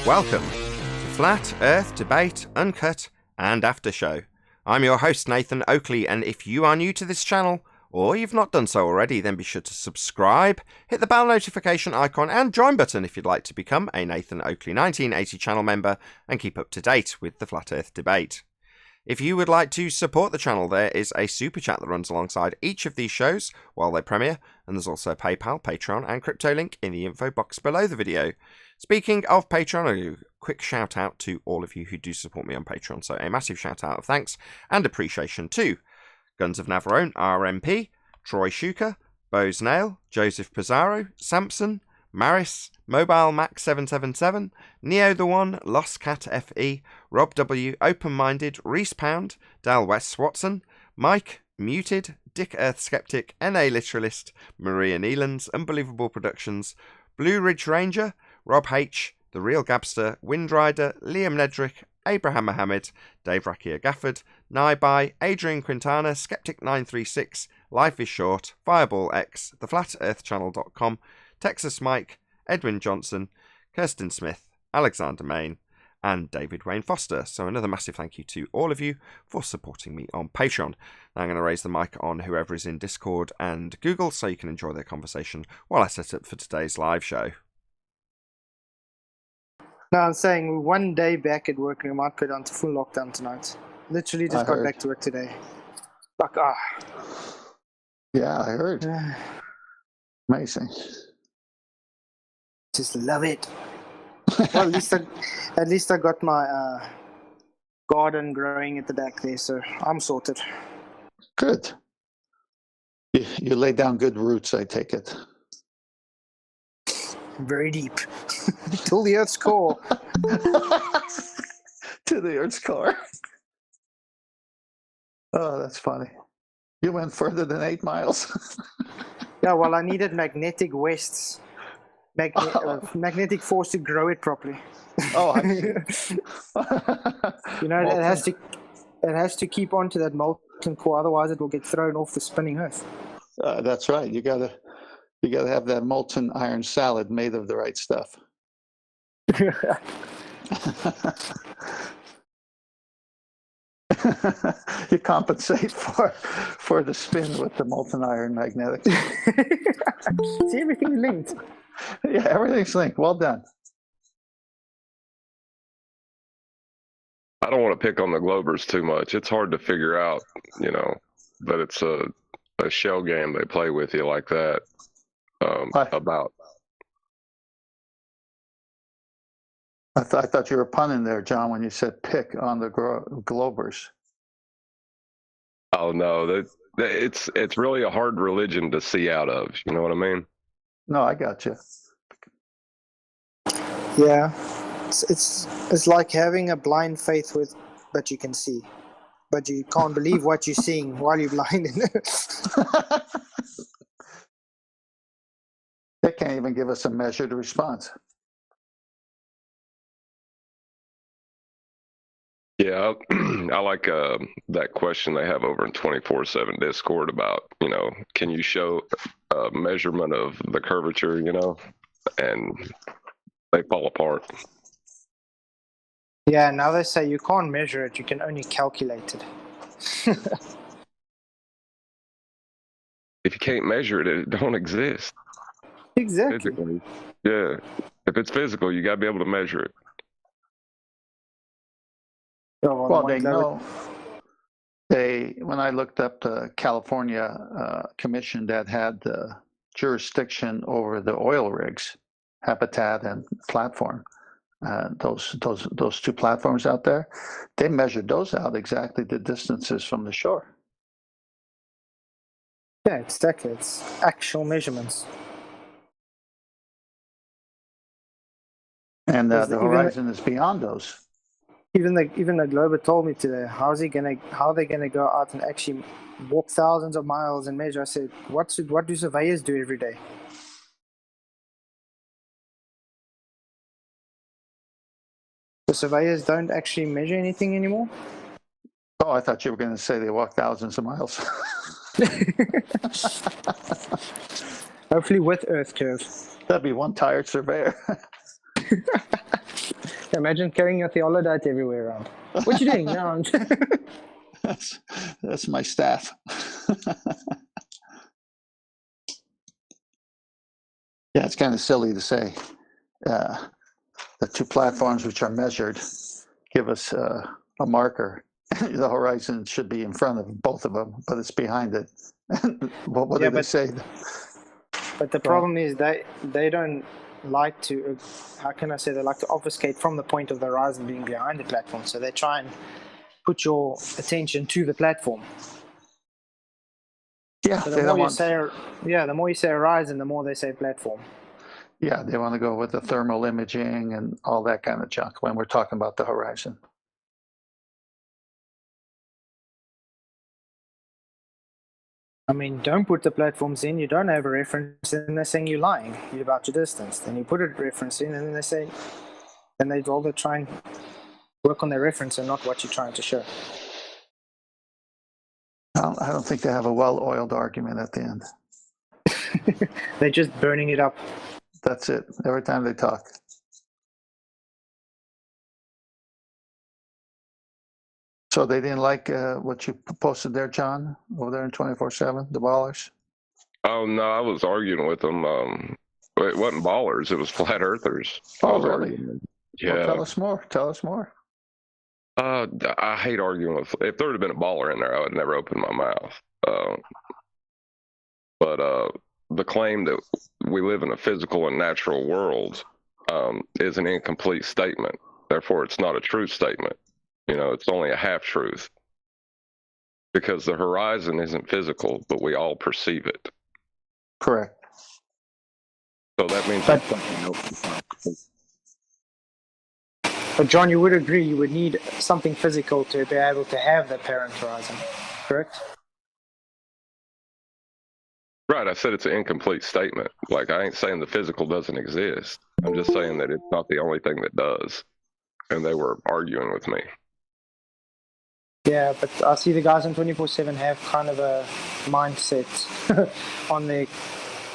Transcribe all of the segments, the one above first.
Welcome to Flat Earth Debate, Uncut and After Show. I'm your host Nathan Oakley, and if you are new to this channel, or you've not done so already, then be sure to subscribe, hit the bell notification icon and join button if you'd like to become a Nathan Oakley 1980 channel member and keep up to date with the Flat Earth Debate. If you would like to support the channel, there is a super chat that runs alongside each of these shows while they premiere, and there's also a PayPal, Patreon and crypto link in the info box below the video. Speaking of Patreon, a quick shout out to all of you who do support me on Patreon, so a massive shout out of thanks and appreciation to Guns of Navarone, RMP, Troy Shuker, Bose Nail, Joseph Pizarro, Samson, Maris, Mobile Max 777, Neo the One, Lost Cat FE, Rob W, Open Minded, Reese Pound, Dal West Watson, Mike, Muted, Dick Earth Skeptic, NA Literalist, Maria Neelands, Unbelievable Productions, Blue Ridge Ranger, Rob H, The Real Gabster, Windrider, Liam Nedrick, Abraham Mohammed, Dave Rakia Gafford, Naibai, Adrian Quintana, Skeptic 936, Life is Short, Fireball X, TheFlatEarthChannel.com, Texas Mike, Edwin Johnson, Kirsten Smith, Alexander Main, and David Wayne Foster. So another massive thank you to all of you for supporting me on Patreon. Now I'm going to raise the mic on whoever is in Discord and Google so you can enjoy their conversation while I set up for today's live show. No, I'm saying we're 1 day back at work and we might put on to full lockdown tonight. Literally just got back to work today. Like, Yeah, I heard. Amazing. Just love it. Well, at least I got my garden growing at the back there, so I'm sorted. Good. You laid down good roots, I take it. Very deep. Till the Earth's core. To the Earth's core. Oh, that's funny. You went further than 8 miles. Yeah, well, I needed magnetic wasts. Magnetic force to grow it properly. Oh, I see. You know, it has to keep on to that molten core, otherwise it will get thrown off the spinning Earth. That's right. You gotta have that molten iron salad made of the right stuff. You compensate for the spin with the molten iron magnetics. See, everything's linked. Yeah, everything's linked. Well done. I don't want to pick on the Globers too much. It's hard to figure out, that it's a shell game they play with you like that. About. I thought you were punning there, John, when you said pick on the Globers. Oh no, it's really a hard religion to see out of. You know what I mean? No, I got you. Yeah, it's like having a blind faith but you can see, but you can't believe what you're seeing while you're blind. They can't even give us a measured response. Yeah, I like that question they have over in 24/7 Discord about, can you show a measurement of the curvature, and they fall apart. Yeah, now they say you can't measure it, you can only calculate it. If you can't measure it, it don't exist. Exactly. Physically. Yeah. If it's physical, you got to be able to measure it. Well, they know. When I looked up the California commission that had the jurisdiction over the oil rigs, Habitat and Platform, those 2 platforms out there, they measured those out exactly the distances from the shore. Yeah, exactly. It's actual measurements. And the horizon is beyond those. Even the Glober told me today, how are they gonna go out and actually walk thousands of miles and measure? I said, what do surveyors do every day? The surveyors don't actually measure anything anymore? Oh, I thought you were going to say they walk thousands of miles. Hopefully with Earth curves. That'd be one tired surveyor. Imagine carrying your theolodite everywhere around. What you doing? No, I'm that's my staff. Yeah, it's kind of silly to say the two platforms which are measured give us a marker. The horizon should be in front of both of them, but it's behind it. What do they say? But the problem is they don't like to, how can I say, they like to obfuscate from the point of the horizon being behind the platform. So they try and put your attention to the platform. Yeah, so the more you say horizon, the more they say platform. Yeah, they want to go with the thermal imaging and all that kind of junk when we're talking about the horizon. I mean, don't put the platforms in. You don't have a reference, and they're saying you're lying. You're about your distance. Then you put a reference in, and then they say, and they try and work on their reference and not what you're trying to show. I don't think they have a well-oiled argument at the end. They're just burning it up. That's it. Every time they talk. So they didn't like what you posted there, John, over there in 24/7, the ballers? Oh, no, I was arguing with them. It wasn't ballers. It was flat earthers. Oh, really? Yeah. Well, tell us more. Tell us more. I hate arguing with. If there would have been a baller in there, I would never open my mouth. But the claim that we live in a physical and natural world is an incomplete statement. Therefore, it's not a true statement. You know, it's only a half-truth. Because the horizon isn't physical, but we all perceive it. Correct. So that means it's something else. But John, you would agree you would need something physical to be able to have the parent horizon, correct? Right, I said it's an incomplete statement. Like, I ain't saying the physical doesn't exist. I'm just saying that it's not the only thing that does. And they were arguing with me. Yeah, but I see the guys on 24/7 have kind of a mindset on their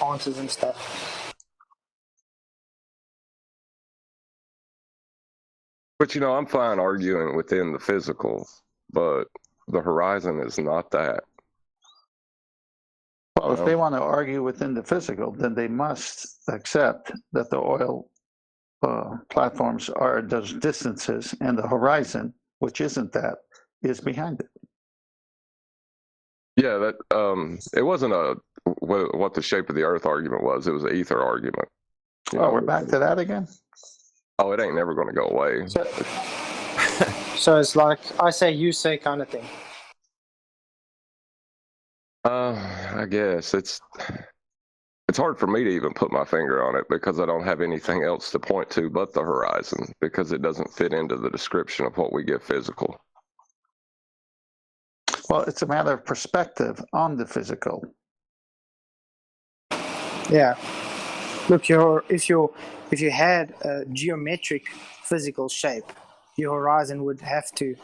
answers and stuff. But, you know, I'm fine arguing within the physical, but the horizon is not that. Well, if they want to argue within the physical, then they must accept that the oil platforms are those distances, and the horizon, which isn't that, is behind it. Yeah, that it wasn't what the shape of the Earth argument was. It was an ether argument. We're back to that again? Oh, it ain't never going to go away. So it's like I say, you say kind of thing. I guess it's hard for me to even put my finger on it because I don't have anything else to point to but the horizon, because it doesn't fit into the description of what we get physical. Well, it's a matter of perspective on the physical. Yeah. Look, if you had a geometric physical shape, your horizon would have to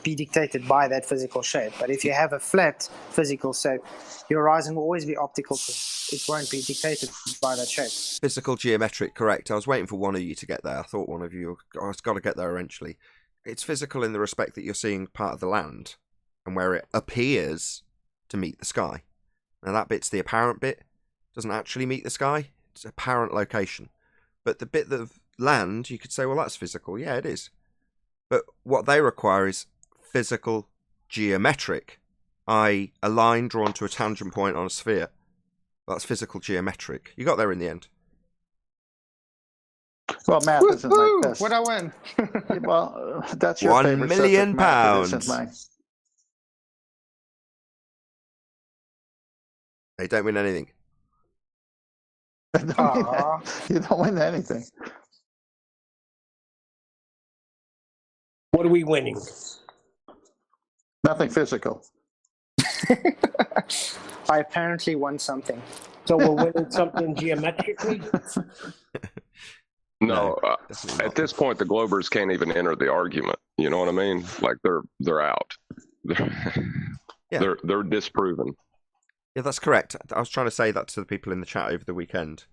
be dictated by that physical shape. But if you have a flat physical shape, your horizon will always be optical because it won't be dictated by that shape. Physical geometric, correct. I was waiting for one of you to get there. I thought one of you, I was got to get there eventually. It's physical in the respect that you're seeing part of the land and where it appears to meet the sky. Now that bit's the apparent bit. Doesn't actually meet the sky. It's apparent location. But the bit of land, you could say, well, that's physical. Yeah, it is. But what they require is physical geometric, i.e. a line drawn to a tangent point on a sphere. That's physical geometric. You got there in the end. Well, math isn't my best. What I win? Well, that's your £1 favorite million. subject. Math, it isn't mine. They don't win anything. You don't win anything. What are we winning? Nothing physical. I apparently won something. So we're winning something geometrically? No, at this point, the Globers can't even enter the argument. You know what I mean? Like they're out. They're disproven. Yeah, that's correct. I was trying to say that to the people in the chat over the weekend.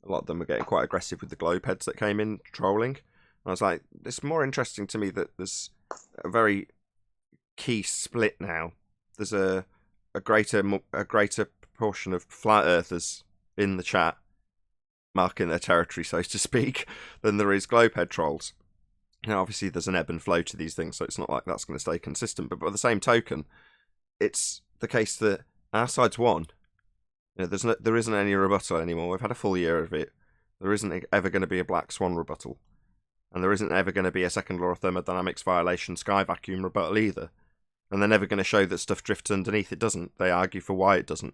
A lot of them were getting quite aggressive with the globe heads that came in trolling. I was like, it's more interesting to me that there's a very key split now. There's a greater proportion of flat earthers in the chat, marking their territory, so to speak, than there is globehead trolls. Now, obviously, there's an ebb and flow to these things, so it's not like that's going to stay consistent. But by the same token, it's the case that our side's won. You know, there isn't any rebuttal anymore. We've had a full year of it. There isn't ever going to be a black swan rebuttal. And there isn't ever going to be a second law of thermodynamics violation sky vacuum rebuttal either. And they're never going to show that stuff drifts underneath. It doesn't. They argue for why it doesn't.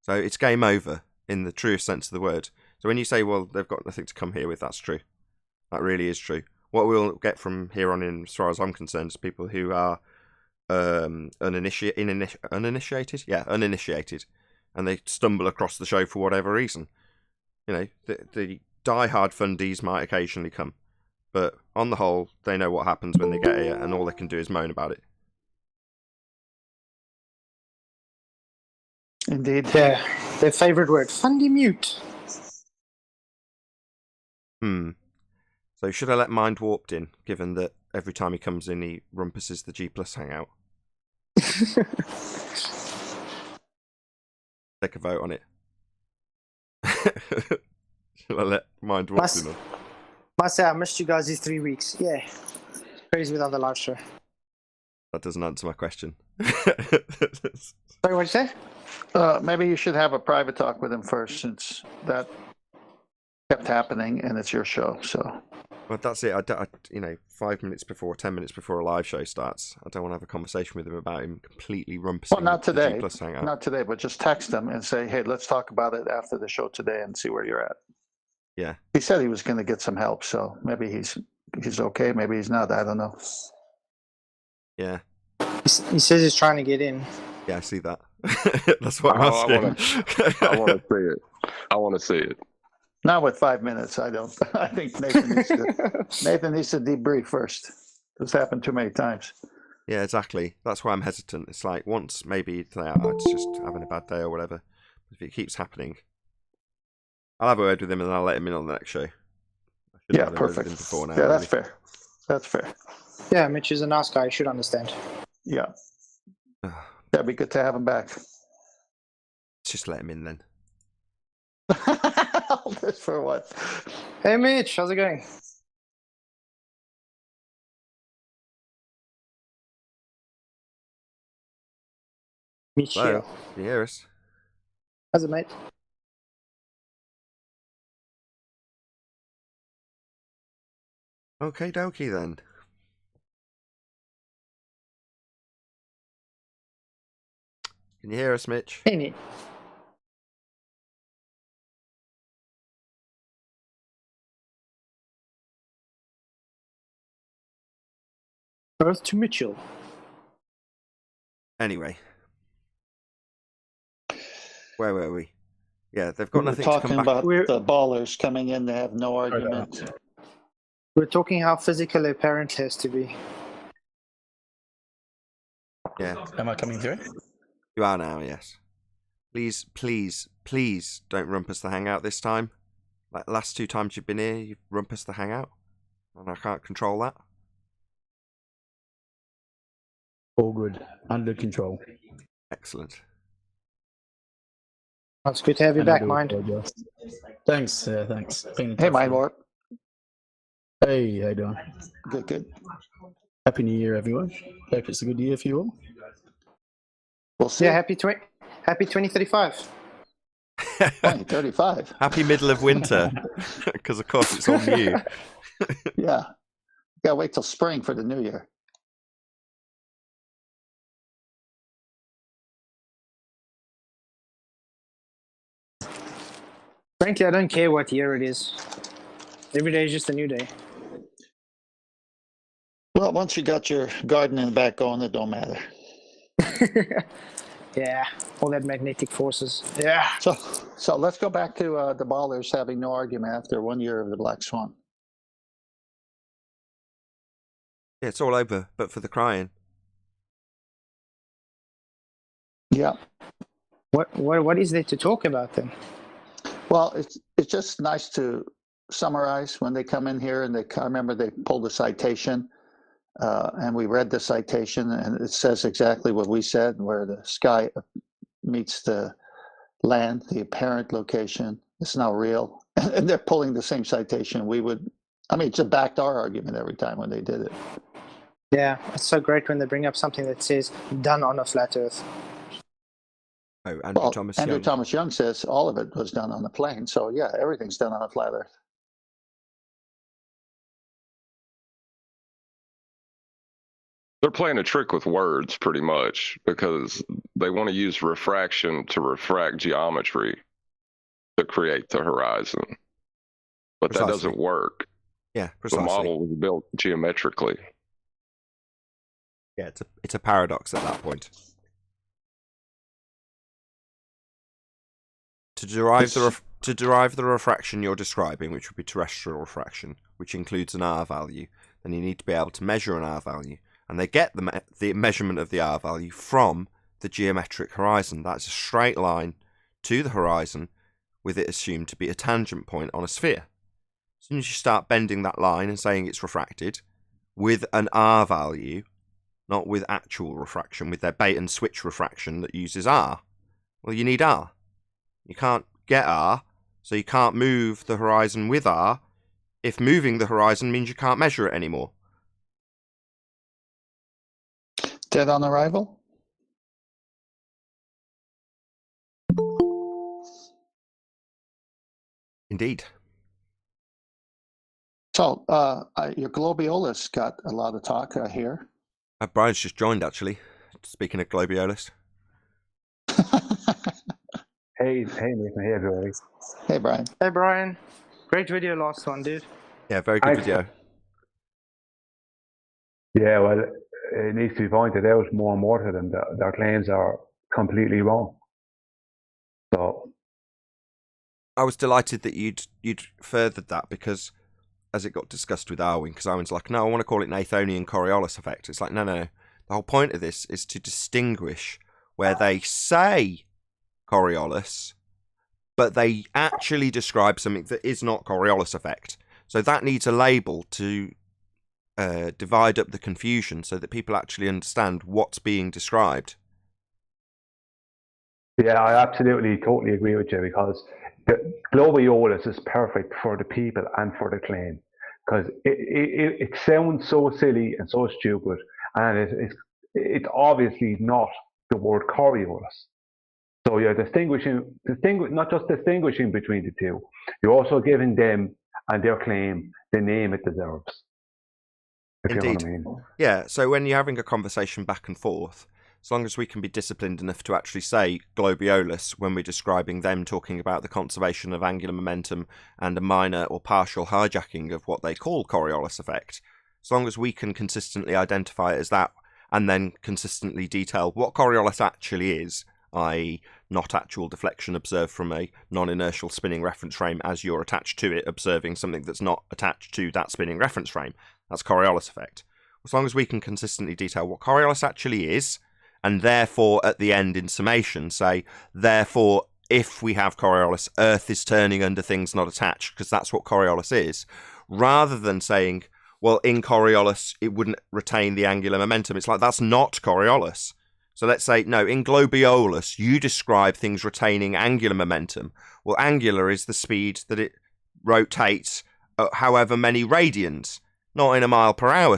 So it's game over in the truest sense of the word. So when you say, well, they've got nothing to come here with, that's true. That really is true. What we'll get from here on in, as far as I'm concerned, is people who are uninitiated. Yeah, uninitiated. And they stumble across the show for whatever reason. You know, the die-hard fundies might occasionally come. But on the whole, they know what happens when they get here, and all they can do is moan about it. Indeed. Yeah, their favourite word, fundy mute. So should I let Mind Warped in, given that every time he comes in, he rumpuses the G Plus hangout? Take a vote on it. Should I let Mind Warped in? Must say, I missed you guys these 3 weeks. Yeah. Crazy without the live show. That doesn't answer my question. Sorry, what'd you say? Maybe you should have a private talk with him first, since that kept happening and it's your show. So, well, that's it. I 5 minutes before, 10 minutes before a live show starts, I don't want to have a conversation with him about him completely rumpusing. Well, not today. G Plus hangout. Not today, but just text him and say, "Hey, let's talk about it after the show today and see where you're at." Yeah. He said he was going to get some help, so maybe he's okay. Maybe he's not. I don't know. Yeah. He says he's trying to get in. Yeah, I see that. That's what I'm asking. I want to see it. I want to see it. Not with 5 minutes. I don't. I think Nathan needs to debrief first. This happened too many times. Yeah, exactly. That's why I'm hesitant. It's like once maybe it's just having a bad day or whatever. If it keeps happening, I'll have a word with him and I'll let him in on the next show. Yeah, perfect. Before now, yeah, that's fair. That's fair. Yeah, Mitch is a nice guy. You should understand. Yeah. That'd be good to have him back. Just let him in then. All this for what? Hey, Mitch, how's it going? Mitch Hello. here. Can you hear us? How's it, mate? Okie dokie then. Can you hear us, Mitch? Hey, Mitch. Earth to Mitchell. Anyway. Where were we? Yeah, they've got We're nothing to talking come back. about the ballers coming in. They have no argument. We're talking how physical a parent has to be. Yeah. Am I coming through? You are now, yes. Please, please, please don't rumpus the hangout this time. Like the last 2 times you've been here, you've rumpus the hangout. And I can't control that. All good. Under control. Excellent. It's good to have you And I back, do Mind. apologize. Thanks, thanks. Hey, Mind Warp. Hey, how you doing? Good, good. Happy New Year, everyone. Hope it's a good year for you all. We'll see. Yeah, happy 2035. 2035. Happy middle of winter. Because, of course, it's on you. Yeah. Gotta wait till spring for the new year. Frankly, I don't care what year it is. Every day is just a new day. Well, once you got your garden in the back going, it don't matter. Yeah, all that magnetic forces. Yeah. So let's go back to the ballers having no argument after 1 year of the Black Swan. Yeah, it's all over, but for the crying. Yeah. What is there to talk about then? Well, it's just nice to summarize when they come in here? And I remember they pulled a citation, and we read the citation, and it says exactly what we said, where the sky meets the land, the apparent location is now real. And they're pulling the same citation we would. I mean, it's a backed our argument every time when they did it. Yeah, it's so great when they bring up something that says done on a flat Earth. Oh, Andrew Thomas Young says all of it was done on the plane. So yeah, everything's done on a flat Earth. They're playing a trick with words pretty much because they want to use refraction to refract geometry to create the horizon. But that doesn't work. Yeah, precisely. The model was built geometrically. Yeah, it's a paradox at that point. To derive the refraction you're describing, which would be terrestrial refraction, which includes an R value, then you need to be able to measure an R value. And they get the measurement of the R value from the geometric horizon. That's a straight line to the horizon, with it assumed to be a tangent point on a sphere. As soon as you start bending that line and saying it's refracted with an R value, not with actual refraction, with their bait and switch refraction that uses R, well, you need R. You can't get R, so you can't move the horizon with R, if moving the horizon means you can't measure it anymore. Dead on arrival? Indeed. So, your globiolus got a lot of talk here. Brian's just joined, actually. Speaking of globiolus. Hey, Nathan. Hey, everybody. Hey, Brian. Hey, Brian. Great video last one, dude. Yeah, very good video. Yeah, well, it needs to be pointed out more and more to them that their claims are completely wrong. So, I was delighted that you'd furthered that, because as it got discussed with Arwin, because Arwin's like, no, I want to call it Nathanian Coriolis effect. It's like, no. The whole point of this is to distinguish where they say Coriolis, but they actually describe something that is not Coriolis effect. So that needs a label to divide up the confusion so that people actually understand what's being described. yeah, I absolutely, totally agree with you, because the globiolus is perfect for the people and for the claim, because it sounds so silly and so stupid, and it's obviously not the word Coriolis. So you're not just distinguishing between the two, you're also giving them and their claim the name it deserves. Indeed. You know what I mean? Yeah, so when you're having a conversation back and forth, as long as we can be disciplined enough to actually say globiolus when we're describing them talking about the conservation of angular momentum and a minor or partial hijacking of what they call Coriolis effect, as long as we can consistently identify it as that and then consistently detail what Coriolis actually is, i.e. not actual deflection observed from a non-inertial spinning reference frame as you're attached to it, observing something that's not attached to that spinning reference frame. That's Coriolis effect. As long as we can consistently detail what Coriolis actually is, and therefore at the end in summation say, therefore if we have Coriolis, Earth is turning under things not attached, because that's what Coriolis is, rather than saying, well, in Coriolis it wouldn't retain the angular momentum. It's like, that's not Coriolis. So let's say, no, in globiolus, you describe things retaining angular momentum. Well, angular is the speed that it rotates at however many radians, not in a mile per hour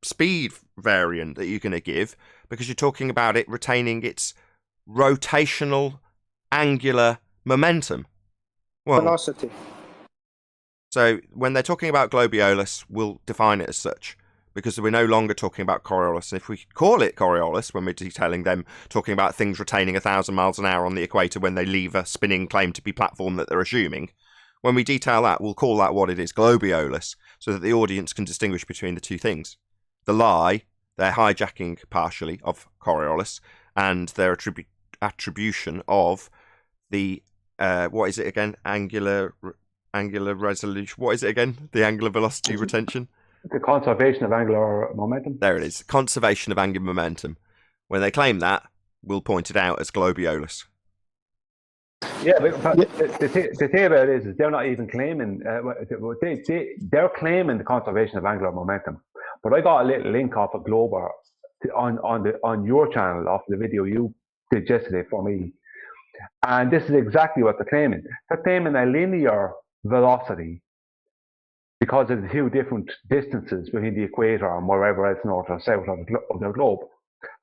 speed variant that you're going to give, because you're talking about it retaining its rotational angular momentum. Well, Velocity. So when they're talking about globiolus, we'll define it as such, because we're no longer talking about Coriolis. If we call it Coriolis when we're detailing them talking about things retaining 1,000 miles an hour on the equator when they leave a spinning claim to be platform that they're assuming, when we detail that, we'll call that what it is, globiolus, so that the audience can distinguish between the two things. The lie, their hijacking partially of Coriolis, and their attribution of the, what is it again? Angular resolution. What is it again? The angular velocity retention? The conservation of angular momentum. There it is. Conservation of angular momentum. When they claim that, we'll point it out as globiolus. Yeah, but the thing about it is they're not even claiming. They're claiming the conservation of angular momentum. But I got a little link off of Glober on your channel off the video you did yesterday for me, and this is exactly what they're claiming. They're claiming a linear velocity because of the two different distances between the equator and wherever else north or south of the globe.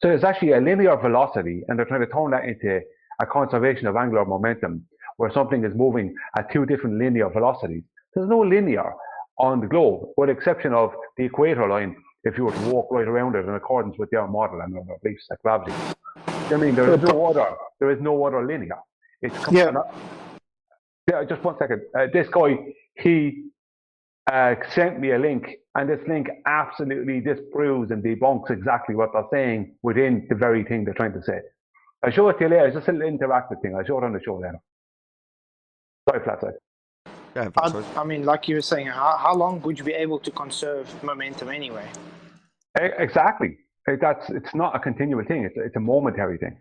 So it's actually a linear velocity, and they're trying to turn that into a conservation of angular momentum, where something is moving at two different linear velocities. There's no linear on the globe, with the exception of the equator line, if you were to walk right around it in accordance with their model and their beliefs like gravity. I mean, there is no other linear. It's just 1 second. This guy, he sent me a link, and this link absolutely disproves and debunks exactly what they're saying within the very thing they're trying to say. I'll show it to you later. It's just a little interactive thing. I'll show it on the show later. Sorry, Flatside. Yeah, I mean, like you were saying, how long would you be able to conserve momentum anyway? Exactly. It's not a continual thing. It's a momentary thing.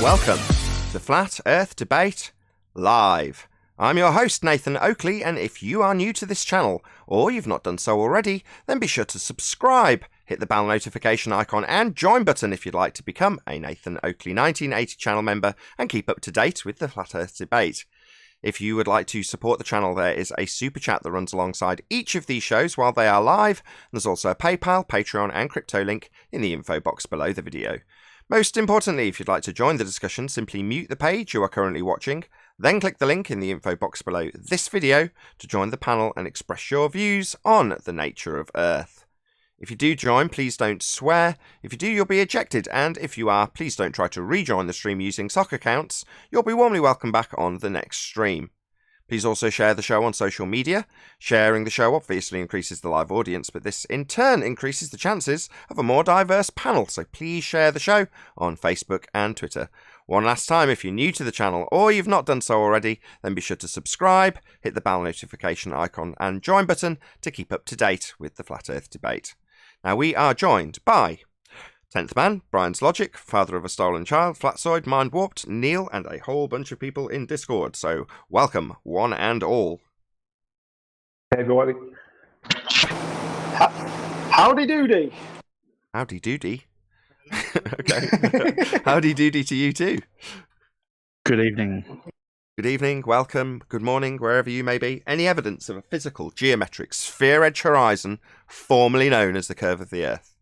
Welcome to Flat Earth Debate Live. I'm your host, Nathan Oakley, and if you are new to this channel, or you've not done so already, then be sure to subscribe, hit the bell notification icon and join button if you'd like to become a Nathan Oakley 1980 channel member and keep up to date with the Flat Earth Debate. If you would like to support the channel, there is a super chat that runs alongside each of these shows while they are live. There's also a PayPal, Patreon and crypto link in the info box below the video. Most importantly, if you'd like to join the discussion, simply mute the page you are currently watching, then click the link in the info box below this video to join the panel and express your views on the nature of Earth. If you do join, please don't swear. If you do, you'll be ejected, and if you are, please don't try to rejoin the stream using sock accounts. You'll be warmly welcomed back on the next stream. Please also share the show on social media. Sharing the show obviously increases the live audience, but this in turn increases the chances of a more diverse panel, so please share the show on Facebook and Twitter. One last time, if you're new to the channel or you've not done so already, then be sure to subscribe, hit the bell notification icon and join button to keep up to date with the Flat Earth Debate. Now we are joined by 10th Man, Brian's Logic, Father of a Stolen Child, Flatsoid, Mind Warped, Neil, and a whole bunch of people in Discord. So, welcome, one and all. Hey, everybody. Howdy doody. Howdy doody. Okay. Howdy doody to you too. Good evening. Good evening, welcome, good morning, wherever you may be. Any evidence of a physical, geometric, sphere-edge horizon, formerly known as the curve of the Earth?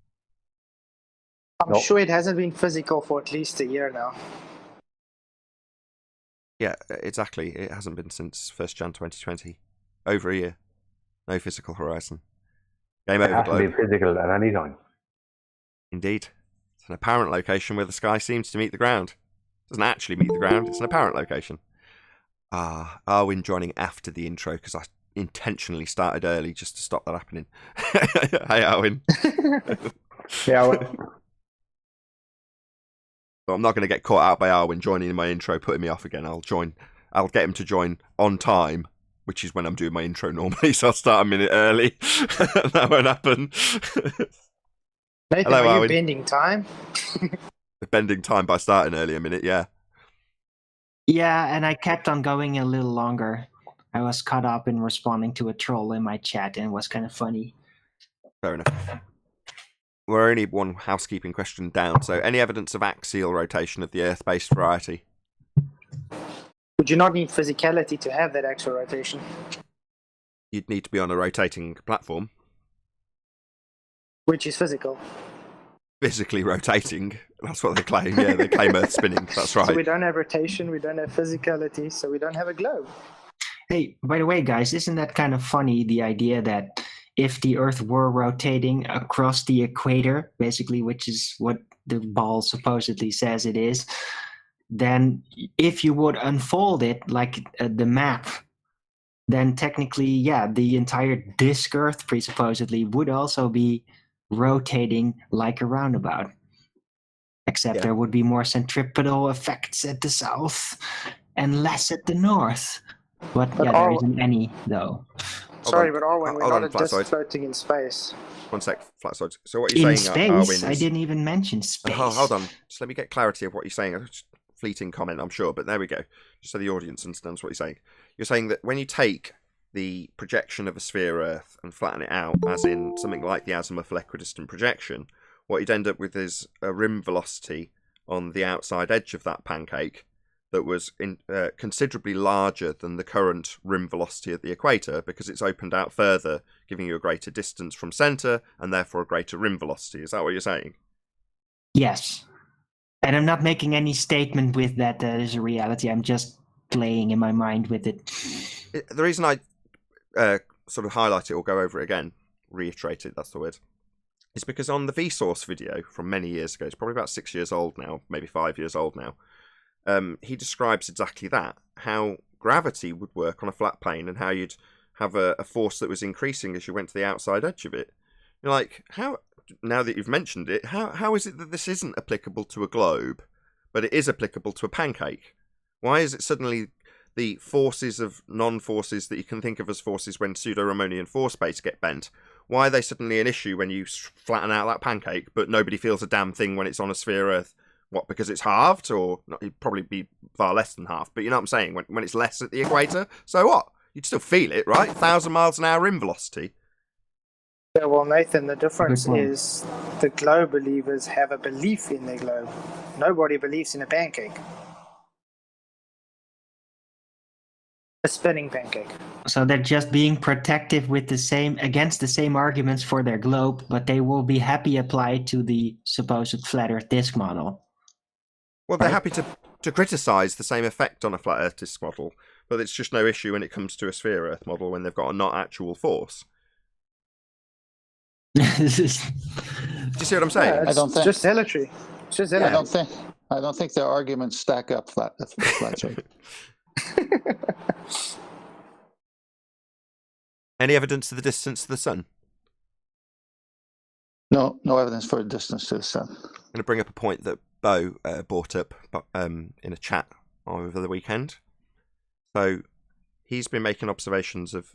I'm sure it hasn't been physical for at least a year now. Yeah, exactly. It hasn't been since 1st Jan 2020. Over a year. No physical horizon. Game over, It hasn't globe. been physical at any time. Indeed. It's an apparent location where the sky seems to meet the ground. It doesn't actually meet the ground, it's an apparent location. Arwin joining after the intro, because I intentionally started early just to stop that happening. Hey, Arwin. Yeah, But I'm not going to get caught out by Arwin joining in my intro, putting me off again. I'll get him to join on time, which is when I'm doing my intro normally, so I'll start a minute early. That won't happen. Nathan, Hello, are Arwin. you bending time? Bending time by starting early a minute, yeah. Yeah, and I kept on going a little longer. I was caught up in responding to a troll in my chat, and it was kind of funny. Fair enough. We're only one housekeeping question down, so any evidence of axial rotation of the Earth-based variety? Would you not need physicality to have that axial rotation? You'd need to be on a rotating platform. Which is physical. physically rotating. That's what they claim. Yeah, they claim Earth spinning. That's right. So we don't have rotation, we don't have physicality, so we don't have a globe. Hey, by the way, guys, isn't that kind of funny, the idea that if the Earth were rotating across the equator, basically, which is what the ball supposedly says it is, then if you would unfold it like the map, then technically, yeah, the entire disk Earth presupposedly would also be rotating like a roundabout. Except there would be more centripetal effects at the south and less at the north. But yeah, there isn't any, though. Sorry, but Arwen, we're not a disk floating in space. One sec, Flatsides. So what you're saying, Arwen, is... I didn't even mention space. Hold on. Just let me get clarity of what you're saying. Fleeting comment, I'm sure, but there we go. Just so the audience understands what you're saying. You're saying that when you take the projection of a sphere Earth and flatten it out, as in something like the azimuth equidistant projection, what you'd end up with is a rim velocity on the outside edge of that pancake that was considerably larger than the current rim velocity at the equator, because it's opened out further, giving you a greater distance from centre and therefore a greater rim velocity. Is that what you're saying? Yes. And I'm not making any statement with that is a reality. I'm just playing in my mind with it. The reason I sort of highlight it or go over it again, reiterate it, that's the word, is because on the Vsauce video from many years ago, it's probably about 6 years old now, maybe 5 years old now, he describes exactly that, how gravity would work on a flat plane and how you'd have a force that was increasing as you went to the outside edge of it. You're like, how, now that you've mentioned it, how is it that this isn't applicable to a globe, but it is applicable to a pancake? Why is it suddenly the forces of non-forces that you can think of as forces when pseudo-Ramonian force space get bent, why are they suddenly an issue when you flatten out that pancake, but nobody feels a damn thing when it's on a sphere Earth? What, because it's halved? Or not, it'd probably be far less than half, but you know what I'm saying? When it's less at the equator, so what? You'd still feel it, right? 1,000 miles an hour rim velocity. Yeah, well, Nathan, the difference is the globe believers have a belief in their globe. Nobody believes in a pancake. A spinning pancake. So they're just being protective with against the same arguments for their globe, but they will be happy applied to the supposed flat Earth disk model. Well, they're happy to criticise the same effect on a flat Earth disk model, but it's just no issue when it comes to a sphere Earth model when they've got a not actual force. Do you see what I'm saying? Yeah, I don't think. Just zealotry. It's just zealotry. I don't think their arguments stack up flat. Any evidence of the distance to the sun? No evidence for a distance to the sun. I'm going to bring up a point that Bo brought up in a chat over the weekend. So he's been making observations of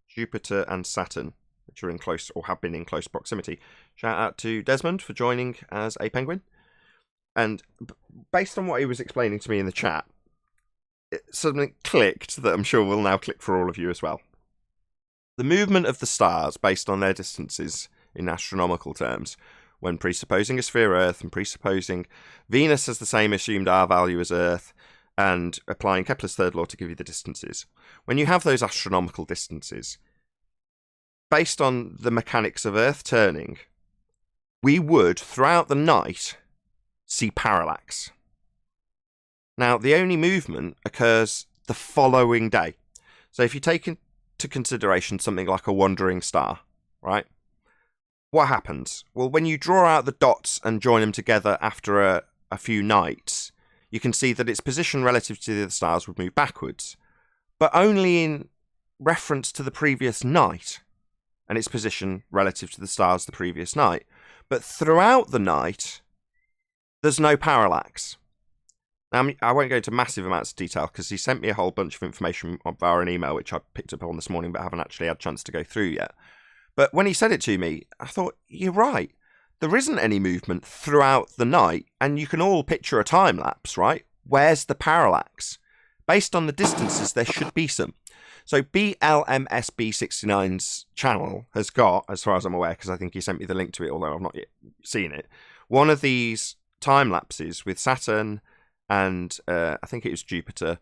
Jupiter and Saturn, which are in close or have been in close proximity. Shout out to Desmond for joining as a penguin. And based on what he was explaining to me in the chat, something clicked that I'm sure will now click for all of you as well. The movement of the stars based on their distances in astronomical terms, when presupposing a sphere Earth and presupposing Venus as the same assumed R value as Earth and applying Kepler's third law to give you the distances. When you have those astronomical distances, based on the mechanics of Earth turning, we would, throughout the night, see parallax. Now, the only movement occurs the following day. So if you take into consideration something like a wandering star, right? What happens? Well, when you draw out the dots and join them together after a few nights, you can see that its position relative to the other stars would move backwards, but only in reference to the previous night, and its position relative to the stars the previous night. But throughout the night, there's no parallax. Now, I won't go into massive amounts of detail because he sent me a whole bunch of information via an email, which I picked up on this morning, but haven't actually had a chance to go through yet. But when he said it to me, I thought, you're right. There isn't any movement throughout the night, and you can all picture a time lapse, right? Where's the parallax? Based on the distances, there should be some. So BLMSB69's channel has got, as far as I'm aware, because I think he sent me the link to it, although I've not yet seen it, one of these time lapses with Saturn and I think it was Jupiter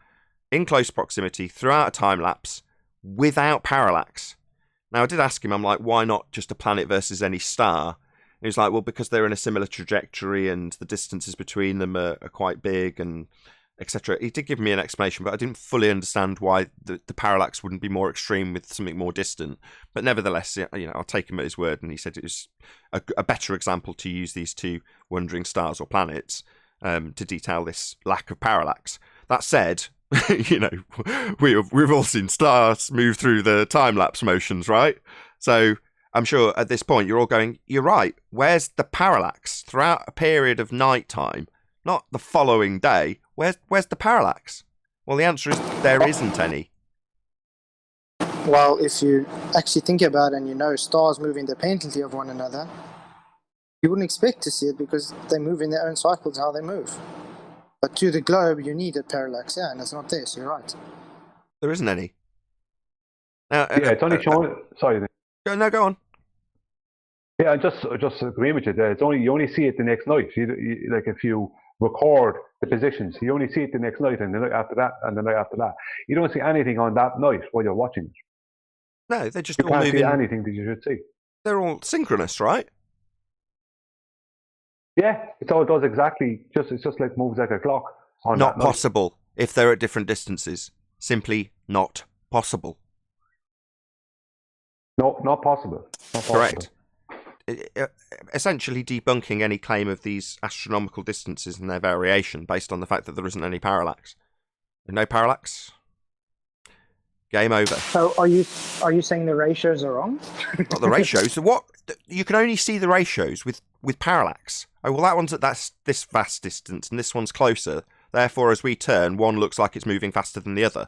in close proximity throughout a time lapse without parallax. Now, I did ask him, I'm like, why not just a planet versus any star? He was like, well, because they're in a similar trajectory and the distances between them are quite big and etc. He did give me an explanation, but I didn't fully understand why the parallax wouldn't be more extreme with something more distant. But nevertheless, I'll take him at his word, and he said it was a better example to use these two wandering stars or planets to detail this lack of parallax. That said, we've all seen stars move through the time-lapse motions, right? So I'm sure at this point you're all going, you're right, where's the parallax? Throughout a period of night time, not the following day, where's the parallax? Well, the answer is there isn't any. Well, if you actually think about it and stars move independently of one another, you wouldn't expect to see it because they move in their own cycles how they move. But to the globe, you need a parallax, and it's not there, so you're right. There isn't any. Now, it's only showing... Sorry. No, go on. Yeah, I just agree with you there. You only see it the next night. Like if you record the positions, you only see it the next night and the night after that and the night after that. You don't see anything on that night while you're watching it. No, they're just you all can't moving. See anything that you should see. They're all synchronous, right? Yeah, it all does exactly. It's just like moves like a clock. Not possible if they're at different distances. Simply not possible. No, not possible. Not possible. Correct. Essentially debunking any claim of these astronomical distances and their variation based on the fact that there isn't any parallax. No parallax? Game over. So are you saying the ratios are wrong? Not the ratios. What? You can only see the ratios with parallax. Oh, well, that one's at this vast distance and this one's closer. Therefore, as we turn, one looks like it's moving faster than the other.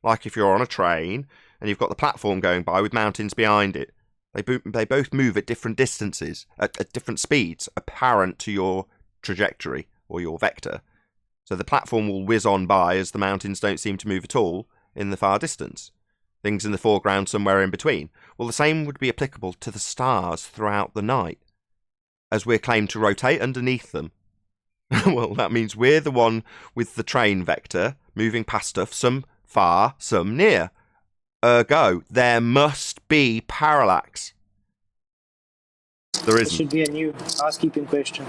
Like if you're on a train and you've got the platform going by with mountains behind it. They both move at different distances, at different speeds, apparent to your trajectory or your vector. So the platform will whiz on by as the mountains don't seem to move at all in the far distance. Things in the foreground somewhere in between. Well, the same would be applicable to the stars throughout the night, as we're claimed to rotate underneath them. Well, that means we're the one with the train vector moving past stuff, some far, some near. Ergo, there must be parallax. There isn't. It should be a new housekeeping question.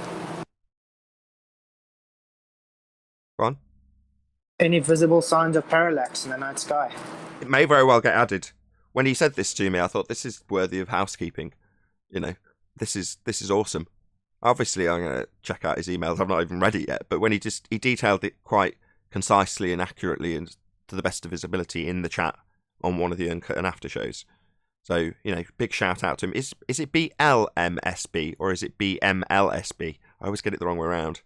Go on. Any visible signs of parallax in the night sky? It may very well get added. When he said this to me, I thought this is worthy of housekeeping. This is awesome. Obviously, I'm going to check out his emails. I've not even read it yet. But when he detailed it quite concisely and accurately and to the best of his ability in the chat on one of the Uncut and After shows. So, big shout out to him. Is it BLMSB or is it BMLSB? I always get it the wrong way around.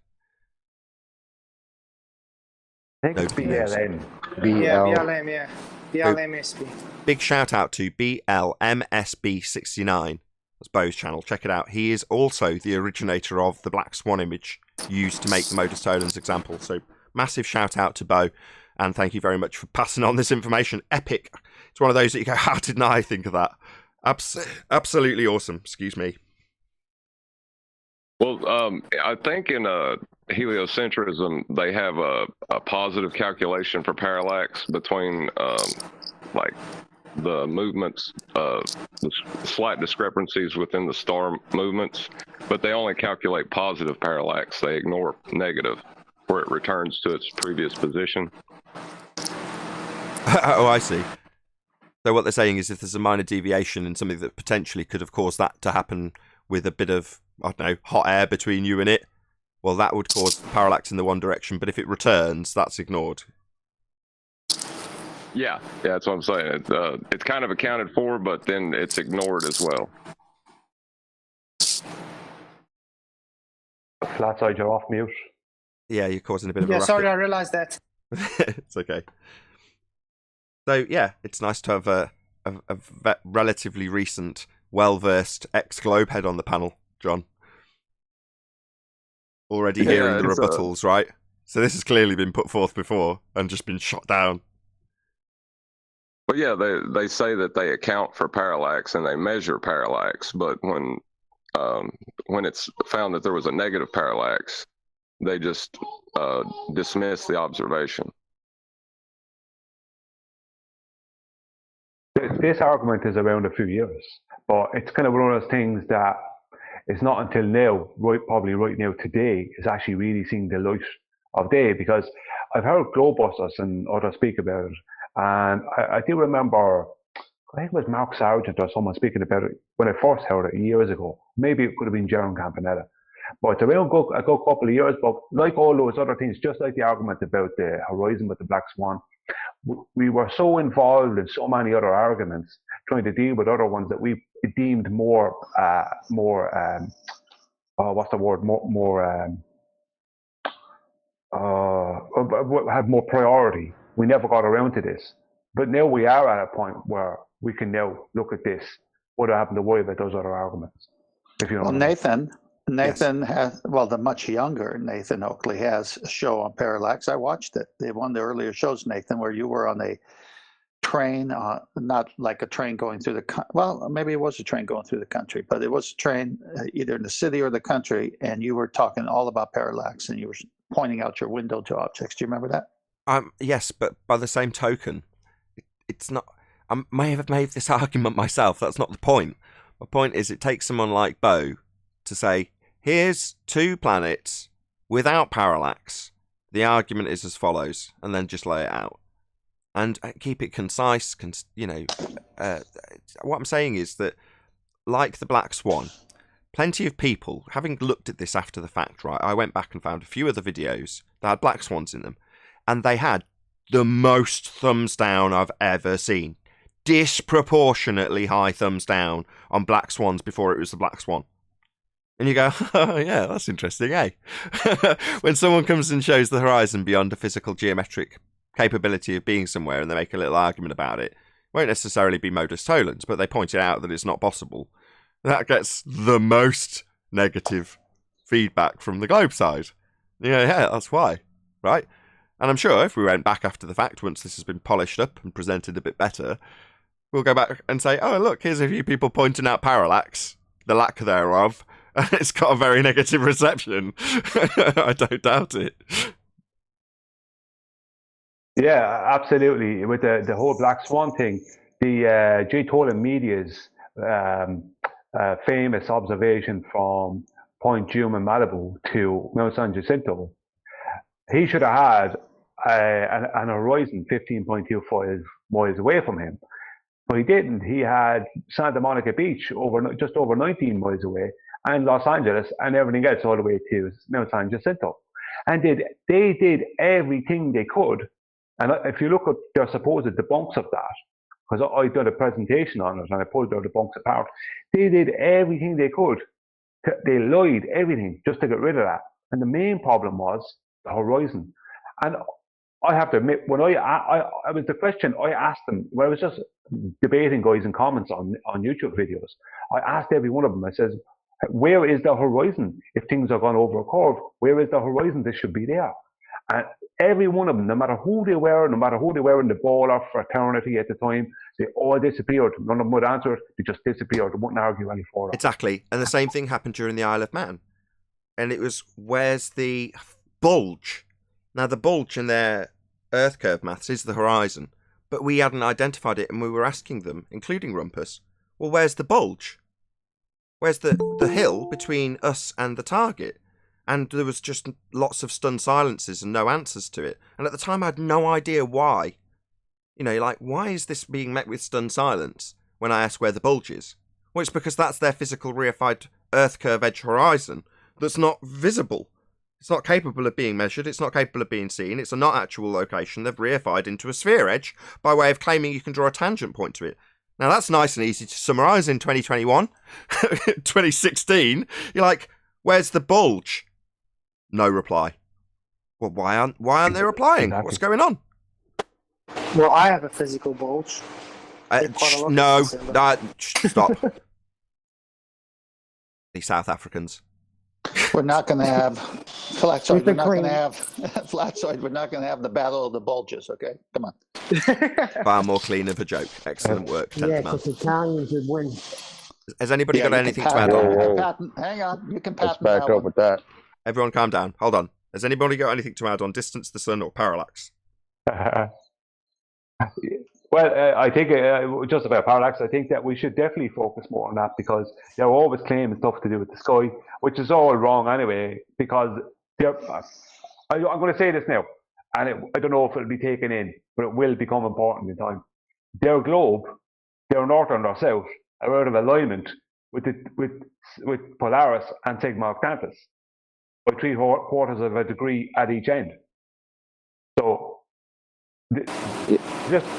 I think it's BLM. Yeah, BLM, yeah. BLMSB. Big shout out to BLMSB69. That's Bo's channel. Check it out. He is also the originator of the black swan image used to make the Modus Tollens example. So, massive shout out to Bo. And thank you very much for passing on this information. Epic. It's one of those that you go, how didn't I think of that? Absolutely awesome. Excuse me. Well, I think in heliocentrism, they have a positive calculation for parallax between the movements, the slight discrepancies within the star movements, but they only calculate positive parallax. They ignore negative, where it returns to its previous position. Oh, I see. So what they're saying is if there's a minor deviation in something that potentially could have caused that to happen with a bit of, I don't know, hot air between you and it, well, that would cause the parallax in the one direction. But if it returns, that's ignored. Yeah, that's what I'm saying. It's kind of accounted for, but then it's ignored as well. Flat side, you're off mute. Yeah, you're causing a bit of a Yeah, racket. sorry, I realised that. It's okay. So, yeah, it's nice to have a relatively recent, well-versed ex-Globehead on the panel, John. Already hearing the rebuttals, right? So this has clearly been put forth before and just been shot down. Well, yeah, they say that they account for parallax and they measure parallax, but when it's found that there was a negative parallax, they just dismiss the observation. This argument is around a few years, but it's kind of one of those things that it's not until now, probably right now today, is actually really seeing the light of day, because I've heard Globusters and others speak about it, and I do remember, I think it was Mark Sargent or someone speaking about it when I first heard it years ago. Maybe it could have been Jaron Campanella. But it's around a good couple of years, but like all those other things, just like the argument about the horizon with the black swan, we were so involved in so many other arguments trying to deal with other ones that we deemed more what's the word, had more priority. We never got around to this. But now we are at a point where we can now look at this without having to worry about those other arguments. If you know what I mean. Nathan has, well, the much younger Nathan Oakley has a show on Parallax. I watched it. One of the earlier shows, Nathan, where you were on a train, not like a train going through well, maybe it was a train going through the country, but it was a train either in the city or the country, and you were talking all about parallax, and you were pointing out your window to objects. Do you remember that? Yes, but by the same token, it's not. I may have made this argument myself. That's not the point. My point is, it takes someone like Bo to say, here's two planets without parallax. The argument is as follows, and then just lay it out. And keep it concise. What I'm saying is that, like the black swan, plenty of people, having looked at this after the fact, right, I went back and found a few other videos that had black swans in them, and they had the most thumbs down I've ever seen. Disproportionately high thumbs down on black swans before it was the black swan. And you go, oh, yeah, that's interesting, eh? When someone comes and shows the horizon beyond a physical geometric capability of being somewhere and they make a little argument about it, won't necessarily be modus tollens, but they point it out that it's not possible. That gets the most negative feedback from the globe side. Yeah, that's why, right? And I'm sure if we went back after the fact, once this has been polished up and presented a bit better, we'll go back and say, oh, look, here's a few people pointing out parallax, the lack thereof, and it's got a very negative reception. I don't doubt it. Yeah, absolutely. With the whole black swan thing, the J. Tolan Media's famous observation from Point Dume in Malibu to Mount San Jacinto, he should have had an horizon 15.25 miles away from him. But he didn't. He had Santa Monica Beach just over 19 miles away, and Los Angeles, and everything else all the way to Mount San Jacinto. And they did everything they could. And if you look at their supposed debunks of that, because I did a presentation on it and I pulled their debunks apart, they did everything they could. They lied everything just to get rid of that. And the main problem was the horizon. And I have to admit, when I was the question I asked them, when I was just debating guys in comments on YouTube videos, I asked every one of them, I says, where is the horizon? If things are gone over a curve, where is the horizon? This should be there. And every one of them, no matter who they were in the ball or fraternity at the time, they all disappeared. None of them would answer it. They just disappeared. They wouldn't argue any further. Exactly. And the same thing happened during the Isle of Man. And it was, where's the bulge? Now, the bulge in their Earth curve maths is the horizon. But we hadn't identified it, and we were asking them, including Rumpus, well, where's the bulge? Where's the hill between us and the target? And there was just lots of stunned silences and no answers to it. And at the time, I had no idea why. Why is this being met with stunned silence when I ask where the bulge is? Well, it's because that's their physical reified Earth curve edge horizon that's not visible. It's not capable of being measured. It's not capable of being seen. It's a not actual location. They've reified into a sphere edge by way of claiming you can draw a tangent point to it. Now, that's nice and easy to summarise in 2021. 2016, you're like, where's the bulge? No reply. Well, why aren't they replying? Exactly. What's going on? Well, I have a physical bulge. Stop. These South Africans. We're not going to have flatsoid. We're not going to have flatsoid. We're not going to have the battle of the bulges. Okay, come on. Far more clean of a joke. Excellent work, Yeah, Tenth Man. because Italians would win. Has anybody got anything to add on? Hang on, you can patent Let's back that up with that. Everyone, calm down. Hold on. Has anybody got anything to add on distance, the sun, or parallax? Well, I think just about parallax, I think that we should definitely focus more on that because they're always claiming stuff to do with the sky, which is all wrong anyway. Because I'm going to say this now, and I don't know if it'll be taken in, but it will become important in time. Their globe, their north and their south, are out of alignment with Polaris and Sigma Octantis by 3/4 of a degree at each end. So.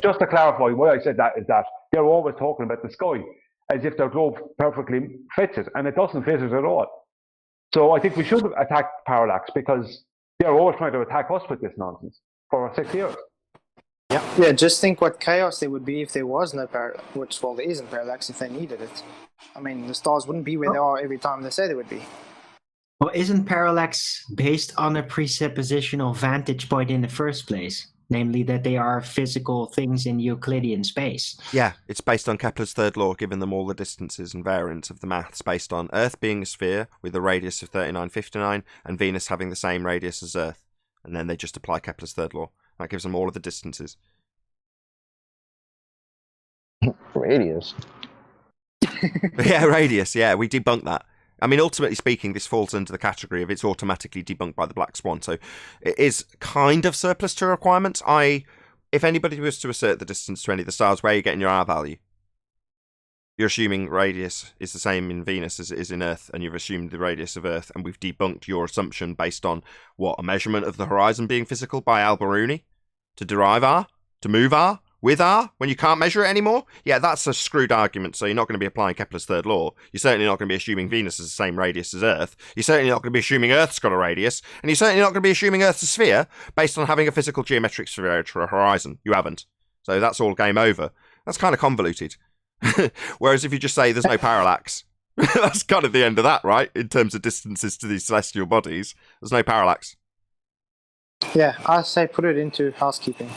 Just to clarify why I said that is that they're always talking about the sky as if their globe perfectly fits it, and it doesn't fit it at all. So I think we should attack parallax because they're always trying to attack us with this nonsense for 6 years. Yeah, just think what chaos there would be if there was no parallax, which, well, there isn't parallax if they needed it. I mean, the stars wouldn't be where they are every time they say they would be. Well, isn't parallax based on a presuppositional vantage point in the first place? Namely, that they are physical things in Euclidean space. Yeah, it's based on Kepler's third law, giving them all the distances and variants of the maths, based on Earth being a sphere with a radius of 3959 and Venus having the same radius as Earth. And then they just apply Kepler's third law. That gives them all of the distances. Radius? Yeah, radius, yeah, we debunk that. I mean, ultimately speaking, this falls under the category of it's automatically debunked by the black swan. So it is kind of surplus to requirements. If anybody was to assert the distance to any of the stars, where are you getting your R value? You're assuming radius is the same in Venus as it is in Earth, and you've assumed the radius of Earth, and we've debunked your assumption based on, what, a measurement of the horizon being physical by Al-Biruni to derive R, to move R, with R, when you can't measure it anymore? Yeah, that's a screwed argument, so you're not going to be applying Kepler's third law. You're certainly not going to be assuming Venus has the same radius as Earth. You're certainly not going to be assuming Earth's got a radius. And you're certainly not going to be assuming Earth's a sphere based on having a physical geometric sphere for a horizon. You haven't. So that's all game over. That's kind of convoluted. Whereas if you just say there's no parallax, that's kind of the end of that, right? In terms of distances to these celestial bodies. There's no parallax. Yeah, I say put it into housekeeping.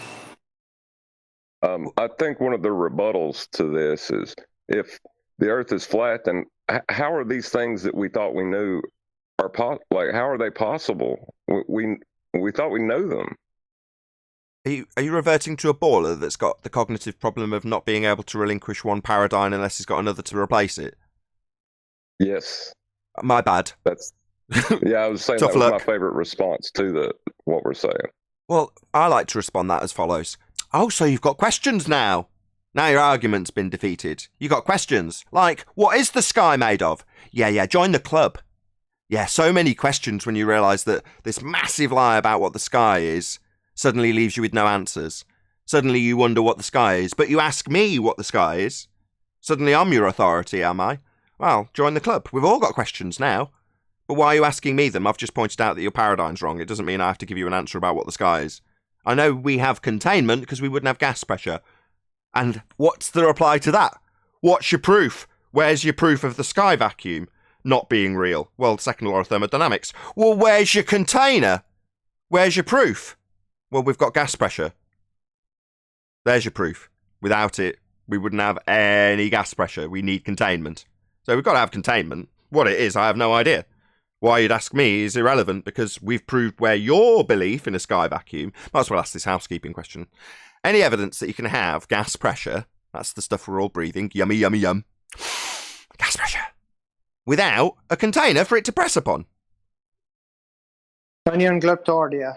I think one of the rebuttals to this is if the Earth is flat, then how are these things that we thought we knew how are they possible? We thought we know them. Are you reverting to a baller that's got the cognitive problem of not being able to relinquish one paradigm unless he's got another to replace it? Yes. My bad. That's yeah. I was saying that was my favorite response to what we're saying. Well, I like to respond that as follows. Oh, so you've got questions now. Now your argument's been defeated. You got questions. Like, what is the sky made of? Yeah, join the club. Yeah, so many questions when you realise that this massive lie about what the sky is suddenly leaves you with no answers. Suddenly you wonder what the sky is, but you ask me what the sky is. Suddenly I'm your authority, am I? Well, join the club. We've all got questions now. But why are you asking me them? I've just pointed out that your paradigm's wrong. It doesn't mean I have to give you an answer about what the sky is. I know we have containment because we wouldn't have gas pressure. And what's the reply to that? What's your proof? Where's your proof of the sky vacuum not being real? Well, second law of thermodynamics. Well, where's your container? Where's your proof? Well, we've got gas pressure. There's your proof. Without it, we wouldn't have any gas pressure. We need containment. So we've got to have containment. What it is, I have no idea. Why you'd ask me is irrelevant because we've proved where your belief in a sky vacuum, might as well ask this housekeeping question. Any evidence that you can have gas pressure, that's the stuff we're all breathing, yummy, yummy, yum, gas pressure, without a container for it to press upon. Only on Globiolus.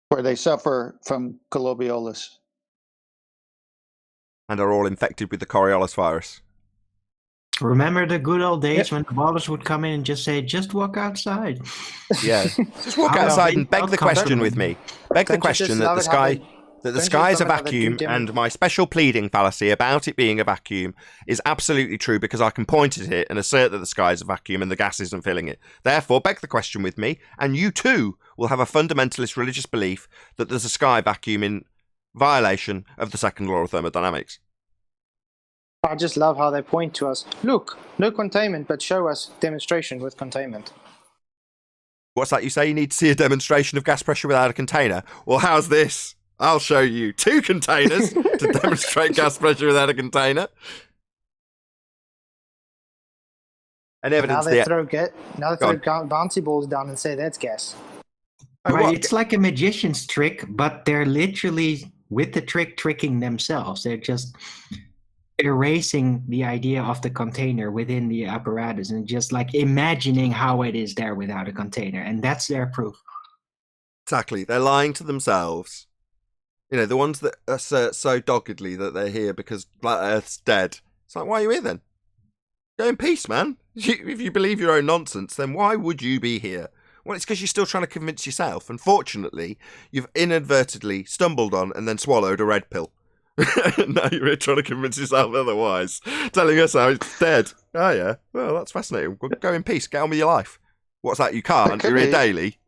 Where they suffer from globiolus. And are all infected with the Coriolis virus. Remember the good old days when the ballers would come in and just say, just walk outside. Yeah, just walk outside and beg the question with me. Beg the question that the sky is a vacuum, and my special pleading fallacy about it being a vacuum is absolutely true because I can point at it and assert that the sky is a vacuum and the gas isn't filling it. Therefore, beg the question with me, and you too will have a fundamentalist religious belief that there's a sky vacuum in violation of the second law of thermodynamics. I just love how they point to us. Look, no containment, but show us demonstration with containment. What's that you say? You need to see a demonstration of gas pressure without a container? Well, how's this? I'll show you 2 containers to demonstrate gas pressure without a container. And evidence now they throw bouncy balls down and say that's gas. Oh, Right, what? it's like a magician's trick, but they're literally with the trick tricking themselves. They're just erasing the idea of the container within the apparatus and just like imagining how it is there without a container, and that's their proof. Exactly. They're lying to themselves. You know, the ones that assert so doggedly that they're here because Flat Earth's dead. It's like, why are you here then? Go in peace, man. If you believe your own nonsense, then why would you be here? Well, it's because you're still trying to convince yourself. Unfortunately, you've inadvertently stumbled on and then swallowed a red pill. Now you're trying to convince yourself otherwise, telling us how it's dead. Oh, yeah. Well, that's fascinating. Well, go in peace. Get on with your life. What's that? You can't. You're here daily.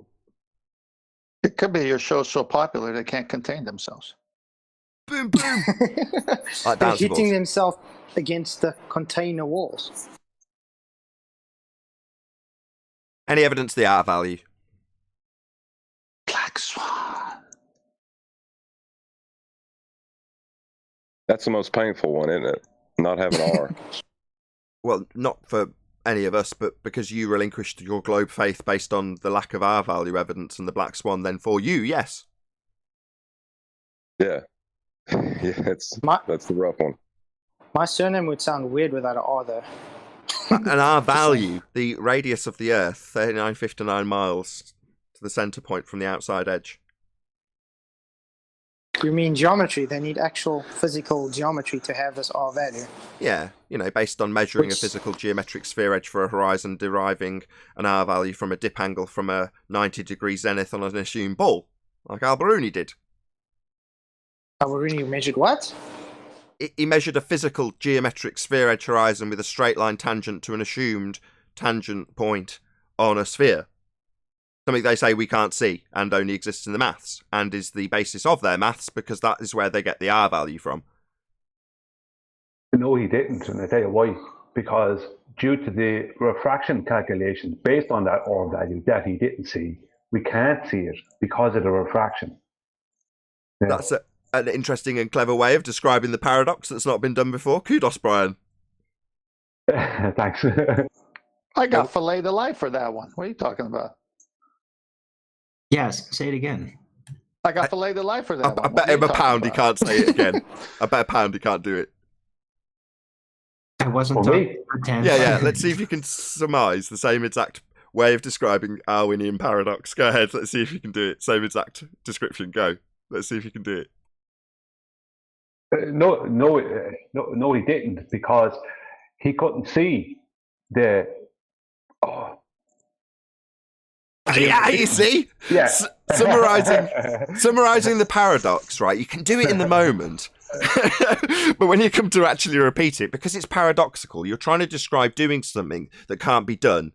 It could be your show's so popular they can't contain themselves. Boom, boom. Like They're bouncy hitting balls. themselves against the container walls. Any evidence of the R value? Black Swan. That's the most painful one, isn't it? Not having R. Well, not for any of us, but because you relinquished your globe faith based on the lack of R value evidence and the black swan, then for you, yes. Yeah. Yeah, that's the rough one. My surname would sound weird without an R, though. And R value, the radius of the Earth, 3959 miles to the centre point from the outside edge. You mean geometry? They need actual physical geometry to have this R value. Yeah, you know, based on measuring a physical geometric sphere edge for a horizon, deriving an R value from a dip angle from a 90-degree zenith on an assumed ball, like Alberuni did. Alberuni measured what? He measured a physical geometric sphere edge horizon with a straight line tangent to an assumed tangent point on a sphere. Something they say we can't see and only exists in the maths, and is the basis of their maths because that is where they get the R value from. No, he didn't, and I tell you why. Because due to the refraction calculations based on that R value that he didn't see, we can't see it because of the refraction. Yeah. That's an interesting and clever way of describing the paradox that's not been done before. Kudos, Brian. Thanks. I got filleted alive for that one. What are you talking about? Yes, say it again. I got filleted alive for that one. I bet him a pound he can't say it again. I bet a pound he can't do it. I wasn't talking pretend. Yeah. Let's see if you can surmise the same exact way of describing Arwinian paradox. Go ahead. Let's see if you can do it. Same exact description. Go. Let's see if you can do it. No, he didn't, because he couldn't see the. Oh. Yeah, you see? Yeah. Summarizing the paradox, right? You can do it in the moment. But when you come to actually repeat it, because it's paradoxical, you're trying to describe doing something that can't be done.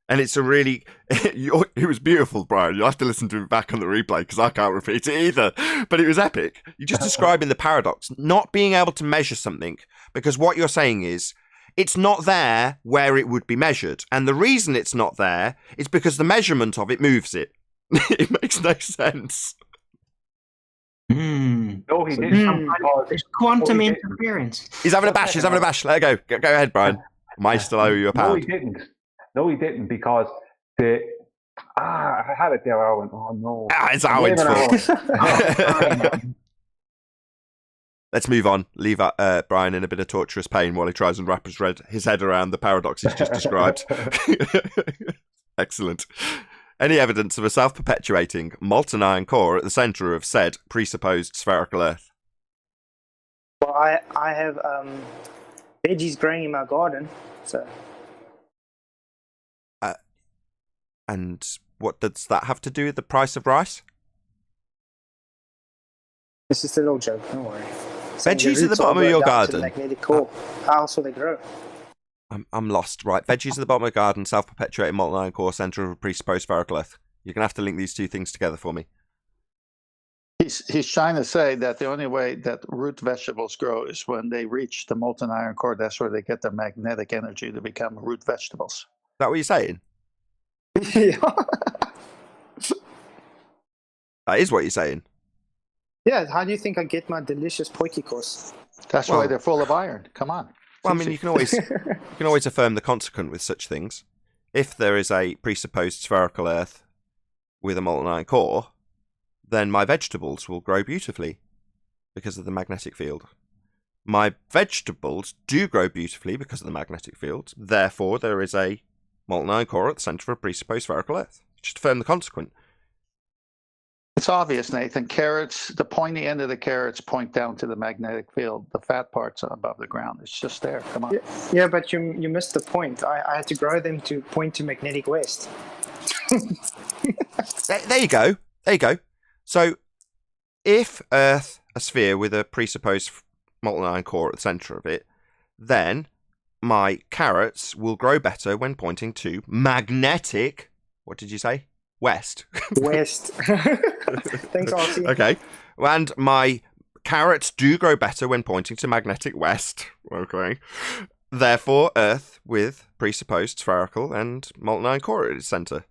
And it's a really... It was beautiful, Brian. You'll have to listen to it back on the replay, because I can't repeat it either. But it was epic. You're just describing the paradox, not being able to measure something, because what you're saying is, it's not there where it would be measured. And the reason it's not there is because the measurement of it moves it. It makes no sense. No, he didn't. There's quantum interference. He's having a bash. Let it go. Go ahead, Brian. Might still owe you a pound. No, he didn't, because I had it there, Owen. Oh, no. It's Owen's fault. Let's move on. Leave Brian in a bit of torturous pain while he tries and wrap his head around the paradox he's just described. Excellent. Any evidence of a self-perpetuating molten iron core at the centre of said presupposed spherical Earth? Well, I have veggies growing in my garden, so. And what does that have to do with the price of rice? It's just a little joke, don't worry. Veggies at the bottom of your garden. Magnetic core. How else will they grow? I'm lost. Right, veggies at the bottom of the garden, self-perpetuating molten iron core, centre of a presupposed spherical Earth. You're going to have to link these two things together for me. He's trying to say that the only way that root vegetables grow is when they reach the molten iron core. That's where they get their magnetic energy to become root vegetables. Is that what you're saying? Yeah. That is what you're saying. Yeah, how do you think I get my delicious poikikos? That's why they're full of iron. Come on. Well, I mean, you can always affirm the consequent with such things. If there is a presupposed spherical Earth, with a molten iron core, then my vegetables will grow beautifully because of the magnetic field. My vegetables do grow beautifully because of the magnetic field. Therefore, there is a molten iron core at the centre of a presupposed spherical Earth. Just affirm the consequent. It's obvious, Nathan. Carrots, the pointy end of the carrots point down to the magnetic field. The fat parts are above the ground. It's just there. Come on. Yeah, but you missed the point. I had to grow them to point to magnetic west. There you go. There you go. So, if Earth, a sphere with a presupposed molten iron core at the centre of it, then my carrots will grow better when pointing to magnetic. What did you say? West. West. Thanks, RC. Okay. And my carrots do grow better when pointing to magnetic west. Okay. Therefore, Earth with presupposed spherical and molten iron core at its centre.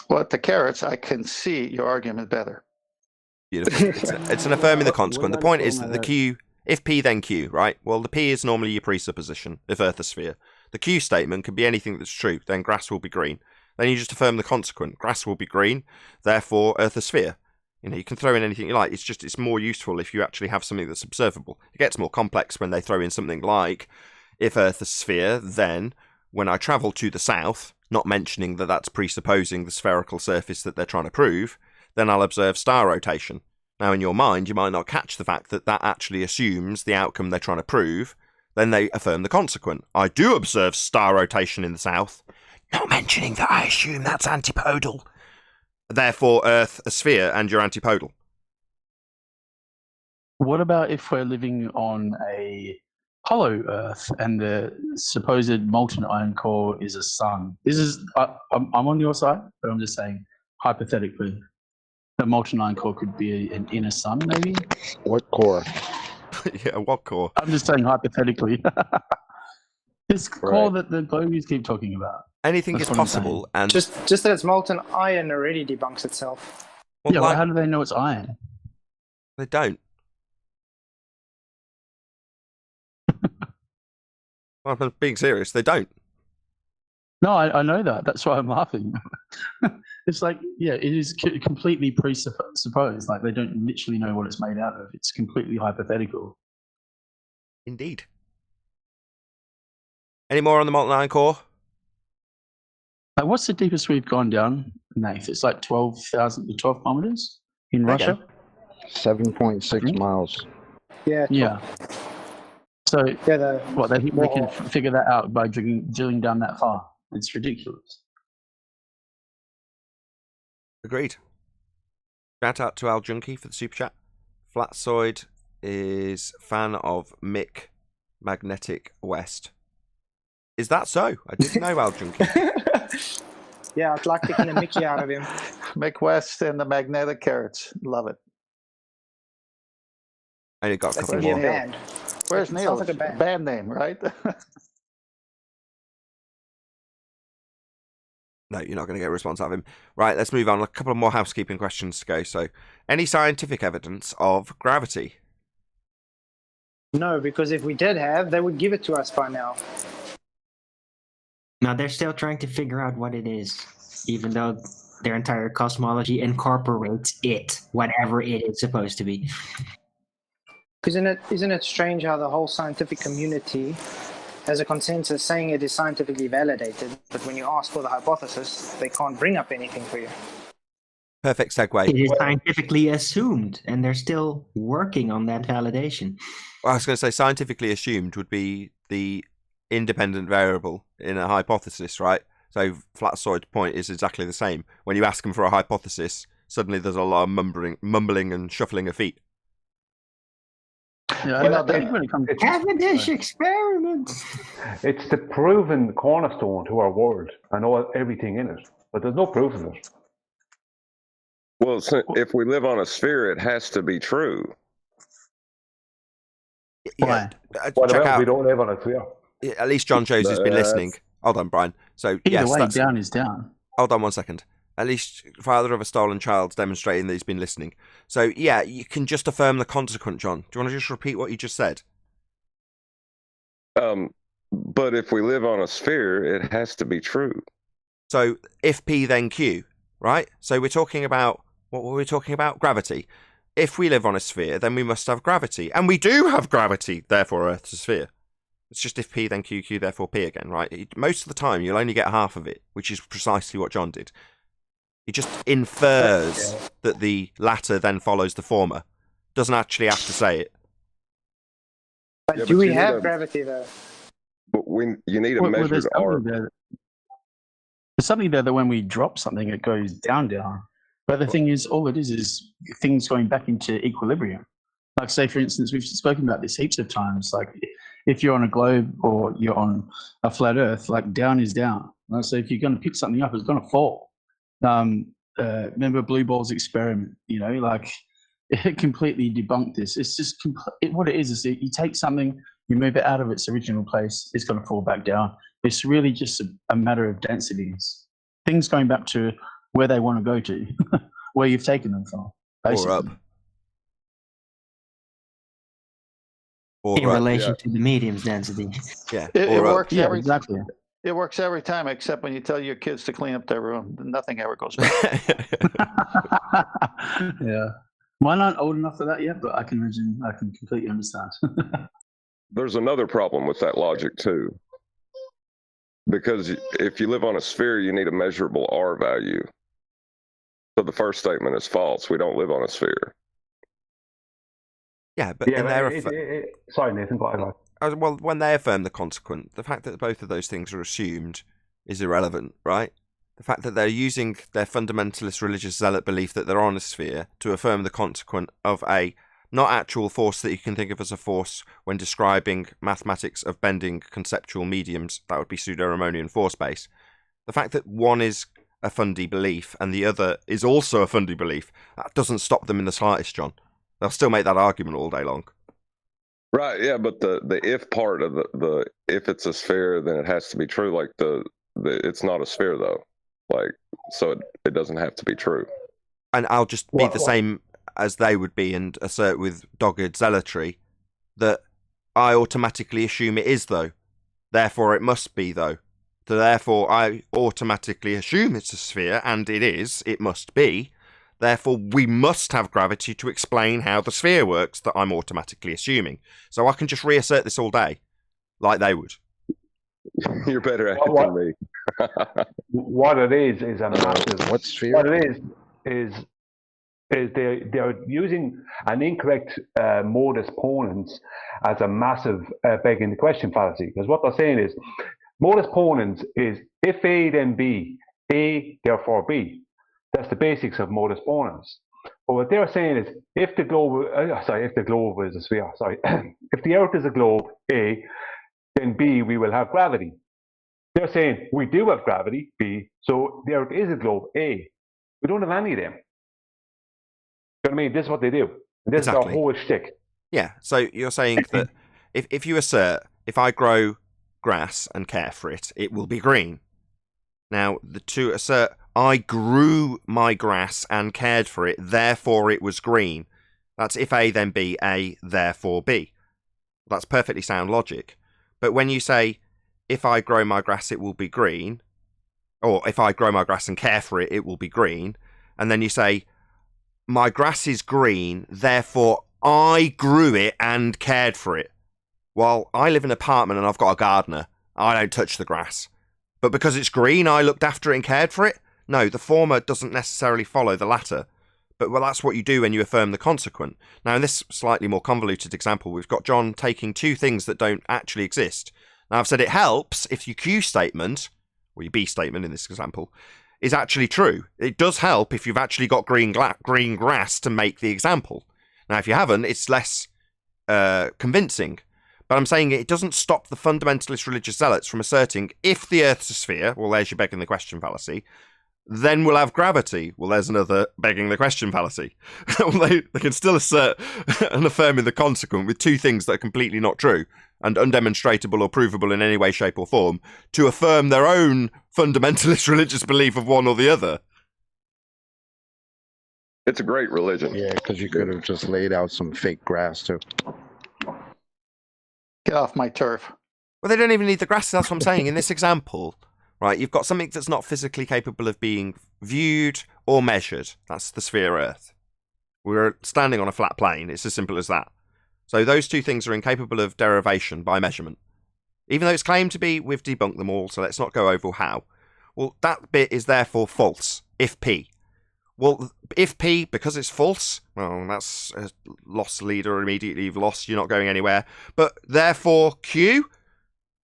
Well, at the carrots, I can see your argument better. Beautiful. It's an affirming the consequent. The point is that the Q, if P then Q, right? Well, the P is normally your presupposition, if Earth a sphere. The Q statement can be anything that's true, then grass will be green. Then you just affirm the consequent. Grass will be green, therefore Earth a sphere. You know, you can throw in anything you like. It's more useful if you actually have something that's observable. It gets more complex when they throw in something like, if Earth a sphere, then when I travel to the south, not mentioning that that's presupposing the spherical surface that they're trying to prove, then I'll observe star rotation. Now, in your mind, you might not catch the fact that that actually assumes the outcome they're trying to prove. Then they affirm the consequent. I do observe star rotation in the south, not mentioning that I assume that's antipodal. Therefore, Earth a sphere and you're antipodal. What about if we're living on a hollow Earth and the supposed molten iron core is a sun? This is I'm on your side, but I'm just saying hypothetically, the molten iron core could be an inner sun, maybe. What core? Yeah, what core? I'm just saying hypothetically. This core that the globies keep talking about. Anything is possible, and just that it's molten iron already debunks itself. well, yeah, well, how do they know it's iron? They don't. Well, I'm being serious. They don't. No, I know that. That's why I'm laughing. It's like, yeah, it is completely presupposed. Like they don't literally know what it's made out of. It's completely hypothetical. Indeed. Any more on the molten iron core? Like, what's the deepest we've gone down, Nath? It's like 12 kilometers in Russia. 7.6 miles. Yeah. Yeah. So, Yeah. they can figure that out by drilling down that far. It's ridiculous. Agreed. Shout out to Al Junkie for the super chat. Flatsoid is fan of Mick Magnetic West. Is that so? I didn't know Al Junkie. Yeah, I'd like taking a Mickey out of him. Mick West and the magnetic carrots. Love it. Only got a That's couple gonna be a more. band. Where's It Neil? sounds like a band. Band name, right? No, you're not going to get a response out of him. Right, let's move on. A couple of more housekeeping questions to go. So, any scientific evidence of gravity? No, because if we did have, they would give it to us by now. Now they're still trying to figure out what it is, even though their entire cosmology incorporates it, whatever it is supposed to be. Isn't it strange how the whole scientific community has a consensus saying it is scientifically validated, but when you ask for the hypothesis, they can't bring up anything for you. Perfect segue. It is scientifically assumed, and they're still working on that validation. Well, I was going to say scientifically assumed would be the independent variable in a hypothesis, right? So Flatsoid's point is exactly the same. When you ask them for a hypothesis, suddenly there's a lot of mumbling and shuffling of feet. Yeah, Cavendish experiments. It's the proven cornerstone to our world and everything in it, but there's no proof of it. Well, if we live on a sphere, it has to be true. Yeah. What Check about out. if we don't live on a sphere? At least John Jones has been listening. Hold on, Brian. So Either yes, way, down is down. Hold on 1 second. At least father of a stolen child's demonstrating that he's been listening. So yeah, you can just affirm the consequent, John. Do you want to just repeat what you just said? But if we live on a sphere, it has to be true. So if P then Q, right? So we're talking about, what were we talking about? Gravity. If we live on a sphere, then we must have gravity. And we do have gravity, therefore Earth's a sphere. It's just if P, then Q, Q, therefore P again, right? Most of the time, you'll only get half of it, which is precisely what John did. He just infers that the latter then follows the former. Doesn't actually have to say it. But do we have gravity, though? But you need a measured arc. There's something there that when we drop something, it goes down. But the thing is, all it is things going back into equilibrium. Like, say, for instance, we've spoken about this heaps of times. Like, if you're on a globe or you're on a flat Earth, like, down is down. Right? So if you're going to pick something up, it's going to fall. Remember Blue Ball's experiment? Like, it completely debunked this. It's just what it is that you take something, you move it out of its original place, it's going to fall back down. It's really just a matter of densities. Things going back to where they want to go to, where you've taken them from. Basically. Or up. In relation to the medium's density. Yeah. It works exactly. It works every time, except when you tell your kids to clean up their room. Nothing ever goes back. Yeah. Mine aren't old enough for that yet, but I can imagine, I can completely understand. There's another problem with that logic, too. Because if you live on a sphere, you need a measurable R value. So the first statement is false. We don't live on a sphere. Yeah, but sorry, Nathan, go ahead. Well, when they affirm the consequent, the fact that both of those things are assumed is irrelevant, right? The fact that they're using their fundamentalist religious zealot belief that they're on a sphere to affirm the consequent of a not actual force that you can think of as a force when describing mathematics of bending conceptual mediums, that would be pseudo-Ramonian force space. The fact that one is a fundy belief and the other is also a fundy belief, that doesn't stop them in the slightest, John. They'll still make that argument all day long. Right, yeah, but the if part of the if it's a sphere, then it has to be true. Like the it's not a sphere though. Like, so it doesn't have to be true. And I'll just be the same as they would be and assert with dogged zealotry that I automatically assume it is though. Therefore it must be though. So therefore I automatically assume it's a sphere, and it must be. Therefore, we must have gravity to explain how the sphere works that I'm automatically assuming. So I can just reassert this all day, like they would. You're better at it than me. What it is a massive... What sphere? What it is they're using an incorrect modus ponens as a massive begging the question fallacy. Because what they're saying is, modus ponens is if A then B, A therefore B. That's the basics of modus ponens. But what they're saying is, if the globe is a sphere, if the Earth is a globe, A, then B, we will have gravity. They're saying we do have gravity, B, so the Earth is a globe, A. We don't have any of them. You know what I mean? This is what they do. And this is their whole shtick. Yeah, so you're saying that if you assert, if I grow grass and care for it, it will be green. Now, to assert, I grew my grass and cared for it, therefore it was green. That's if A then B, A therefore B. That's perfectly sound logic. But when you say, if I grow my grass it will be green, or if I grow my grass and care for it, it will be green, and then you say, my grass is green, therefore I grew it and cared for it. Well, I live in an apartment and I've got a gardener. I don't touch the grass. But because it's green, I looked after it and cared for it? No, the former doesn't necessarily follow the latter. But that's what you do when you affirm the consequent. Now, in this slightly more convoluted example, we've got John taking two things that don't actually exist. Now, I've said it helps if your Q statement, or your B statement in this example, is actually true. It does help if you've actually got green grass to make the example. Now, if you haven't, it's less convincing. But I'm saying it doesn't stop the fundamentalist religious zealots from asserting, if the Earth's a sphere, well, there's your begging the question fallacy, then we'll have gravity. Well, there's another begging the question fallacy. They can still assert and affirm in the consequent with two things that are completely not true and undemonstratable or provable in any way, shape or form to affirm their own fundamentalist religious belief of one or the other. It's a great religion. Yeah, because you could have just laid out some fake grass too. Get off my turf. Well, they don't even need the grass. That's what I'm saying. In this example, right, you've got something that's not physically capable of being viewed or measured. That's the sphere Earth. We're standing on a flat plane. It's as simple as that. So those two things are incapable of derivation by measurement. Even though it's claimed to be, we've debunked them all, so let's not go over how. Well, that bit is therefore false, if P. Well, if P, because it's false, well, that's a loss leader, immediately you've lost, you're not going anywhere. But therefore Q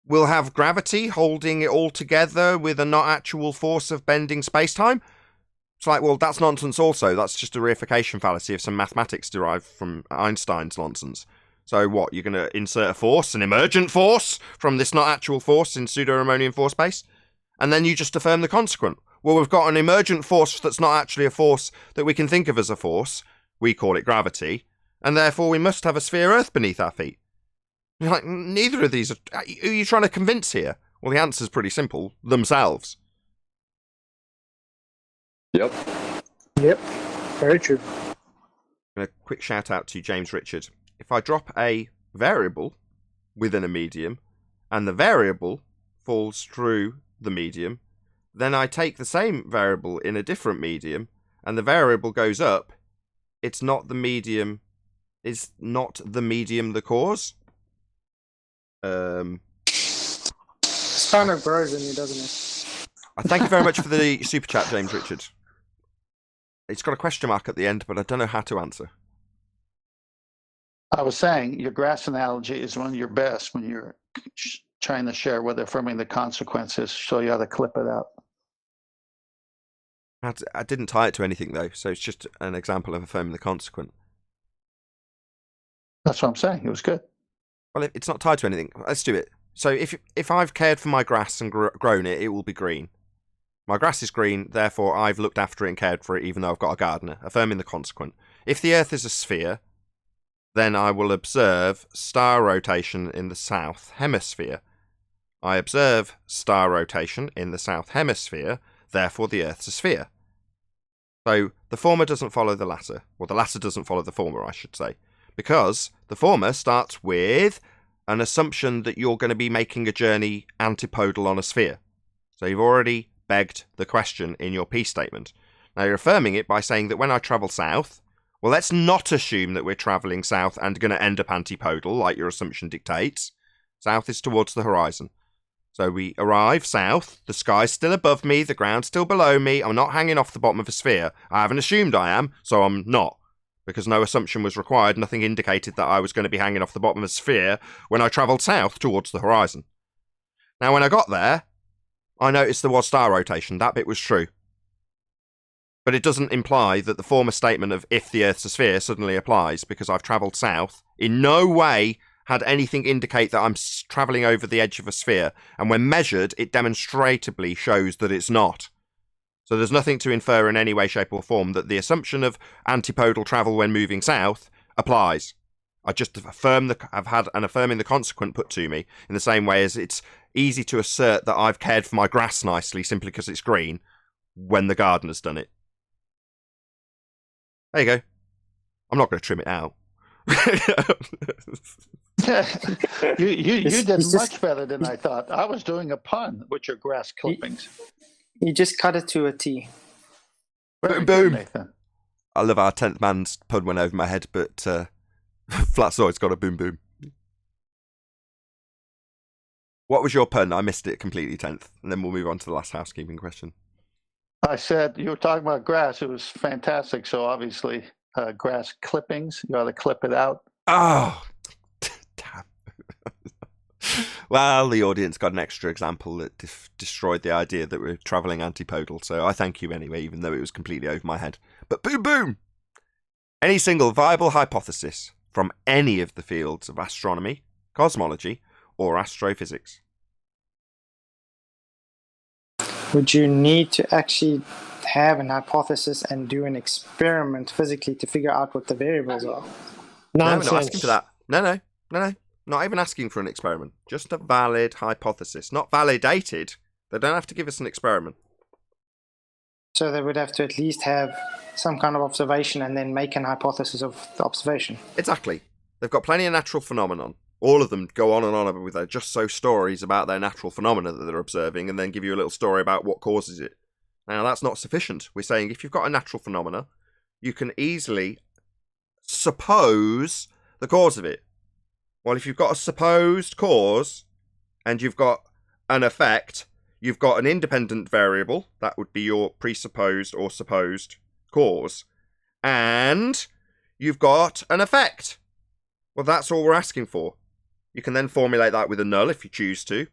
will have gravity holding it all together with a not actual force of bending space-time. It's like, well, that's nonsense also. That's just a reification fallacy of some mathematics derived from Einstein's nonsense. So what, you're going to insert a force, an emergent force, from this not actual force in pseudo-Riemannian force space? And then you just affirm the consequent. Well, we've got an emergent force that's not actually a force that we can think of as a force. We call it gravity. And therefore we must have a sphere Earth beneath our feet. You're like, neither of these are... Who are you trying to convince here? Well, the answer's pretty simple. Themselves. Yep. Yep. Very true. A quick shout out to James Richard. If I drop a variable within a medium and the variable falls through the medium, then I take the same variable in a different medium and the variable goes up, it's not the medium. Is not the medium the cause? It's kind of grows in you, doesn't it? Thank you very much for the super chat, James Richard. It's got a question mark at the end, but I don't know how to answer. I was saying your grass analogy is one of your best when you're trying to share whether affirming the consequences. Show you how to clip it out. I didn't tie it to anything though, so it's just an example of affirming the consequent. That's what I'm saying. It was good. Well, it's not tied to anything. Let's do it. So if I've cared for my grass and grown it, it will be green. My grass is green, therefore I've looked after it and cared for it, even though I've got a gardener. Affirming the consequent. If the Earth is a sphere, then I will observe star rotation in the south hemisphere. I observe star rotation in the south hemisphere, therefore the Earth's a sphere. So the former doesn't follow the latter. Well, the latter doesn't follow the former, I should say. Because the former starts with an assumption that you're going to be making a journey antipodal on a sphere. So you've already begged the question in your P statement. Now you're affirming it by saying that when I travel south, well, let's not assume that we're travelling south and going to end up antipodal, like your assumption dictates. South is towards the horizon. So we arrive south, the sky's still above me, the ground's still below me, I'm not hanging off the bottom of a sphere. I haven't assumed I am, so I'm not. Because no assumption was required, nothing indicated that I was going to be hanging off the bottom of a sphere when I travelled south towards the horizon. Now when I got there, I noticed there was star rotation, that bit was true. But it doesn't imply that the former statement of if the Earth's a sphere suddenly applies because I've travelled south. In no way had anything indicate that I'm travelling over the edge of a sphere. And when measured, it demonstrably shows that it's not. So there's nothing to infer in any way, shape or form that the assumption of antipodal travel when moving south applies. I just I've had an affirming the consequent put to me in the same way as it's easy to assert that I've cared for my grass nicely simply because it's green when the gardener's done it. There you go. I'm not going to trim it out. you did much better than I thought. I was doing a pun with your grass clippings. You just cut it to a T. Boom, boom. Nathan. I love our 10th man's pun went over my head, but Flat Sword's got a boom, boom. What was your pun? I missed it completely, 10th. And then we'll move on to the last housekeeping question. I said, you were talking about grass. It was fantastic. So obviously, grass clippings, you ought to clip it out. Oh, damn. Well, the audience got an extra example that destroyed the idea that we're travelling antipodal. So I thank you anyway, even though it was completely over my head. But boom, boom. Any single viable hypothesis from any of the fields of astronomy, cosmology, or astrophysics. Would you need to actually have an hypothesis and do an experiment physically to figure out what the variables are? Nonsense. No, we're not asking for that. No. Not even asking for an experiment. Just a valid hypothesis. Not validated. They don't have to give us an experiment. So they would have to at least have some kind of observation and then make an hypothesis of the observation. Exactly. They've got plenty of natural phenomenon. All of them go on and on with their just so stories about their natural phenomena that they're observing and then give you a little story about what causes it. Now, that's not sufficient. We're saying if you've got a natural phenomena, you can easily suppose the cause of it. Well, if you've got a supposed cause and you've got an effect, you've got an independent variable, that would be your presupposed or supposed cause, and you've got an effect. Well, that's all we're asking for. You can then formulate that with a null if you choose to.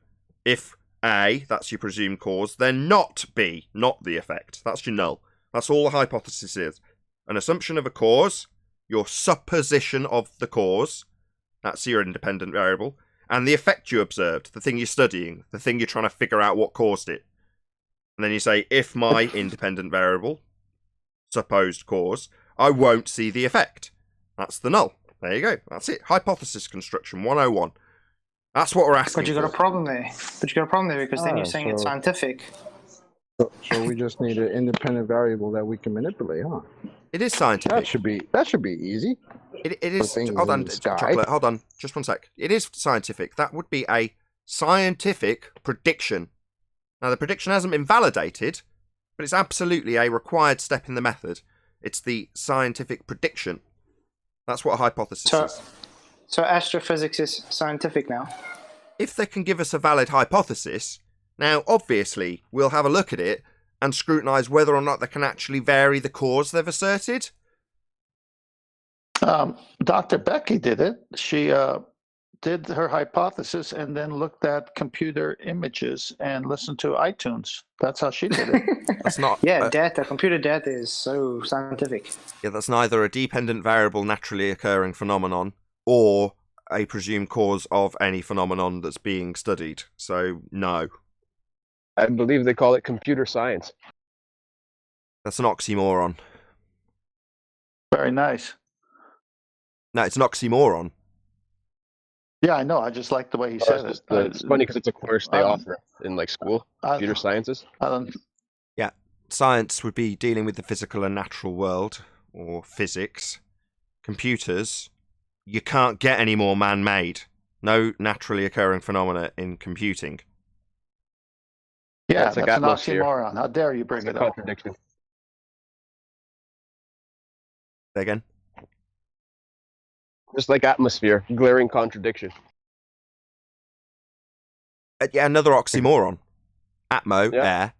If A, that's your presumed cause, then not B, not the effect. That's your null. That's all the hypothesis is. An assumption of a cause, your supposition of the cause, that's your independent variable, and the effect you observed, the thing you're studying, the thing you're trying to figure out what caused it. And then you say, if my independent variable, supposed cause, I won't see the effect. That's the null. There you go. That's it. Hypothesis construction 101. That's what we're asking. But you got a problem there. Because then you're saying it's scientific. So we just need an independent variable that we can manipulate, huh? It is scientific. That should be easy. It is. Hold on, Chocolate. Hold on, just one sec. It is scientific. That would be a scientific prediction. Now, the prediction hasn't been validated, but it's absolutely a required step in the method. It's the scientific prediction. That's what a hypothesis is. So astrophysics is scientific now? If they can give us a valid hypothesis, now, obviously, we'll have a look at it and scrutinise whether or not they can actually vary the cause they've asserted. Dr. Becky did it. She did her hypothesis and then looked at computer images and listened to iTunes. That's how she did it. That's not. Computer data is so scientific. Yeah, that's neither a dependent variable naturally occurring phenomenon or a presumed cause of any phenomenon that's being studied. So, no. I believe they call it computer science. That's an oxymoron. Very nice. No, it's an oxymoron. Yeah, I know. I just like the way he said it. It's funny because it's a course they offer in like school, computer sciences. Yeah, science would be dealing with the physical and natural world, or physics. Computers, you can't get any more man-made. No naturally occurring phenomena in computing. Yeah, that's an oxymoron. How dare you bring it up? Contradiction. Say again? Just like atmosphere, glaring contradiction. Yeah, another oxymoron. Air,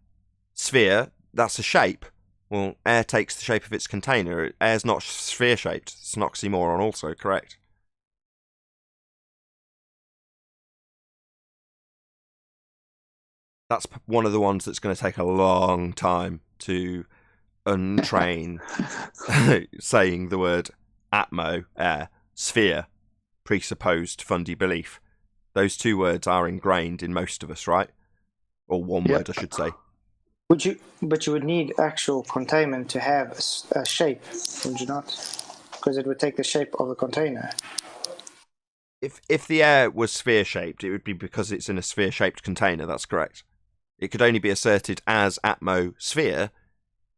sphere, that's a shape. Well, air takes the shape of its container. Air's not sphere-shaped. It's an oxymoron also, correct? That's one of the ones that's going to take a long time to untrain saying the word air, sphere, presupposed fundy belief. Those two words are ingrained in most of us, right? Or one word, I should say. But you would need actual containment to have a shape, would you not? Because it would take the shape of a container. If the air was sphere-shaped, it would be because it's in a sphere-shaped container, that's correct. It could only be asserted as atmosphere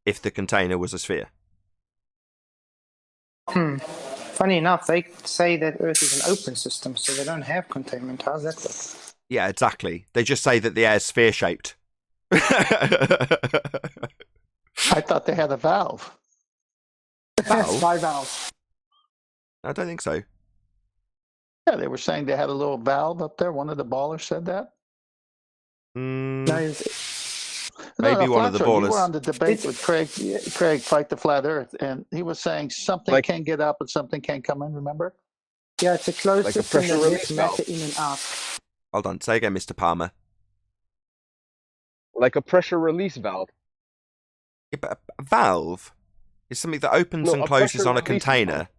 if the container was a sphere. Funny enough, they say that Earth is an open system, so they don't have containment. How's that work? Yeah, exactly. They just say that the air is sphere-shaped. I thought they had a valve. Bivalve. I don't think so. Yeah, they were saying they had a little valve up there. One of the ballers said that. Maybe one of the ballers. You were on the debate with Craig Fight the Flat Earth, and he was saying something can get out, but something can't come in, remember? Yeah, it's a closed system that lets matter in and out. Hold on, say again, Mr. Palmer. Like a pressure release valve. Yeah, but a valve is something that opens and closes on a container,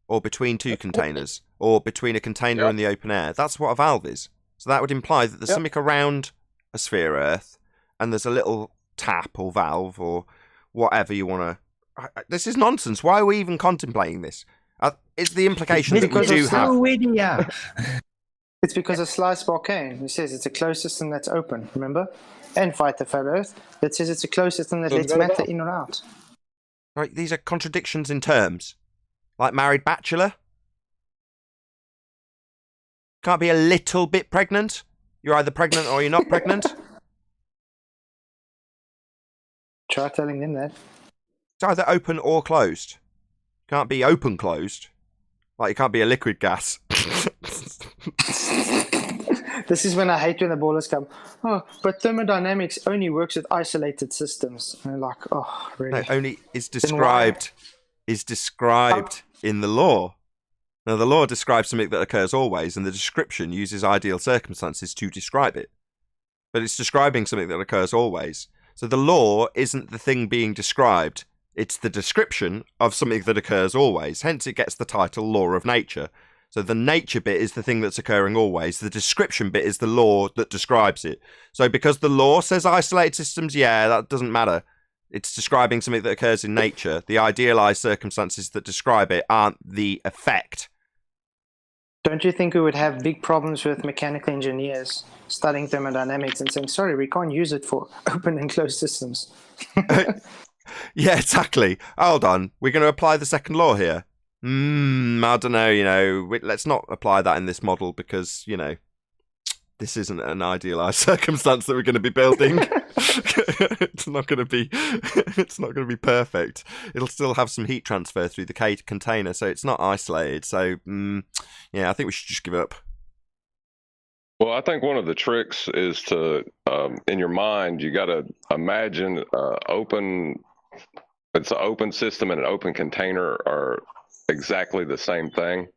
or between two containers, or between a container and the open air. That's what a valve is. So that would imply that there's something around a sphere Earth, and there's a little tap or valve or whatever you want to... This is nonsense. Why are we even contemplating this? It's the implication that we do have... It's because of Slice Volcano, who says it's a closed system that's open, remember? And Fight the Flat Earth, that says it's a closed system that lets matter in or out. Right, these are contradictions in terms. Like married bachelor. Can't be a little bit pregnant. You're either pregnant or you're not pregnant. Try telling them that. It's either open or closed. Can't be open closed. Like it can't be a liquid gas. This is when I hate when the ballers come. Oh, but thermodynamics only works with isolated systems. And they're like, oh, really? No, only is described in the law. Now, the law describes something that occurs always, and the description uses ideal circumstances to describe it. But it's describing something that occurs always. So the law isn't the thing being described. It's the description of something that occurs always. Hence, it gets the title Law of Nature. So the nature bit is the thing that's occurring always. The description bit is the law that describes it. So because the law says isolated systems, yeah, that doesn't matter. It's describing something that occurs in nature. The idealized circumstances that describe it aren't the effect. Don't you think we would have big problems with mechanical engineers studying thermodynamics and saying, sorry, we can't use it for open and closed systems? Yeah, exactly. Hold on. We're going to apply the second law here. I don't know, let's not apply that in this model because, this isn't an idealized circumstance that we're going to be building. It's not going to be perfect. It'll still have some heat transfer through the container, so it's not isolated. So, yeah, I think we should just give up. Well, I think one of the tricks is to, in your mind, you got to imagine it's an open system and an open container are exactly the same thing.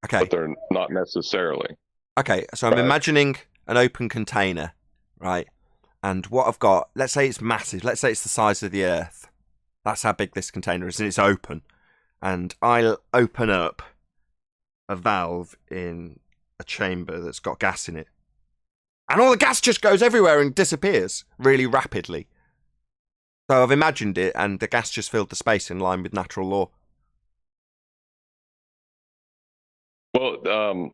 Okay. But they're not necessarily. Okay, so I'm imagining an open container, right? And what I've got, let's say it's massive. Let's say it's the size of the Earth. That's how big this container is, and it's open. And I'll open up a valve in a chamber that's got gas in it. And all the gas just goes everywhere and disappears really rapidly. So I've imagined it, and the gas just filled the space in line with natural law. Well,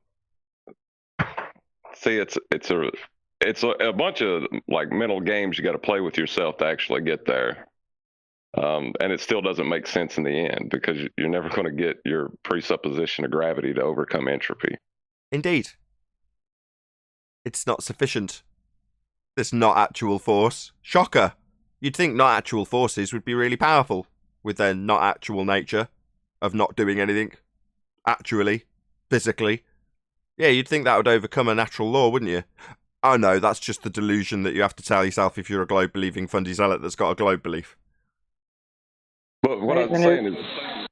see, it's a bunch of like mental games you got to play with yourself to actually get there, and it still doesn't make sense in the end because you're never going to get your presupposition of gravity to overcome entropy. Indeed, it's not sufficient. There's not actual force. Shocker! You'd think not actual forces would be really powerful with their not actual nature of not doing anything actually. Physically. Yeah, you'd think that would overcome a natural law, wouldn't you? Oh no, that's just the delusion that you have to tell yourself if you're a globe-believing fundy zealot that's got a globe belief. But what I'm saying is,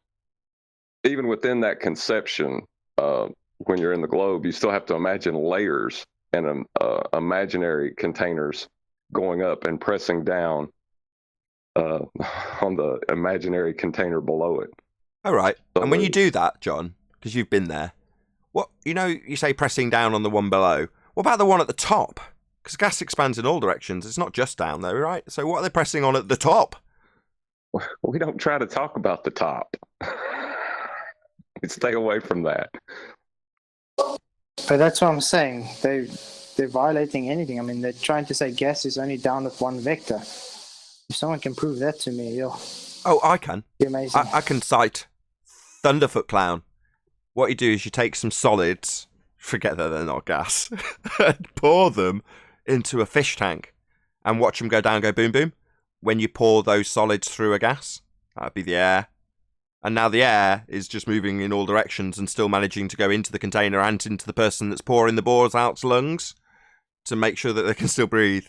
even within that conception, when you're in the globe, you still have to imagine layers and imaginary containers going up and pressing down on the imaginary container below it. All right. So and when you do that, John, because you've been there, what you say pressing down on the one below. What about the one at the top? Because gas expands in all directions. It's not just down there, right? So what are they pressing on at the top? We don't try to talk about the top. We stay away from that. But that's what I'm saying. They're violating anything. I mean, they're trying to say gas is only down at one vector. If someone can prove that to me, Oh, I can. Be amazing. I can cite Thunderfoot Clown. What you do is you take some solids, forget that they're not gas, and pour them into a fish tank and watch them go down, go boom, boom. When you pour those solids through a gas, that'd be the air. And now the air is just moving in all directions and still managing to go into the container and into the person that's pouring the bores out's lungs to make sure that they can still breathe.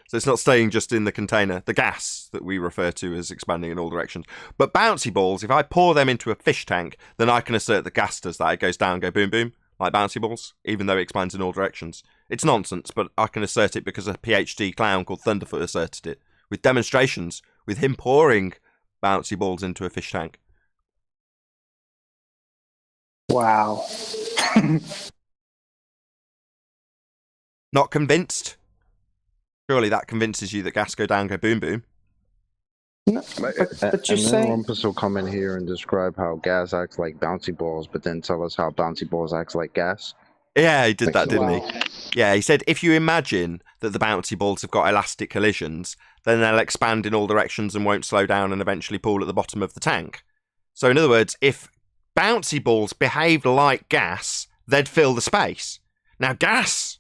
So it's not staying just in the container, the gas that we refer to as expanding in all directions. But bouncy balls, if I pour them into a fish tank, then I can assert that gas does that. It goes down, go boom, boom, like bouncy balls, even though it expands in all directions. It's nonsense, but I can assert it because a PhD clown called Thunderfoot asserted it, with demonstrations, with him pouring bouncy balls into a fish tank. Wow. Not convinced? Surely that convinces you that gas go down, go boom, boom. No, but you're saying... one person will come in here and describe how gas acts like bouncy balls, but then tell us how bouncy balls acts like gas. Yeah, he did that, didn't he? Yeah, he said if you imagine that the bouncy balls have got elastic collisions, then they'll expand in all directions and won't slow down and eventually pool at the bottom of the tank. So in other words, if bouncy balls behaved like gas, they'd fill the space. Now gas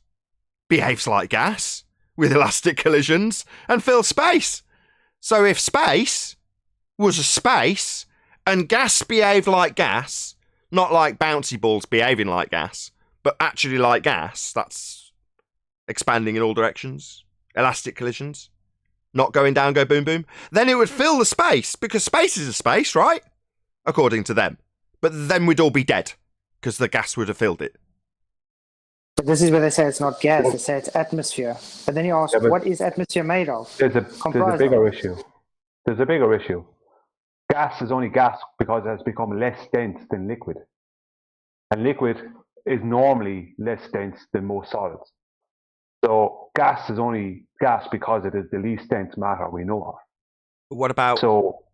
behaves like gas with elastic collisions and fill space. So if space was a space and gas behaved like gas, not like bouncy balls behaving like gas, but actually like gas, that's expanding in all directions, elastic collisions, not going down, go boom boom, then it would fill the space, because space is a space, right? According to them. But then we'd all be dead, because the gas would have filled it. But this is where they say it's not gas, they say it's atmosphere. But then you ask, what is atmosphere made of? There's a bigger issue. There's a bigger issue. Gas is only gas because it has become less dense than liquid. And liquid is normally less dense than most solids. So gas is only gas because it is the least dense matter we know of. What about... So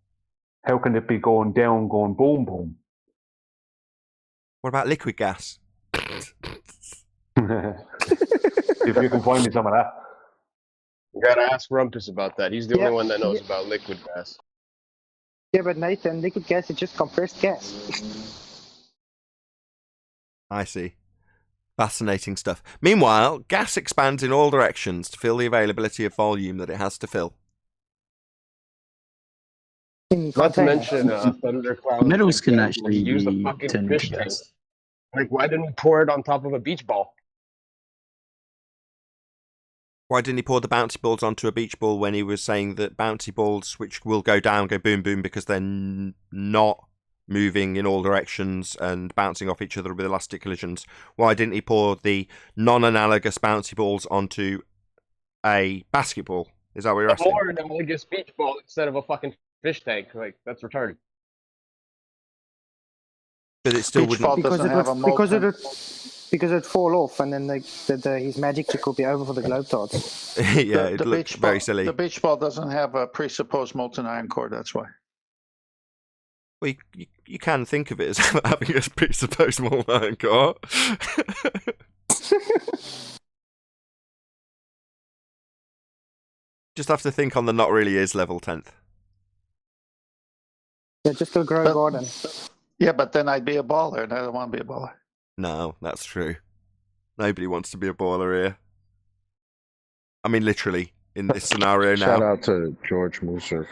how can it be going down, going boom, boom? What about liquid gas? If you can find me some of that. You gotta ask Rumpus about that. He's the only one that knows about liquid gas. Yeah, but Nathan, liquid gas is just compressed gas. I see. Fascinating stuff. Meanwhile, gas expands in all directions to fill the availability of volume that it has to fill. Not to mention thunderclouds. Metals can actually use the fucking turn fish into tank. gas. Like, why didn't we pour it on top of a beach ball? Why didn't he pour the bouncy balls onto a beach ball when he was saying that bouncy balls, which will go down, go boom, boom, because they're not moving in all directions and bouncing off each other with elastic collisions? Why didn't he pour the non-analogous bouncy balls onto a basketball? Is that what you're asking? More analogous beach ball instead of a fucking fish tank. Like, that's retarded. But it still wouldn't... Because it'd fall off, and then his magic trick will be over for the Globetrotters. Yeah, it looks very silly. The beach ball doesn't have a presupposed molten iron core, that's why. Well, you can think of it as having a presupposed molten iron core. Just have to think on the not really is level 10th. Yeah, just go grow a garden. Yeah, but then I'd be a baller, and I don't want to be a baller. No, that's true. Nobody wants to be a baller here. I mean, literally, in this scenario now. Shout out to George Mooser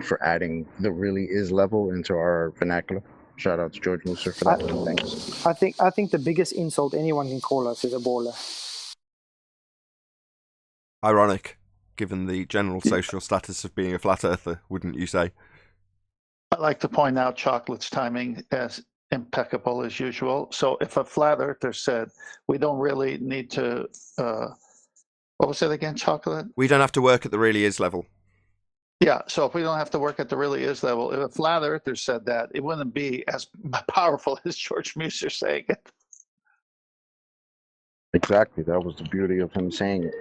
for adding the really is level into our vernacular. Shout out to George Mooser for that. Thanks. I think the biggest insult anyone can call us is a baller. Ironic, given the general social status of being a flat earther, wouldn't you say? I'd like to point out Chocolate's timing as impeccable as usual. So if a flat earther said, we don't really need to, what was it again, Chocolate? We don't have to work at the really is level. Yeah, so if we don't have to work at the really is level, if a flat earther said that, it wouldn't be as powerful as George Mooser saying it. Exactly, that was the beauty of him saying it.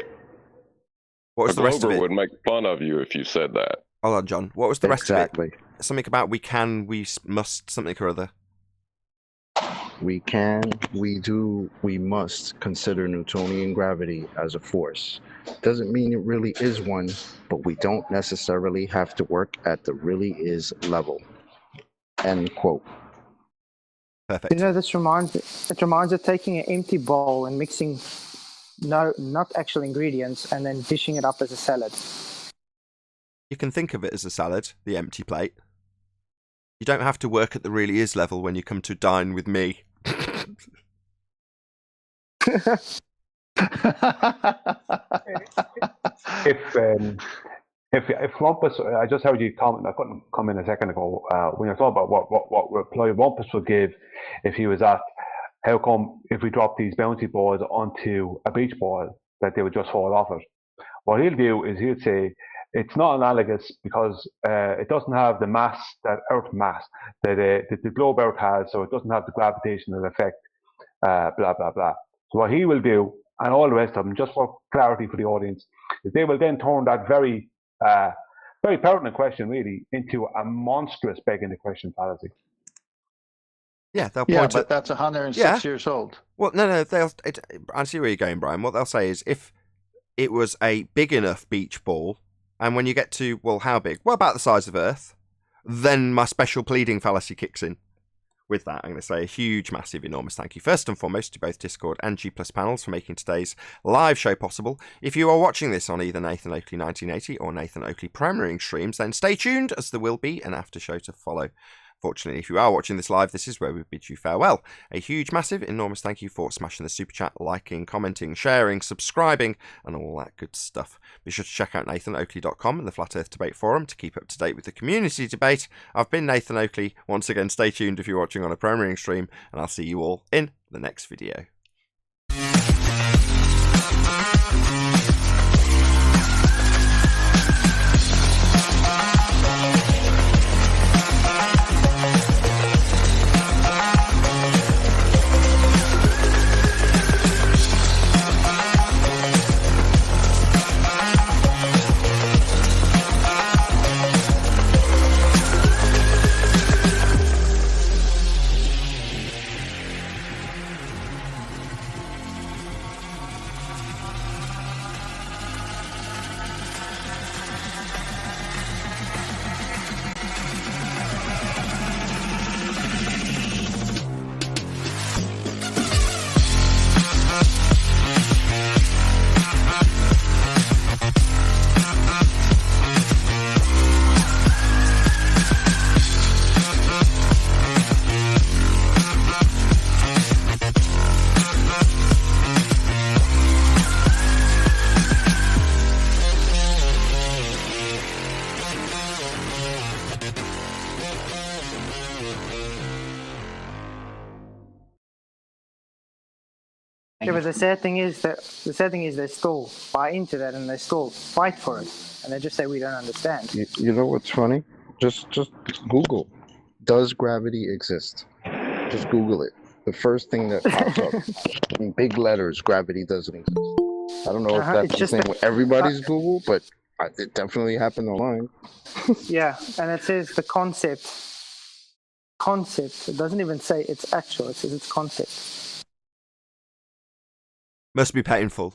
What was the rest of it? would make fun of you if you said that. Hold on, John. What was the rest of it? Exactly. Something about we can, we must, something or other. We can, we do, we must consider Newtonian gravity as a force. Doesn't mean it really is one, but we don't necessarily have to work at the really is level. End quote. Perfect. You know, it reminds of taking an empty bowl and mixing not actual ingredients and then dishing it up as a salad. You can think of it as a salad, the empty plate. You don't have to work at the really is level when you come to dine with me. If Rumpus, I just heard you comment. I couldn't come in a second ago when you talking about what reply Rumpus would give if he was asked, how come if we drop these bouncy balls onto a beach ball that they would just fall off it? What he'll do is he'll say it's not analogous because it doesn't have the mass that Earth mass that the globe Earth has, so it doesn't have the gravitational effect. Blah blah blah. So what he will do, and all the rest of them, just for clarity for the audience, is they will then turn that very pertinent question really into a monstrous begging the question fallacy. Yeah, they'll point but that's 106 years old. Well, no, I see where you're going, Brian. What they'll say is if it was a big enough beach ball, and when you get to, well, how big? Well, about the size of Earth, then my special pleading fallacy kicks in, with that, I'm going to say a huge, massive, enormous thank you, first and foremost, to both Discord and G Plus panels for making today's live show possible. If you are watching this on either Nathan Oakley 1980 or Nathan Oakley Premiering streams, then stay tuned, as there will be an after show to follow. Fortunately, if you are watching this live, this is where we bid you farewell. A huge, massive, enormous thank you for smashing the super chat, liking, commenting, sharing, subscribing, and all that good stuff. Be sure to check out nathanoakley.com and the Flat Earth Debate Forum to keep up to date with the community debate. I've been Nathan Oakley. Once again, stay tuned if you're watching on a premiering stream, and I'll see you all in the next video. Yeah, but the sad thing is they still buy into that and they still fight for it, and they just say we don't understand. You know what's funny? Just Google, does gravity exist? Just Google it. The first thing that pops up in big letters, gravity doesn't exist. I don't know if that's the same with everybody's Google, but it definitely happened online. Yeah, and it says the concept. It doesn't even say it's actual. It says it's concept. Must be painful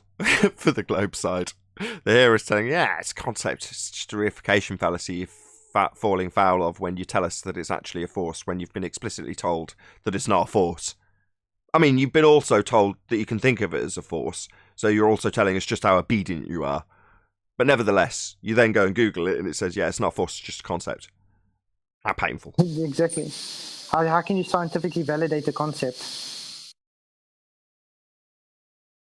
for the globe side. The hero is telling, yeah, it's a concept, it's just a reification fallacy you're falling foul of when you tell us that it's actually a force, when you've been explicitly told that it's not a force. I mean, you've been also told that you can think of it as a force, so you're also telling us just how obedient you are. But nevertheless, you then go and Google it and it says, yeah, it's not a force, it's just a concept. How painful. Exactly. How can you scientifically validate a concept?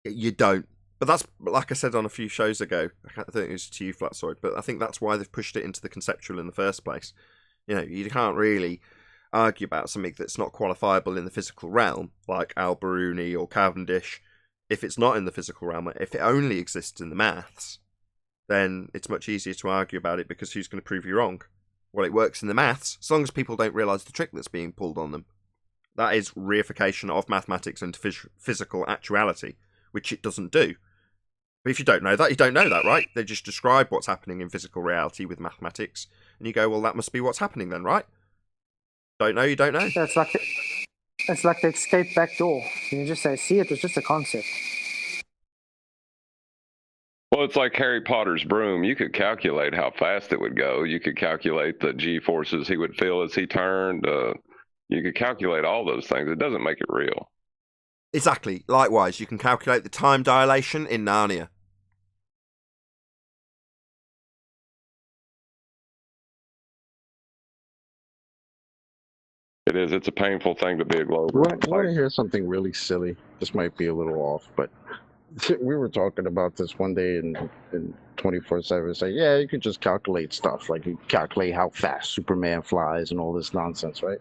You don't. But that's, like I said on a few shows ago, I think it was to you, Flatsoid, but I think that's why they've pushed it into the conceptual in the first place. You know, you can't really argue about something that's not qualifiable in the physical realm, like Al-Biruni or Cavendish, if it's not in the physical realm. If it only exists in the maths, then it's much easier to argue about it, because who's going to prove you wrong? Well, it works in the maths, as long as people don't realise the trick that's being pulled on them. That is reification of mathematics into physical actuality, which it doesn't do. But if you don't know that, you don't know that, right? They just describe what's happening in physical reality with mathematics, and you go, well, that must be what's happening then, right? Don't know, you don't know. It's like the escape back door. You can just say, see, it was just a concept. Well, it's like Harry Potter's broom. You could calculate how fast it would go. You could calculate the G-forces he would feel as he turned. You could calculate all those things. It doesn't make it real. Exactly. Likewise, you can calculate the time dilation in Narnia. It is. It's a painful thing to be a globe. I want to hear something really silly. This might be a little off, but we were talking about this one day in 24/7. Say, yeah, you can just calculate stuff. Like you calculate how fast Superman flies and all this nonsense, right?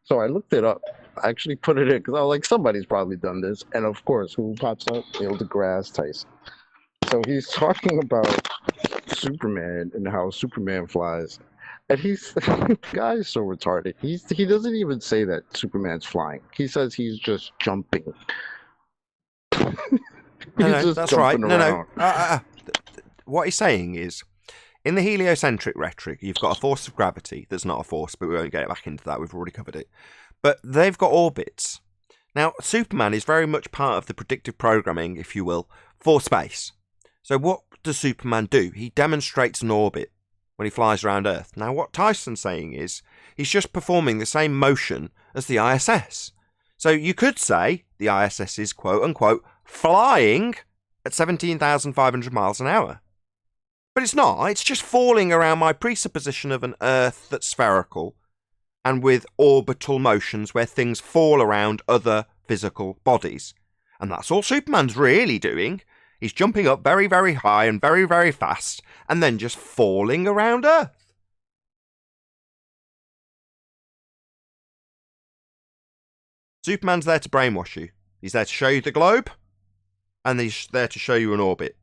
So I looked it up. I actually put it in because I was like, somebody's probably done this. And of course, who pops up? Neil deGrasse Tyson. So he's talking about Superman and how Superman flies. And the guy is so retarded. He doesn't even say that Superman's flying. He says he's just jumping. No, that's right. No. What he's saying is, in the heliocentric rhetoric, you've got a force of gravity that's not a force, but we won't get back into that. We've already covered it. But they've got orbits. Now, Superman is very much part of the predictive programming, if you will, for space. So what does Superman do? He demonstrates an orbit. when he flies around Earth. Now, what Tyson's saying is he's just performing the same motion as the ISS. So you could say the ISS is, quote unquote, flying at 17,500 miles an hour. But it's not. It's just falling around my presupposition of an Earth that's spherical and with orbital motions where things fall around other physical bodies. And that's all Superman's really doing. He's jumping up very, very high and very, very fast and then just falling around Earth. Superman's there to brainwash you. He's there to show you the globe and he's there to show you an orbit.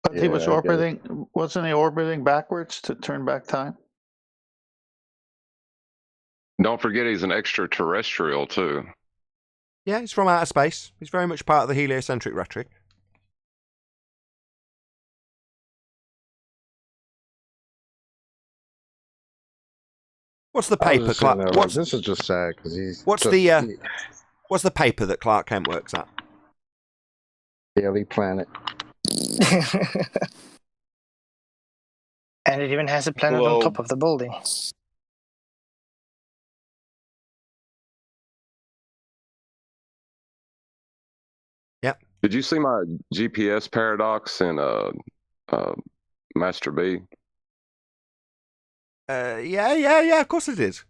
But he was orbiting, wasn't he orbiting backwards to turn back time? Don't forget he's an extraterrestrial too. Yeah, he's from outer space. He's very much part of the heliocentric rhetoric. What's the paper, Clark? This is just sad because he's. What's the paper that Clark Kent works at? Daily Planet. And it even has a planet on top of the building. Yep. Did you see my GPS paradox in Master B? Yeah, of course it is.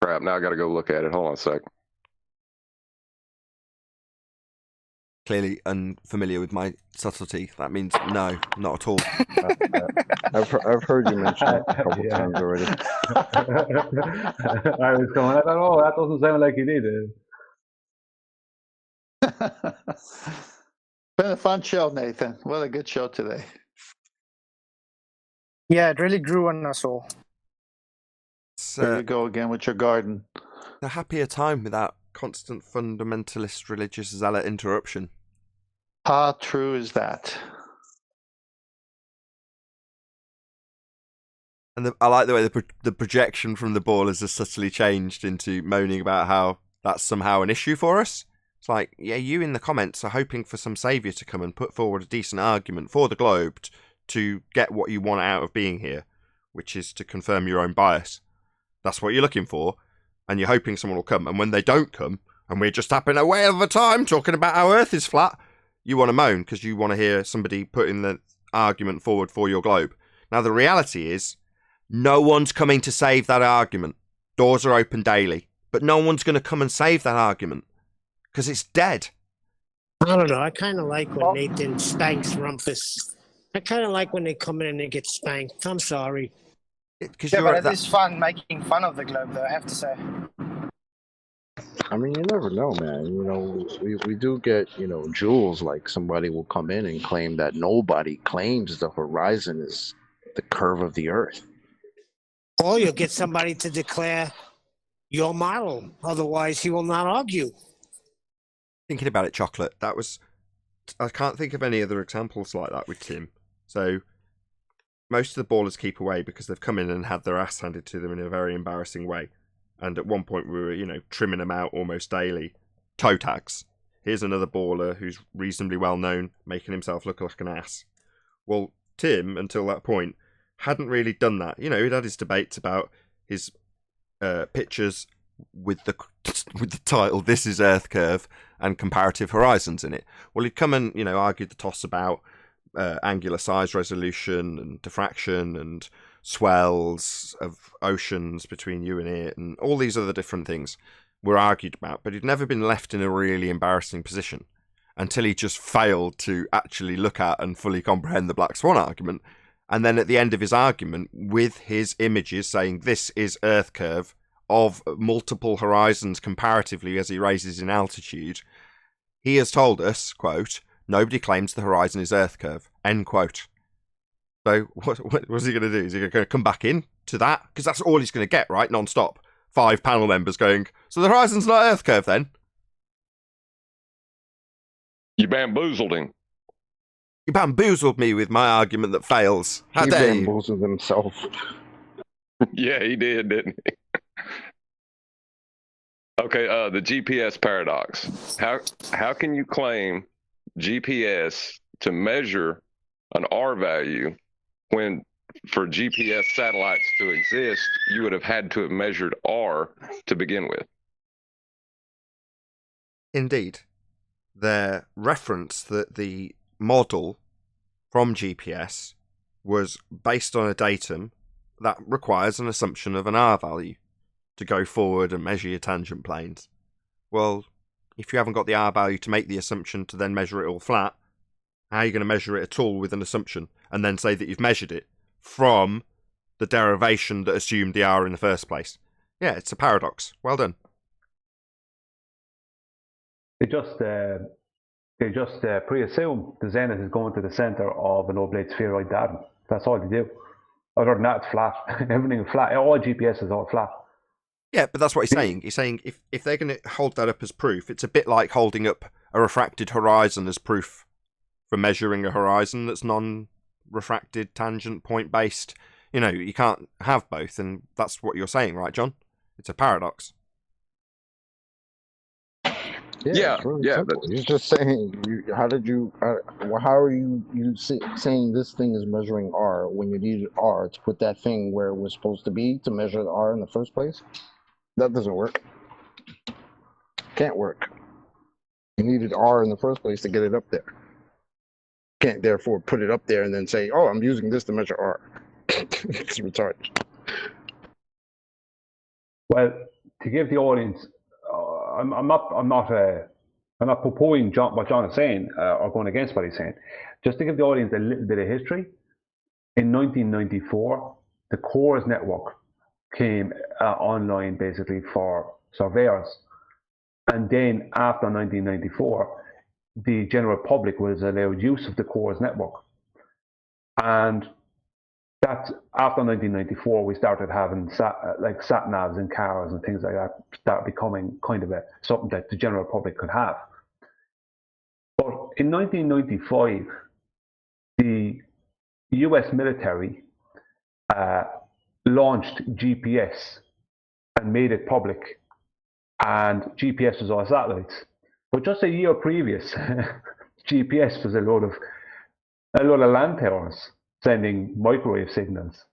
Crap, now I gotta go look at it. Hold on a sec. Clearly unfamiliar with my subtlety. That means no, not at all. I've heard you mention it a couple times already. I was going, I don't know, that doesn't sound like you need it. Been a fun show, Nathan. What a good show today. Yeah, it really grew on us all. There you go again with your garden. A happier time without constant fundamentalist religious zealot interruption. How true is that? And I like the way the projection from the ballers has subtly changed into moaning about how that's somehow an issue for us. It's like, yeah, you in the comments are hoping for some saviour to come and put forward a decent argument for the globe to get what you want out of being here, which is to confirm your own bias. That's what you're looking for, and you're hoping someone will come. And when they don't come, and we're just having a whale of a time talking about how Earth is flat, you want to moan because you want to hear somebody putting the argument forward for your globe. Now, the reality is, no one's coming to save that argument. Doors are open daily, but no one's going to come and save that argument because it's dead. I don't know. I kind of like when Nathan spanks Rumpus. I kind of like when they come in and they get spanked. I'm sorry. Yeah, but it is fun making fun of the globe, though, I have to say. I mean, you never know, man. You know, we do get, jewels like somebody will come in and claim that nobody claims the horizon is the curve of the Earth. Or you'll get somebody to declare your model. Otherwise, he will not argue. Thinking about it, Chocolate, I can't think of any other examples like that with Tim. So most of the ballers keep away because they've come in and had their ass handed to them in a very embarrassing way. And at one point we were, trimming them out almost daily. Toe tags. Here's another baller who's reasonably well known, making himself look like an ass. Well, Tim, until that point, hadn't really done that. He'd had his debates about his pictures with the title "This is Earth Curve" and comparative horizons in it. Well, he'd come and argued the toss about angular size resolution and diffraction and swells of oceans between you and it, and all these other different things were argued about, but he'd never been left in a really embarrassing position until he just failed to actually look at and fully comprehend the Black Swan argument. And then at the end of his argument, with his images saying this is Earth curve of multiple horizons comparatively as he raises in altitude, he has told us, quote, nobody claims the horizon is Earth curve, end quote. So what's he going to do? Is he going to come back in to that? Because that's all he's going to get, right? Non-stop. 5 panel members going, so the horizon's not Earth curve then? You bamboozled him. You bamboozled me with my argument that fails. How dare you? He bamboozled himself. Yeah, he did, didn't he? Okay, the GPS paradox. How can you claim GPS to measure an R value when for GPS satellites to exist, you would have had to have measured R to begin with. Indeed. Their reference that the model from GPS was based on a datum that requires an assumption of an R value to go forward and measure your tangent planes. Well, if you haven't got the R value to make the assumption to then measure it all flat, how are you going to measure it at all with an assumption and then say that you've measured it from the derivation that assumed the R in the first place? Yeah, it's a paradox. Well done. They just pre-assume the zenith is going to the center of an oblate spheroid datum. That's all they do. Other than that, it's flat. Everything is flat. All GPS is all flat. Yeah, but that's what he's saying. He's saying if they're going to hold that up as proof, it's a bit like holding up a refracted horizon as proof for measuring a horizon that's non-refracted, tangent, point-based. You know, you can't have both, and that's what you're saying, right, John? It's a paradox. Yeah, it's really simple. He's just saying, how are you saying this thing is measuring R when you needed R to put that thing where it was supposed to be to measure the R in the first place? That doesn't work. Can't work. You needed R in the first place to get it up there. Can't therefore put it up there and then say, oh, I'm using this to measure R. It's retarded. Well, to give the audience, I'm not proposing what John is saying or going against what he's saying. Just to give the audience a little bit of history, in 1994, the CORS network came online basically for surveyors. And then after 1994, the general public was allowed use of the CORS network. And that's after 1994, we started having sat navs in cars and things like that start becoming kind of something that the general public could have. But in 1995, the US military launched GPS and made it public, and GPS was all satellites. But just a year previous, GPS was a load of land towers sending microwave signals.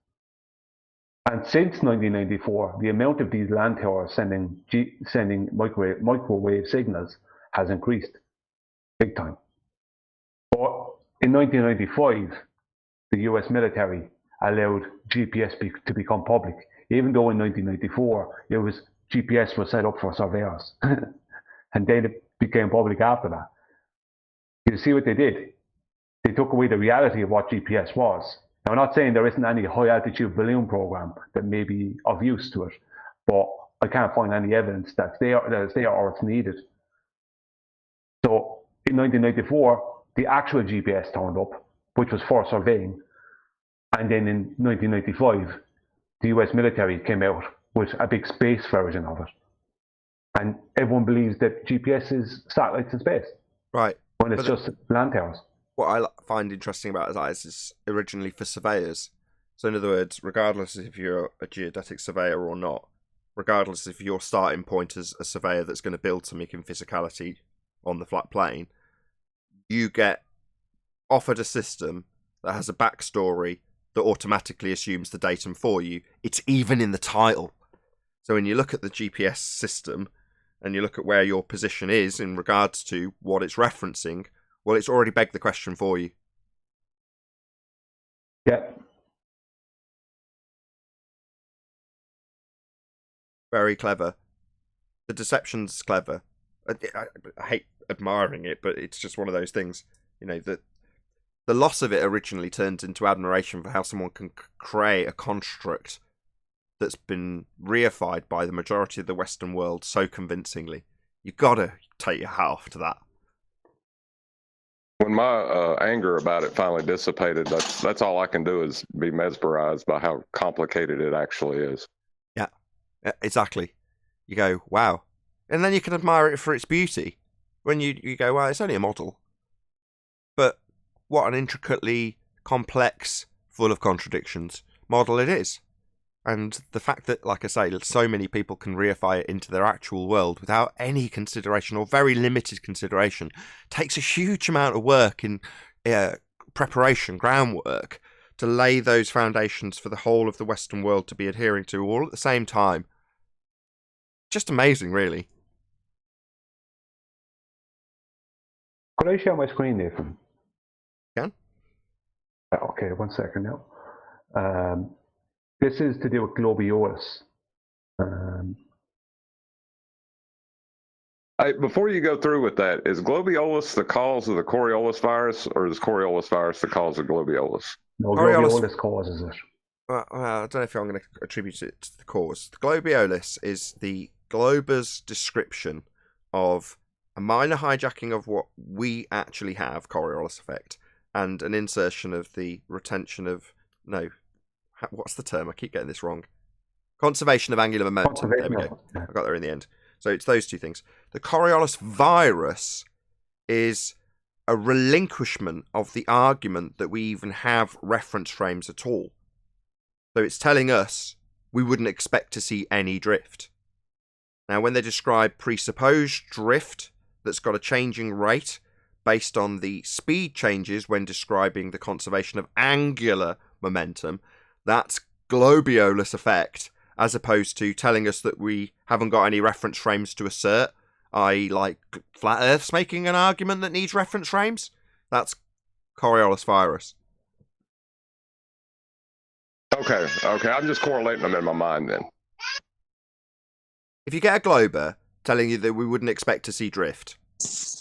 And since 1994, the amount of these land towers sending microwave signals has increased big time. But in 1995, the US military allowed GPS to become public, even though in 1994 GPS was set up for surveyors, and then it became public after that. You see what they did? They took away the reality of what GPS was. Now, I'm not saying there isn't any high-altitude balloon program that may be of use to it, but I can't find any evidence that it's there or it's needed. So in 1994, the actual GPS turned up, which was for surveying. And then in 1995, the US military came out with a big space version of it. And everyone believes that GPS is satellites in space. Right. When it's just land towers. What I find interesting about that is it's originally for surveyors. So in other words, regardless if you're a geodetic surveyor or not, regardless if your starting point is a surveyor that's going to build something in physicality on the flat plane, you get offered a system that has a backstory that automatically assumes the datum for you. It's even in the title. So when you look at the GPS system and you look at where your position is in regards to what it's referencing, well, it's already begged the question for you. Yeah. Very clever. The deception's clever. I hate admiring it, but it's just one of those things. You know, that the loss of it originally turns into admiration for how someone can create a construct that's been reified by the majority of the Western world so convincingly. You've got to take your hat off to that. When my anger about it finally dissipated, that's all I can do is be mesmerized by how complicated it actually is. Yeah, exactly. You go, wow. And then you can admire it for its beauty. When you go, well, it's only a model. But what an intricately complex, full of contradictions model it is. And the fact that, like I say, so many people can reify it into their actual world without any consideration or very limited consideration takes a huge amount of work in preparation, groundwork, to lay those foundations for the whole of the Western world to be adhering to all at the same time. Just amazing, really. Could I share my screen, Nathan? Can? Okay, 1 second now. This is to do with globiolus. Before you go through with that, is globiolus the cause of the Coriolis virus, or is Coriolis virus the cause of globiolus? No, globiolus causes it. Well, I don't know if I'm going to attribute it to the cause. The globiolus is the glober's description of a minor hijacking of what we actually have, Coriolis effect, and an insertion of the retention of, no, what's the term? I keep getting this wrong. Conservation of angular momentum. There we go. I got there in the end. So it's those two things. The Coriolis virus is a relinquishment of the argument that we even have reference frames at all. So it's telling us we wouldn't expect to see any drift. Now, when they describe presupposed drift that's got a changing rate based on the speed changes when describing the conservation of angular momentum, that's globiolus effect, as opposed to telling us that we haven't got any reference frames to assert, i.e. like flat Earth's making an argument that needs reference frames. That's Coriolis virus. Okay, I'm just correlating them in my mind then. If you get a glober telling you that we wouldn't expect to see drift,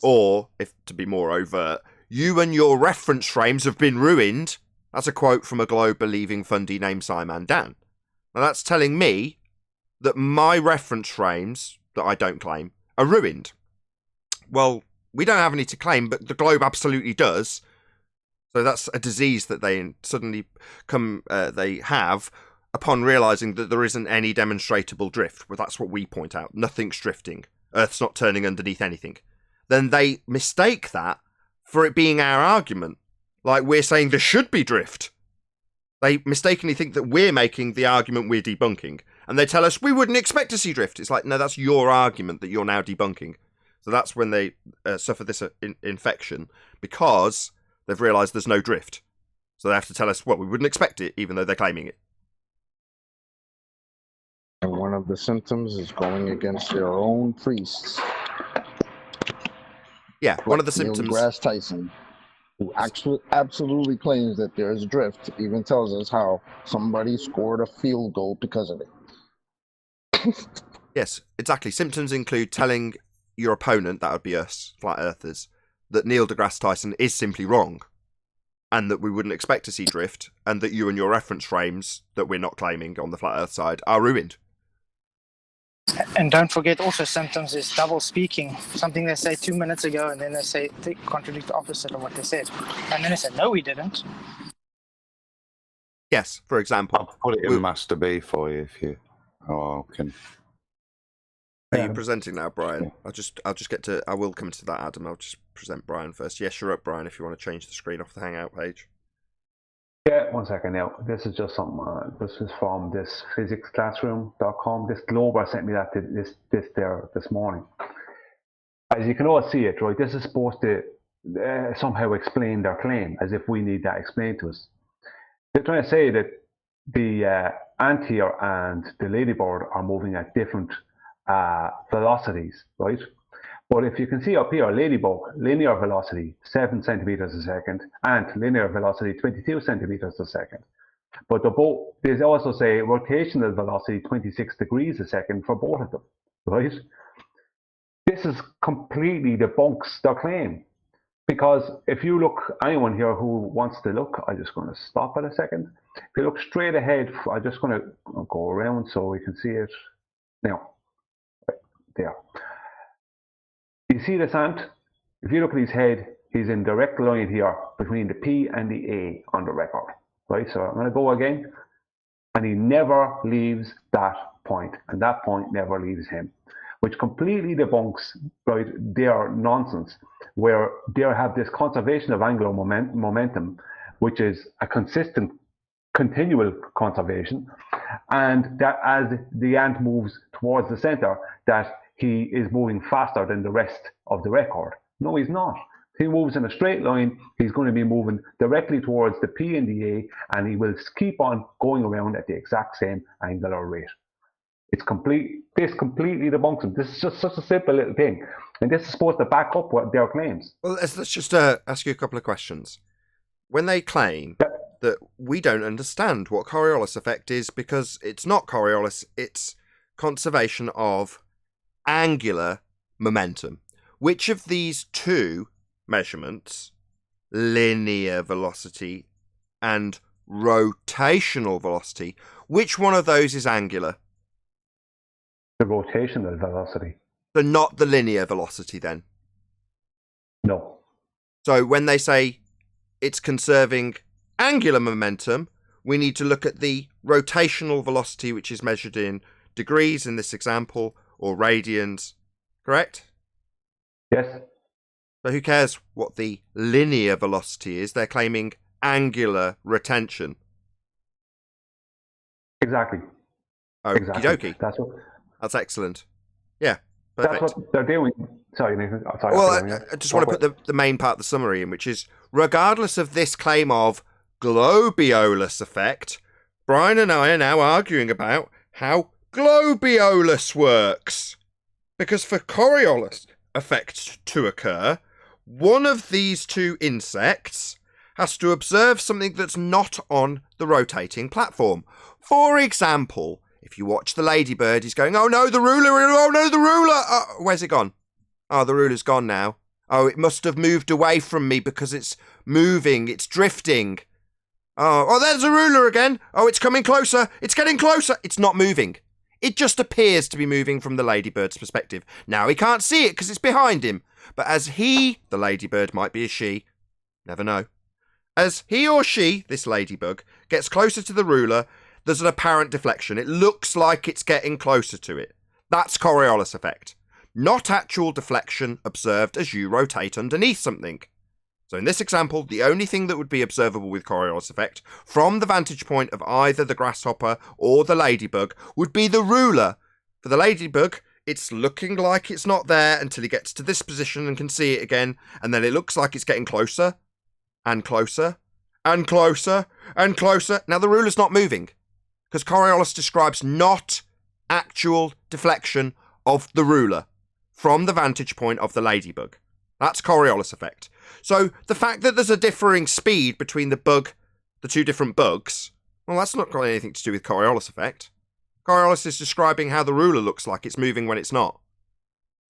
or, if to be more overt, you and your reference frames have been ruined, that's a quote from a glober leaving fundy named Simon Dan. Now that's telling me that my reference frames, that I don't claim, are ruined. Well, we don't have any to claim, but the globe absolutely does. So that's a disease that they suddenly they have upon realising that there isn't any demonstrable drift. Well, that's what we point out. Nothing's drifting. Earth's not turning underneath anything. Then they mistake that for it being our argument. Like we're saying there should be drift. They mistakenly think that we're making the argument we're debunking. And they tell us we wouldn't expect to see drift. It's like, no, that's your argument that you're now debunking. So that's when they suffer this infection, because they've realised there's no drift. So they have to tell us, well, we wouldn't expect it, even though they're claiming it. And one of the symptoms is going against their own priests. Yeah, like one of the Neil symptoms. deGrasse Tyson, who actually absolutely claims that there is drift, even tells us how somebody scored a field goal because of it. Yes, exactly. Symptoms include telling your opponent, that would be us, flat earthers, that Neil deGrasse Tyson is simply wrong, and that we wouldn't expect to see drift, and that you and your reference frames that we're not claiming on the flat earth side are ruined. And don't forget also symptoms is double speaking. Something they say 2 minutes ago, and then they contradict the opposite of what they said. And then they say, no, we didn't. Yes, for example. I'll put it in Master B for you if you can. Are you presenting now, Brian? Yeah. I will come to that, Adam. I'll just present Brian first. Yes, you're up, Brian, if you want to change the screen off the Hangout page. Yeah, 1 second now. This is just something. This is from this physicsclassroom.com. This Glober sent me that this morning. As you can all see it, right? This is supposed to somehow explain their claim, as if we need that explained to us. They're trying to say that the ant here and the ladybird are moving at different velocities, right? But if you can see up here, ladybug, linear velocity, 7 centimeters a second, ant, linear velocity, 22 centimeters a second. But they also say rotational velocity, 26 degrees a second for both of them, right? This is completely debunks their claim. Because if you look, anyone here who wants to look, I'm just going to stop it a second. If you look straight ahead, I'm just going to go around so we can see it. Now, right there. You see this ant? If you look at his head, he's in direct line here between the P and the A on the record, right? So I'm going to go again, and he never leaves that point, and that point never leaves him, which completely debunks, right, their nonsense, where they have this conservation of angular momentum, which is a consistent, continual conservation, and that as the ant moves towards the center, that he is moving faster than the rest of the record. No, he's not, he moves in a straight line, he's going to be moving directly towards the P and the A, and he will keep on going around at the exact same angular rate. This completely debunks them. This is just such a simple little thing. And this is supposed to back up what their claims. Well, let's just ask you a couple of questions. When they claim that we don't understand what Coriolis effect is because it's not Coriolis, it's conservation of angular momentum. Which of these two measurements, linear velocity and rotational velocity, which one of those is angular? The rotational velocity. So not the linear velocity then? No. So when they say it's conserving angular momentum, we need to look at the rotational velocity, which is measured in degrees in this example, or radians, correct? Yes. So who cares what the linear velocity is? They're claiming angular retention. Exactly. Okie Exactly. dokie. That's excellent. Yeah, perfect. That's what they're doing. Sorry, Nathan. I just want to put the main part of the summary in, which is, regardless of this claim of globiolus effect, Brian and I are now arguing about how globiolus works. Because for Coriolis effect to occur, one of these two insects has to observe something that's not on the rotating platform. For example, if you watch the ladybird, he's going, oh no, the ruler, oh no, the ruler. Where's it gone? Oh, the ruler's gone now. Oh, it must have moved away from me because it's moving, it's drifting. Oh, there's a ruler again. Oh, it's coming closer. It's getting closer. It's not moving. It just appears to be moving from the ladybird's perspective. Now he can't see it because it's behind him. But as he, the ladybird might be a she, never know. As he or she, this ladybug, gets closer to the ruler, there's an apparent deflection. It looks like it's getting closer to it. That's Coriolis effect. Not actual deflection observed as you rotate underneath something. So in this example, the only thing that would be observable with Coriolis effect from the vantage point of either the grasshopper or the ladybug would be the ruler. For the ladybug, it's looking like it's not there until he gets to this position and can see it again, and then it looks like it's getting closer and closer and closer and closer. Now the ruler's not moving, because Coriolis describes not actual deflection of the ruler from the vantage point of the ladybug. That's Coriolis effect. So the fact that there's a differing speed between the two different bugs, well, that's not got anything to do with Coriolis effect. Coriolis is describing how the ruler looks like it's moving when it's not.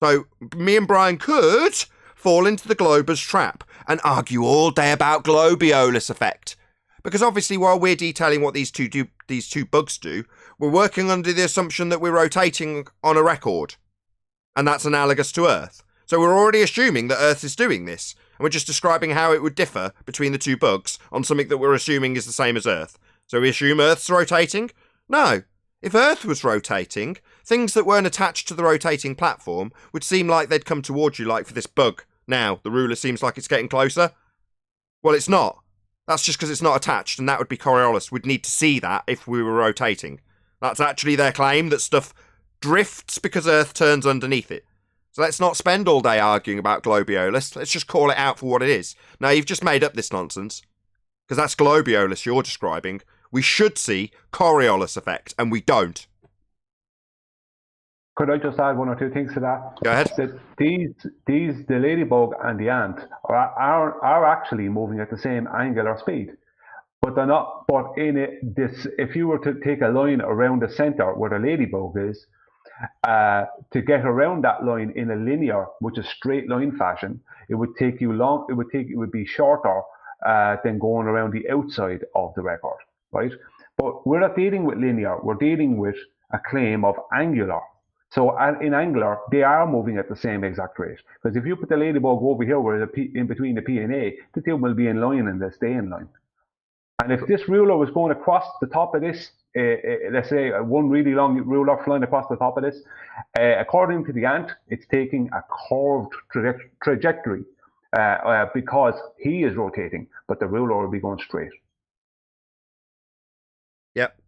So me and Brian could fall into the glober's trap and argue all day about globiolus effect. Because obviously while we're detailing what these two bugs do, we're working under the assumption that we're rotating on a record. And that's analogous to Earth. So we're already assuming that Earth is doing this. And we're just describing how it would differ between the two bugs on something that we're assuming is the same as Earth. So we assume Earth's rotating? No. If Earth was rotating, things that weren't attached to the rotating platform would seem like they'd come towards you, like for this bug. Now, the ruler seems like it's getting closer. Well, it's not. That's just because it's not attached, and that would be Coriolis. We'd need to see that if we were rotating. That's actually their claim, that stuff drifts because Earth turns underneath it. So let's not spend all day arguing about globiolus. Let's just call it out for what it is. Now, you've just made up this nonsense, because that's globiolus you're describing. We should see Coriolis effect, and we don't. Could I just add one or two things to that? Go ahead. That the ladybug and the ant are actually moving at the same angular speed, but they're not. But if you were to take a line around the center where the ladybug is, to get around that line in a linear, which is straight line fashion, it would take you long. It would be shorter than going around the outside of the record, right? But we're not dealing with linear. We're dealing with a claim of angular. So in angular, they are moving at the same exact rate. Because if you put the ladybug over here, where in between the P and A, the two will be in line and they'll stay in line. And if this ruler was going across the top of this, let's say one really long ruler flying across the top of this, according to the ant, it's taking a curved trajectory because he is rotating, but the ruler will be going straight. Yep.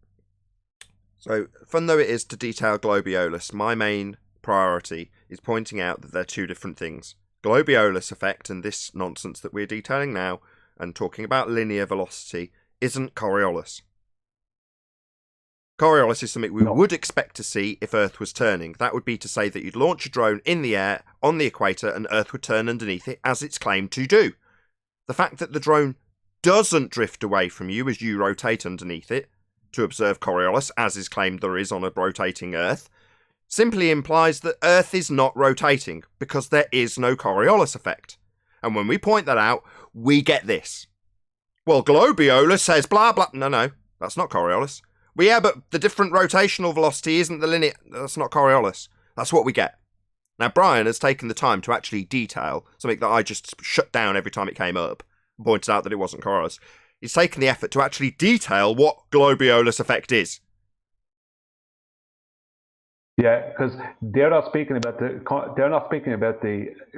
So, fun though it is to detail globiolus, my main priority is pointing out that they're two different things. globiolus effect and this nonsense that we're detailing now and talking about linear velocity isn't Coriolis. Coriolis is something we would expect to see if Earth was turning. That would be to say that you'd launch a drone in the air on the equator and Earth would turn underneath it as it's claimed to do. The fact that the drone doesn't drift away from you as you rotate underneath it to observe Coriolis, as is claimed there is on a rotating Earth, simply implies that Earth is not rotating because there is no Coriolis effect. And when we point that out, we get this. Well, globiolus says blah blah. No, that's not Coriolis. Well, yeah, but the different rotational velocity isn't the linear. That's not Coriolis. That's what we get. Now, Brian has taken the time to actually detail something that I just shut down every time it came up and pointed out that it wasn't Coriolis. He's taken the effort to actually detail what globiolus effect is. Yeah, because they're not speaking about the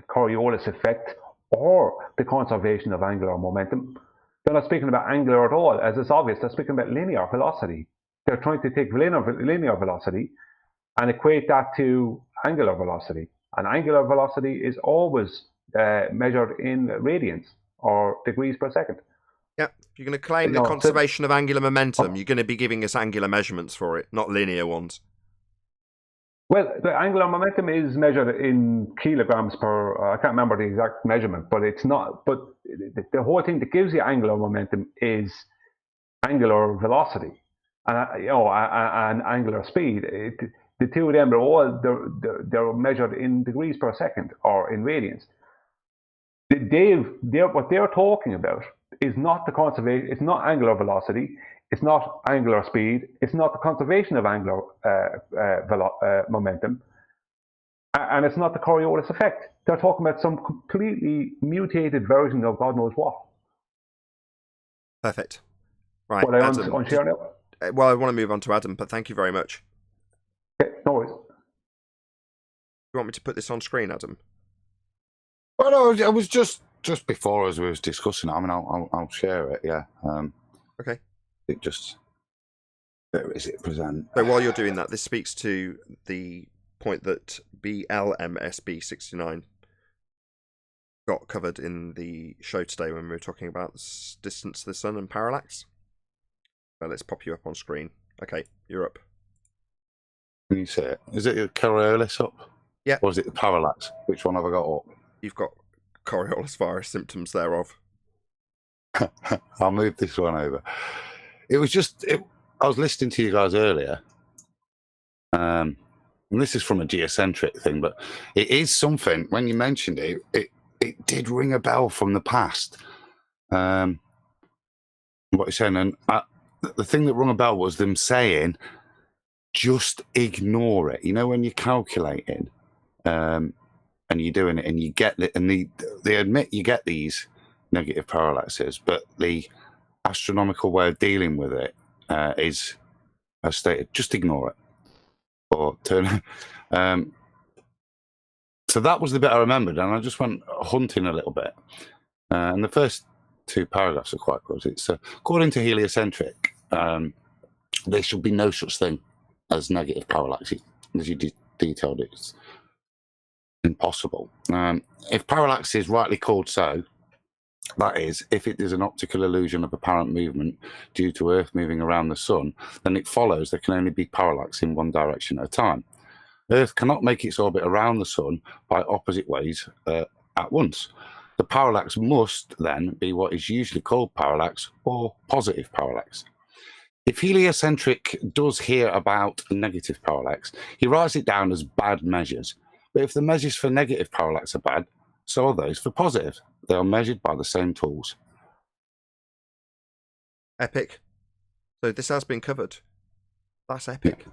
Coriolis effect or the conservation of angular momentum. They're not speaking about angular at all, as it's obvious. They're speaking about linear velocity. They're trying to take linear velocity and equate that to angular velocity. And angular velocity is always measured in radians or degrees per second. Yeah, if you're going to claim the conservation of angular momentum, you're going to be giving us angular measurements for it, not linear ones. Well, the angular momentum is measured in kilograms per. I can't remember the exact measurement, but it's not. But the whole thing that gives you angular momentum is angular velocity, and angular speed. The two of them are they're measured in degrees per second or in radians. What they're talking about is not the conservation. It's not angular velocity. It's not angular speed. It's not the conservation of angular momentum. And it's not the Coriolis effect. They're talking about some completely mutated version of God knows what. Perfect. Right, Well, Adam. on share now? Well, I want to move on to Adam, but thank you very much. Okay, no worries. You want me to put this on screen, Adam? Well, no, I was just before as we was discussing. I mean, I'll share it. Yeah. Okay. It just, where is it present? So while you're doing that, this speaks to the point that BLMSB69 got covered in the show today when we were talking about the distance to the sun and parallax. So let's pop you up on screen. Okay, you're up. Can you see it? Is it your Coriolis up? Yeah. Or is it the parallax? Which one have I got up? You've got Coriolis virus symptoms thereof. I'll move this one over. It was just, I was listening to you guys earlier, and this is from a geocentric thing, but it is something, when you mentioned it, it did ring a bell from the past. What you're saying, and the thing that rung a bell was them saying, just ignore it. You know, when you're calculating, and you're doing it, and you get it, and they admit you get these negative parallaxes, but the astronomical way of dealing with it is, as stated, just ignore it or turn. So that was the bit I remembered, and I just went hunting a little bit. And the first two paragraphs are quite good. It's according to Heliocentric, there should be no such thing as negative parallax. As you detailed, it's impossible. If parallax is rightly called so, that is, if it is an optical illusion of apparent movement due to Earth moving around the Sun, then it follows there can only be parallax in one direction at a time. Earth cannot make its orbit around the Sun by opposite ways at once. The parallax must then be what is usually called parallax or positive parallax. If Heliocentric does hear about negative parallax, he writes it down as bad measures. But if the measures for negative parallax are bad, so are those for positive. They are measured by the same tools. Epic. So this has been covered. That's epic.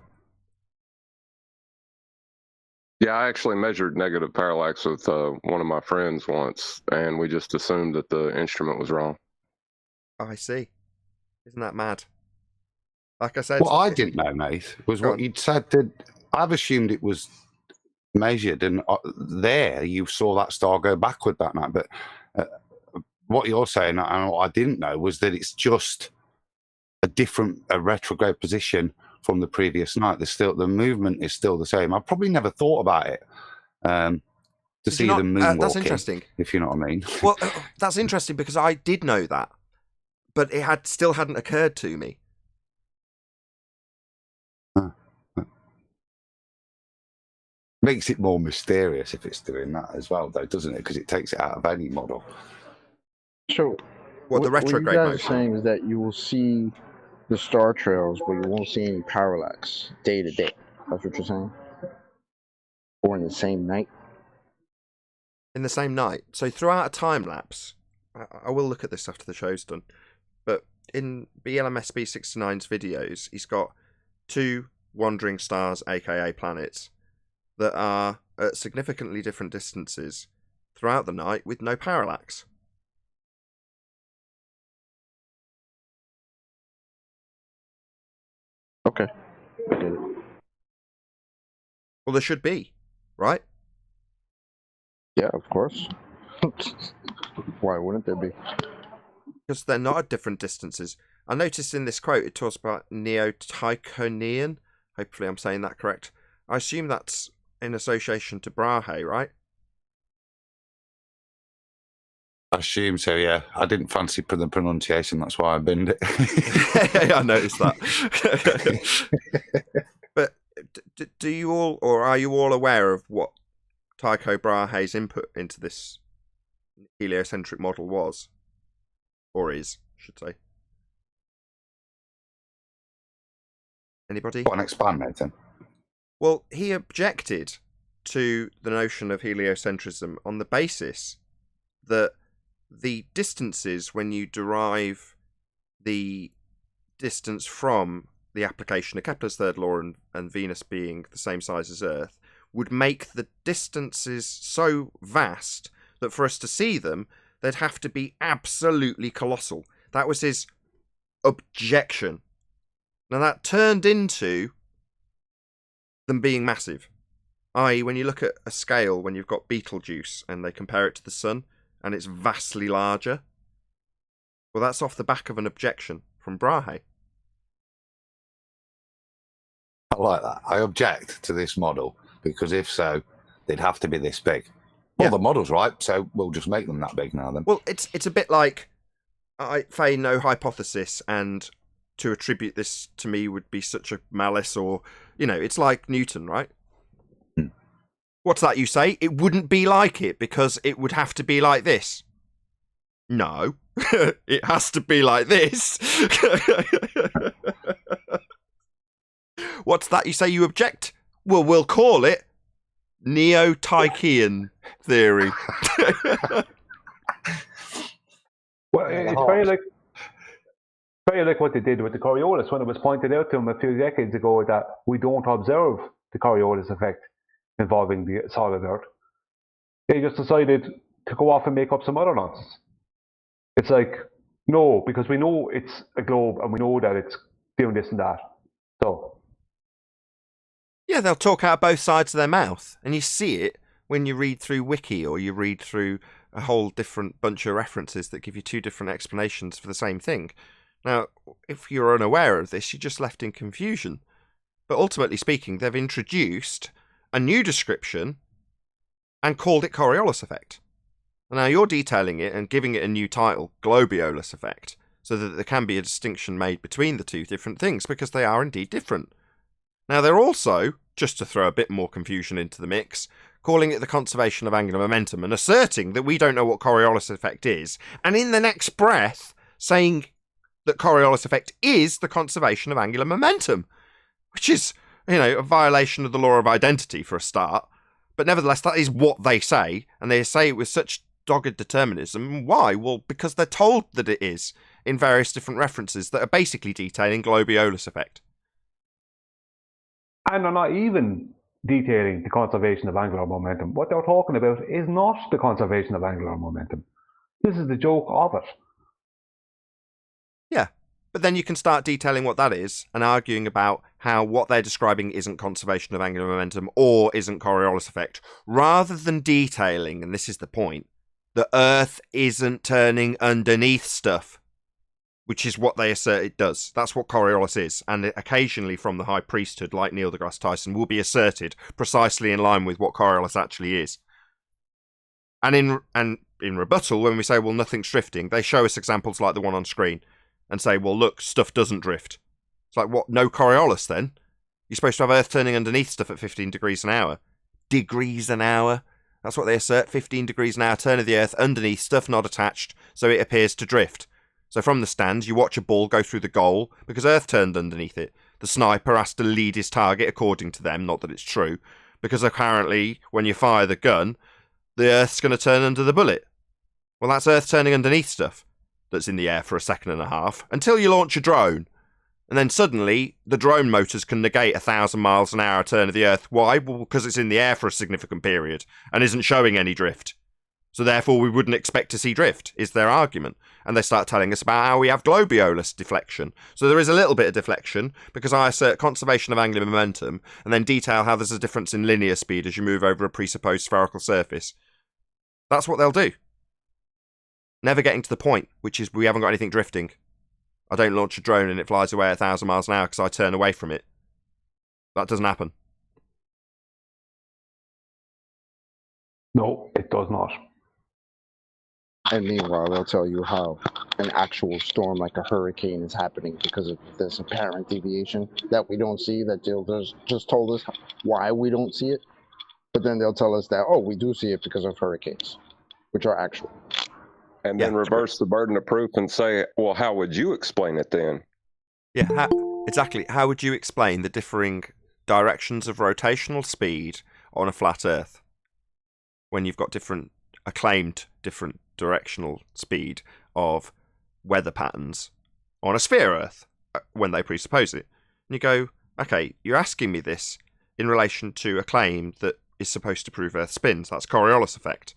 Yeah, I actually measured negative parallax with one of my friends once, and we just assumed that the instrument was wrong. Oh, I see. Isn't that mad? Like I said... What I didn't know, Nate, was what you'd said. I've assumed it was measured, and there you saw that star go backward that night. But what you're saying, and what I didn't know, was that it's just a retrograde position from the previous night. The movement is still the same. I probably never thought about it, to see the moon that's walking, interesting. if you know what I mean. Well, that's interesting because I did know that, but it still hadn't occurred to me. Makes it more mysterious if it's doing that as well, though, doesn't it? Because it takes it out of any model. So, What the retrograde you guys motion? are saying is that you will see the star trails, but you won't see any parallax day to day. That's what you're saying? Or in the same night? In the same night. So throughout a time lapse, I will look at this after the show's done, but in BLMS B69's videos, he's got 2 wandering stars, aka planets, that are at significantly different distances throughout the night with no parallax. Okay. I get it. Well, there should be, right? Yeah, of course. Why wouldn't there be? Because they're not at different distances. I noticed in this quote it talks about Neo-Tychonian. Hopefully I'm saying that correct. I assume that's in association to Brahe, right? I assume so, yeah. I didn't fancy the pronunciation, that's why I binned it. I noticed that. But do you all, or are you all aware of what Tycho Brahe's input into this heliocentric model was? Or is, I should say. Anybody? Go on, expand, Nathan. Well, he objected to the notion of heliocentrism on the basis that the distances, when you derive the distance from the application of Kepler's third law and Venus being the same size as Earth, would make the distances so vast that for us to see them, they'd have to be absolutely colossal. That was his objection. Now that turned into them being massive. I.e., when you look at a scale, when you've got Betelgeuse and they compare it to the sun, and it's vastly larger, well, that's off the back of an objection from Brahe. I like that. I object to this model, because if so, they'd have to be this big. Well, the model's right, so we'll just make them that big now then. Well, it's a bit like I say no hypothesis, and to attribute this to me would be such a malice, or, you know, it's like Newton, right? What's that you say? It wouldn't be like it because it would have to be like this. No, it has to be like this. What's that you say you object? Well, we'll call it Neo-Tychian theory. Well, it's very like what they did with the Coriolis when it was pointed out to them a few decades ago that we don't observe the Coriolis effect involving the solid Earth. They just decided to go off and make up some other nonsense. It's like, no, because we know it's a globe and we know that it's doing this and that. So. Yeah, they'll talk out both sides of their mouth, and you see it when you read through Wiki or you read through a whole different bunch of references that give you 2 different explanations for the same thing. Now, if you're unaware of this, you're just left in confusion. But ultimately speaking, they've introduced a new description and called it Coriolis effect. Now you're detailing it and giving it a new title, globiolus effect, so that there can be a distinction made between the 2 different things, because they are indeed different. Now they're also, just to throw a bit more confusion into the mix, calling it the conservation of angular momentum and asserting that we don't know what Coriolis effect is, and in the next breath saying that Coriolis effect is the conservation of angular momentum, which is, you know, a violation of the law of identity for a start. But nevertheless, that is what they say, and they say it with such dogged determinism. Why? Well, because they're told that it is in various different references that are basically detailing globiolus effect. And they're not even detailing the conservation of angular momentum. What they're talking about is not the conservation of angular momentum. This is the joke of it. Yeah, but then you can start detailing what that is and arguing about how what they're describing isn't conservation of angular momentum or isn't Coriolis effect, rather than detailing, and this is the point, the Earth isn't turning underneath stuff, which is what they assert it does. That's what Coriolis is, and occasionally from the high priesthood, like Neil deGrasse Tyson, will be asserted precisely in line with what Coriolis actually is. And in rebuttal, when we say, well, nothing's drifting, they show us examples like the one on screen and say, well, look, stuff doesn't drift. It's like, what, no Coriolis then? You're supposed to have Earth turning underneath stuff at 15 degrees an hour. Degrees an hour? That's what they assert, 15 degrees an hour, turn of the Earth underneath, stuff not attached, so it appears to drift. So from the stands, you watch a ball go through the goal because Earth turned underneath it. The sniper has to lead his target according to them, not that it's true, because apparently when you fire the gun, the Earth's going to turn under the bullet. Well, that's Earth turning underneath stuff that's in the air for a second and a half, until you launch a drone. And then suddenly, the drone motors can negate 1,000 miles an hour turn of the Earth. Why? Well, because it's in the air for a significant period and isn't showing any drift. So therefore, we wouldn't expect to see drift, is their argument. And they start telling us about how we have globiolus deflection. So there is a little bit of deflection, because I assert conservation of angular momentum, and then detail how there's a difference in linear speed as you move over a presupposed spherical surface. That's what they'll do. Never getting to the point, which is we haven't got anything drifting. I don't launch a drone and it flies away at 1,000 miles an hour because I turn away from it. That doesn't happen. No, it does not. And meanwhile, they'll tell you how an actual storm like a hurricane is happening because of this apparent deviation that we don't see, that they'll just told us why we don't see it. But then they'll tell us that, oh, we do see it because of hurricanes, which are actual. And then reverse the burden of proof and say, well, how would you explain it then? Yeah, exactly. How would you explain the differing directions of rotational speed on a flat Earth when you've got acclaimed different directional speed of weather patterns on a sphere Earth when they presuppose it? And you go, okay, you're asking me this in relation to a claim that is supposed to prove Earth spins. That's Coriolis effect.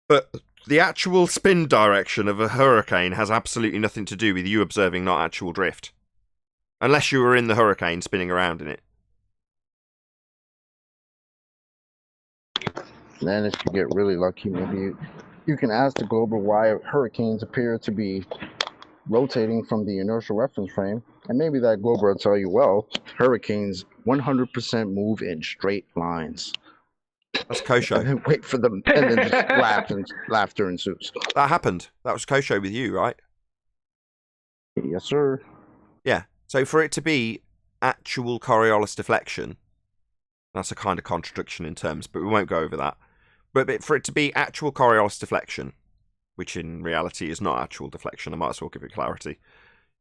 But the actual spin direction of a hurricane has absolutely nothing to do with you observing not actual drift. Unless you were in the hurricane spinning around in it. Then if you get really lucky, maybe you can ask the globe why hurricanes appear to be rotating from the inertial reference frame. And maybe that globe will tell you, well, hurricanes 100% move in straight lines. That's Kosho. And then wait for them, and then just laugh and laughter ensues. That happened. That was Kosho with you, right? Yes, sir. Yeah. So for it to be actual Coriolis deflection, that's a kind of contradiction in terms, but we won't go over that. But for it to be actual Coriolis deflection, which in reality is not actual deflection, I might as well give it clarity,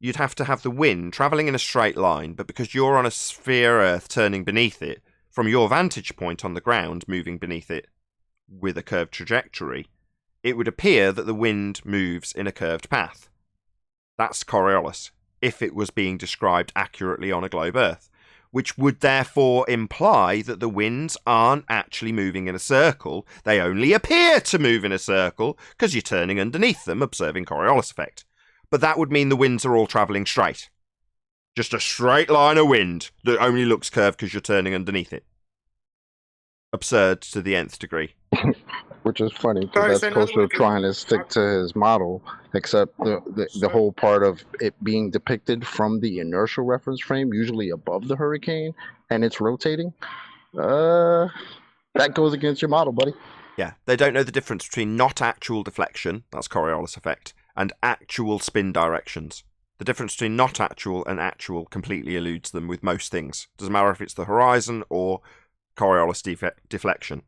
you'd have to have the wind travelling in a straight line, but because you're on a sphere Earth turning beneath it, from your vantage point on the ground, moving beneath it with a curved trajectory, it would appear that the wind moves in a curved path. That's Coriolis, if it was being described accurately on a globe Earth, which would therefore imply that the winds aren't actually moving in a circle, they only appear to move in a circle because you're turning underneath them, observing Coriolis effect. But that would mean the winds are all travelling straight. Just a straight line of wind that only looks curved because you're turning underneath it. Absurd to the nth degree. Which is funny, because that's Kosho trying to stick to his model, except the whole part of it being depicted from the inertial reference frame, usually above the hurricane, and it's rotating. That goes against your model, buddy. Yeah, they don't know the difference between not actual deflection, that's Coriolis effect, and actual spin directions. The difference between not actual and actual completely eludes them with most things. Doesn't matter if it's the horizon or Coriolis deflection.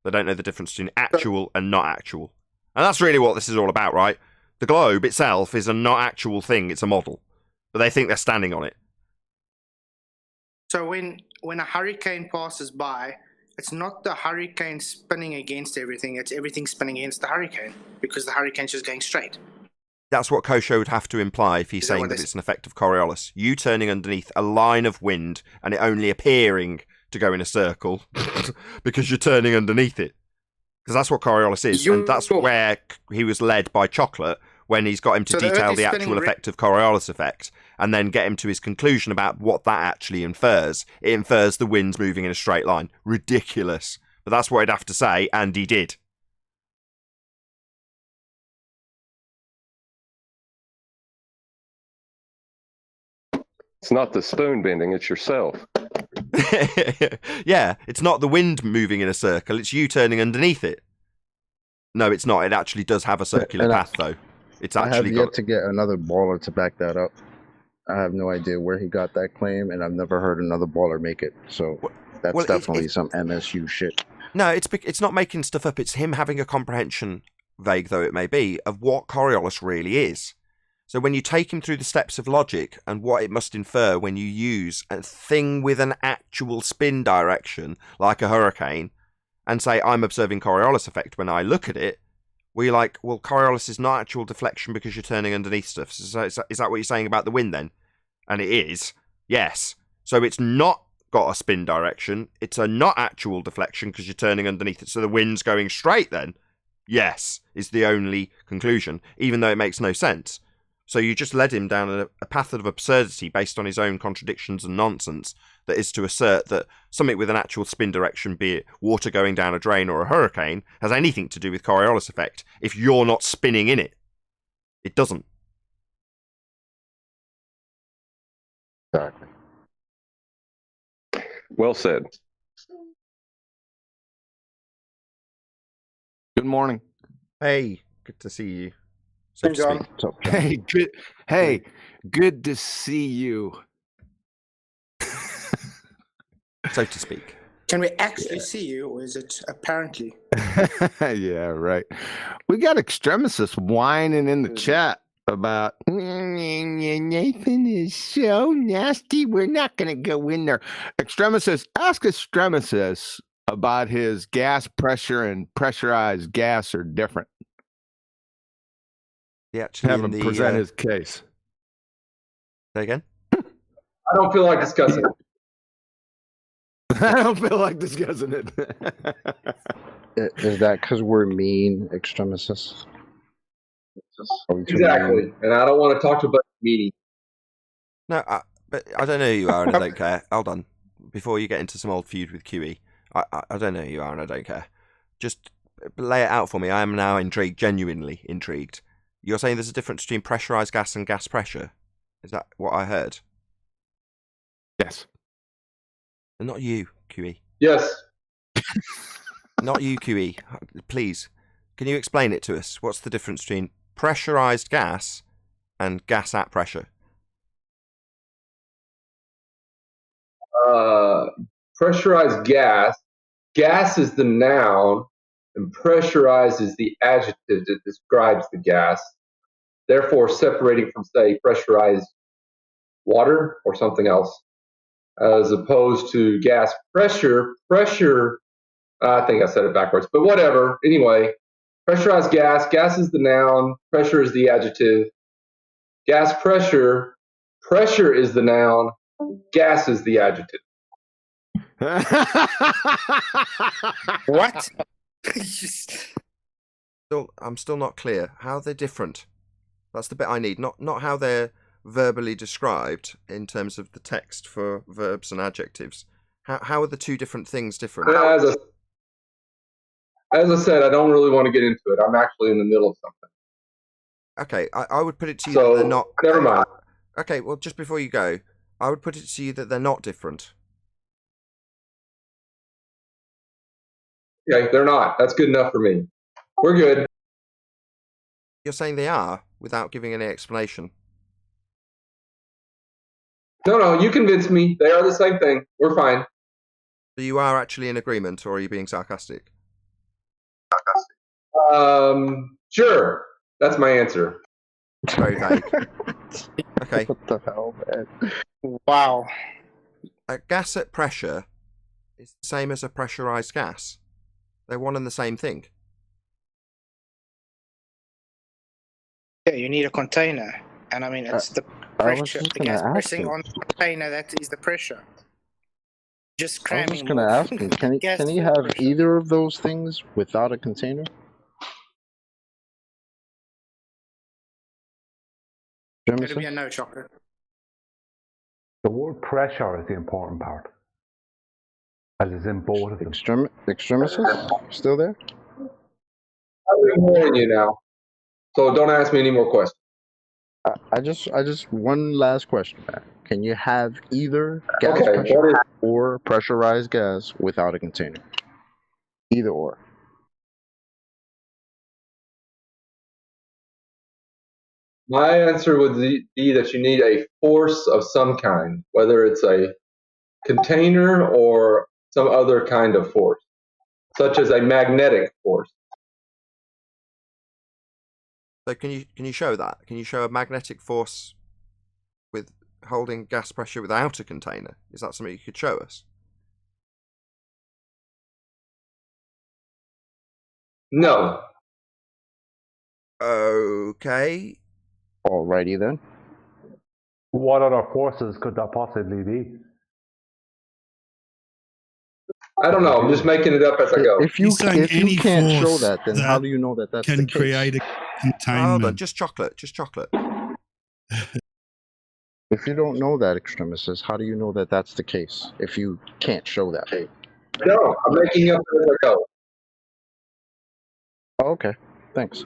They don't know the difference between actual and not actual. And that's really what this is all about, right? The globe itself is a not actual thing, it's a model. But they think they're standing on it. So when a hurricane passes by, it's not the hurricane spinning against everything, it's everything spinning against the hurricane, because the hurricane's just going straight. That's what Kosho would have to imply if he's saying that it's an effect of Coriolis. You turning underneath a line of wind and it only appearing to go in a circle because you're turning underneath it. Because that's what Coriolis is. And that's where he was led by Chocolate when he's got him to detail the actual effect of Coriolis effect and then get him to his conclusion about what that actually infers. It infers the wind's moving in a straight line. Ridiculous. But that's what he'd have to say, and he did. It's not the spoon bending, it's yourself. Yeah, it's not the wind moving in a circle, it's you turning underneath it. No, it's not. It actually does have a circular path, though. It's I have actually yet to get another baller to back that up. I have no idea where he got that claim, and I've never heard another baller make it. So that's definitely some MSU shit. No, it's not making stuff up. It's him having a comprehension, vague though it may be, of what Coriolis really is. So when you take him through the steps of logic and what it must infer when you use a thing with an actual spin direction, like a hurricane, and say, I'm observing Coriolis effect when I look at it, we're like, well, Coriolis is not actual deflection because you're turning underneath stuff. So is that what you're saying about the wind then? And it is, yes. So it's not got a spin direction. It's a not actual deflection because you're turning underneath it. So the wind's going straight then? Yes, is the only conclusion, even though it makes no sense. So you just led him down a path of absurdity based on his own contradictions and nonsense that is to assert that something with an actual spin direction, be it water going down a drain or a hurricane, has anything to do with Coriolis effect if you're not spinning in it. It doesn't. Exactly. Well said. Good morning. Hey, good to see you. So to speak. Hey, good. Hey, good to see you. So to speak. Can we actually see you, or is it apparently? Yeah, right. We got Extremistus whining in the chat about Nathan is so nasty. We're not going to go in there. Extremistus, ask Extremistus about his gas pressure and pressurized gas are different. Have him present his case. Say again? I don't feel like discussing it. I don't feel like discussing it. Is that because we're mean extremists? Exactly. And I don't want to talk to a bunch of meanie. No, but I don't know who you are and I don't care. Hold on. Before you get into some old feud with QE, I don't know who you are and I don't care. Just lay it out for me. I am now intrigued, genuinely intrigued. You're saying there's a difference between pressurized gas and gas pressure? Is that what I heard? Yes. And not you, QE. Yes. Not you, QE. Please, can you explain it to us? What's the difference between pressurized gas and gas at pressure? Pressurized gas. Gas is the noun, and pressurized is the adjective that describes the gas. Therefore, separating from, say, pressurized water or something else, as opposed to gas pressure. I think I said it backwards, but whatever. Anyway, pressurized gas. Gas is the noun. Pressure is the adjective. Gas pressure. Pressure is the noun. Gas is the adjective. What? I'm still not clear. How are they different? That's the bit I need. Not how they're verbally described in terms of the text for verbs and adjectives. How are the two different things different? As I said, I don't really want to get into it. I'm actually in the middle of something. Okay, I would put it to you So, that they're not... never mind. Okay, well, just before you go, I would put it to you that they're not different. Okay, they're not. That's good enough for me. We're good. You're saying they are, without giving any explanation. No, you convinced me. They are the same thing. We're fine. So you are actually in agreement, or are you being sarcastic? Sure. That's my answer. Very vague. Okay. What the hell, man? Wow. A gas at pressure is the same as a pressurized gas. They're one and the same thing. Yeah, you need a container. And I mean, it's the pressure, the gas pressing on the container, that is the pressure. Just cramming. I was just going to ask him, can he have either of those things without a container? It'll be a no, chocolate. The word pressure is the important part. As is in both of them. Extremistus? Still there? I'm ignoring you now. So don't ask me any more questions. I just one last question, man. Can you have either gas pressure or pressurized gas without a container? Either or. My answer would be that you need a force of some kind, whether it's a container or some other kind of force, such as a magnetic force. So can you show that? Can you show a magnetic force with holding gas pressure without a container? Is that something you could show us? No. Okay. Alrighty then. What other forces could that possibly be? I don't know. I'm just making it up as I go. If you can't show that, then how do you know that that's the can case? create a containment? Hold on, just chocolate. If you don't know that, Extremistus, how do you know that that's the case? If you can't show that. No, I'm making up as I go. Oh, okay, thanks.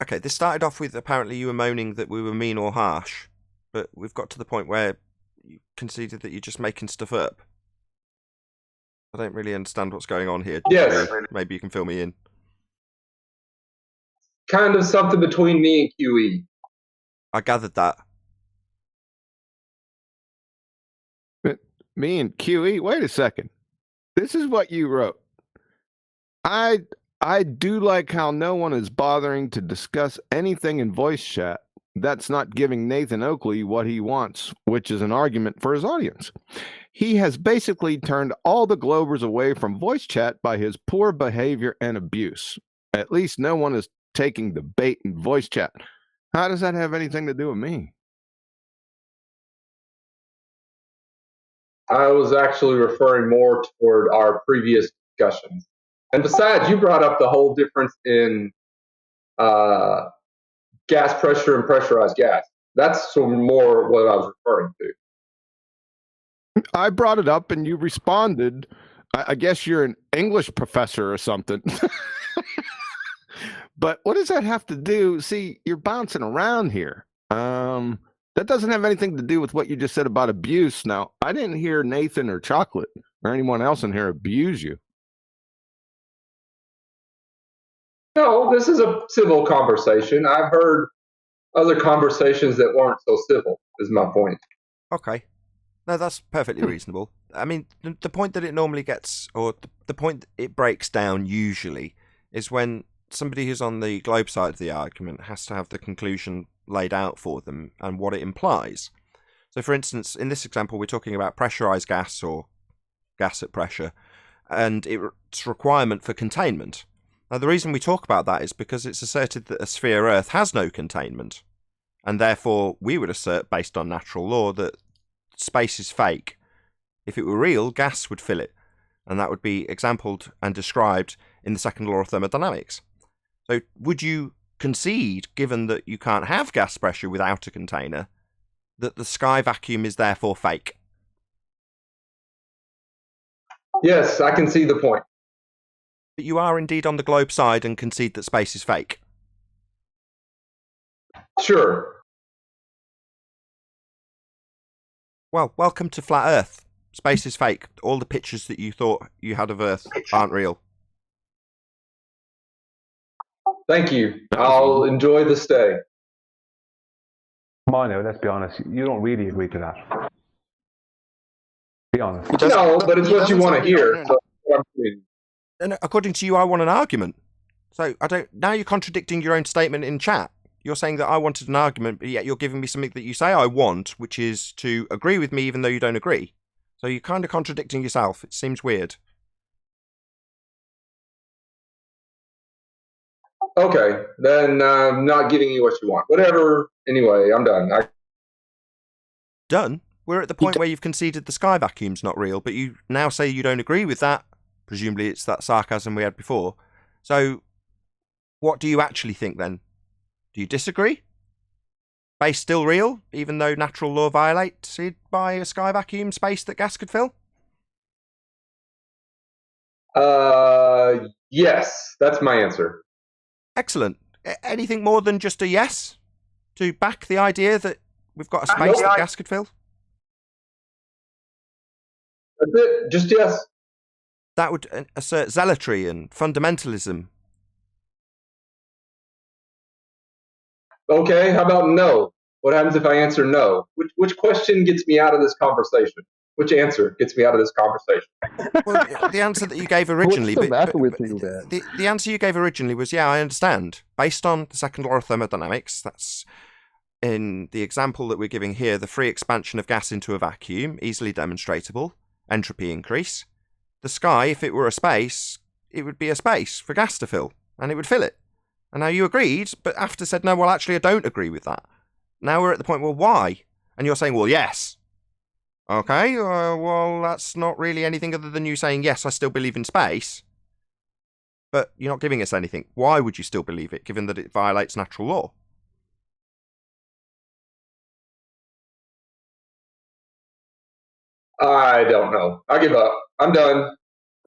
Okay, this started off with apparently you were moaning that we were mean or harsh, but we've got to the point where you conceded that you're just making stuff up. I don't really understand what's going on here. Yes. Maybe you can fill me in. Kind of something between me and QE. I gathered that. Me and QE? Wait a second. This is what you wrote. I do like how no one is bothering to discuss anything in voice chat. That's not giving Nathan Oakley what he wants, which is an argument for his audience. He has basically turned all the Globers away from voice chat by his poor behavior and abuse. At least no one is taking the bait in voice chat. How does that have anything to do with me? I was actually referring more toward our previous discussions. And besides, you brought up the whole difference in gas pressure and pressurized gas. That's more what I was referring to. I brought it up and you responded. I guess you're an English professor or something. But what does that have to do? See, you're bouncing around here. That doesn't have anything to do with what you just said about abuse. Now, I didn't hear Nathan or Chocolate or anyone else in here abuse you. No, this is a civil conversation. I've heard other conversations that weren't so civil, is my point. Okay. No, that's perfectly reasonable. I mean, the point that it normally gets, or the point it breaks down usually, is when somebody who's on the globe side of the argument has to have the conclusion laid out for them and what it implies. So, for instance, in this example, we're talking about pressurized gas or gas at pressure and its requirement for containment. Now, the reason we talk about that is because it's asserted that a sphere Earth has no containment, and therefore we would assert, based on natural law, that space is fake. If it were real, gas would fill it, and that would be exampled and described in the second law of thermodynamics. So would you concede, given that you can't have gas pressure without a container, that the sky vacuum is therefore fake? Yes, I can see the point. But you are indeed on the globe side and concede that space is fake? Sure. Well, welcome to Flat Earth. Space is fake. All the pictures that you thought you had of Earth aren't real. Thank you. I'll enjoy the stay. Come on now, let's be honest. You don't really agree to that. Be honest. No, but it's what you want to hear. So and according to you, I want an argument. So I don't. Now you're contradicting your own statement in chat. You're saying that I wanted an argument, but yet you're giving me something that you say I want, which is to agree with me even though you don't agree. So you're kind of contradicting yourself. It seems weird. Okay, then I'm not giving you what you want. Whatever. Anyway, I'm done. Done? We're at the point where you've conceded the sky vacuum's not real, but you now say you don't agree with that. Presumably it's that sarcasm we had before. So what do you actually think then? Do you disagree? Space still real, even though natural law violates it by a sky vacuum space that gas could fill? Yes, that's my answer. Excellent. Anything more than just a yes to back the idea that we've got a space that gas could fill? That's it. Just yes. That would assert zealotry and fundamentalism. Okay, how about no? What happens if I answer no? Which question gets me out of this conversation? Which answer gets me out of this conversation? Well, the answer that you gave originally, What's the matter with you, man? the answer you gave originally was, yeah, I understand. Based on the second law of thermodynamics, that's in the example that we're giving here, the free expansion of gas into a vacuum, easily demonstrable, entropy increase. The sky, if it were a space, it would be a space for gas to fill, and it would fill it. And now you agreed, but after said, no, well, actually, I don't agree with that. Now we're at the point, well, why? And you're saying, well, yes. Okay, well, that's not really anything other than you saying, yes, I still believe in space. But you're not giving us anything. Why would you still believe it, given that it violates natural law? I don't know. I give up. I'm done.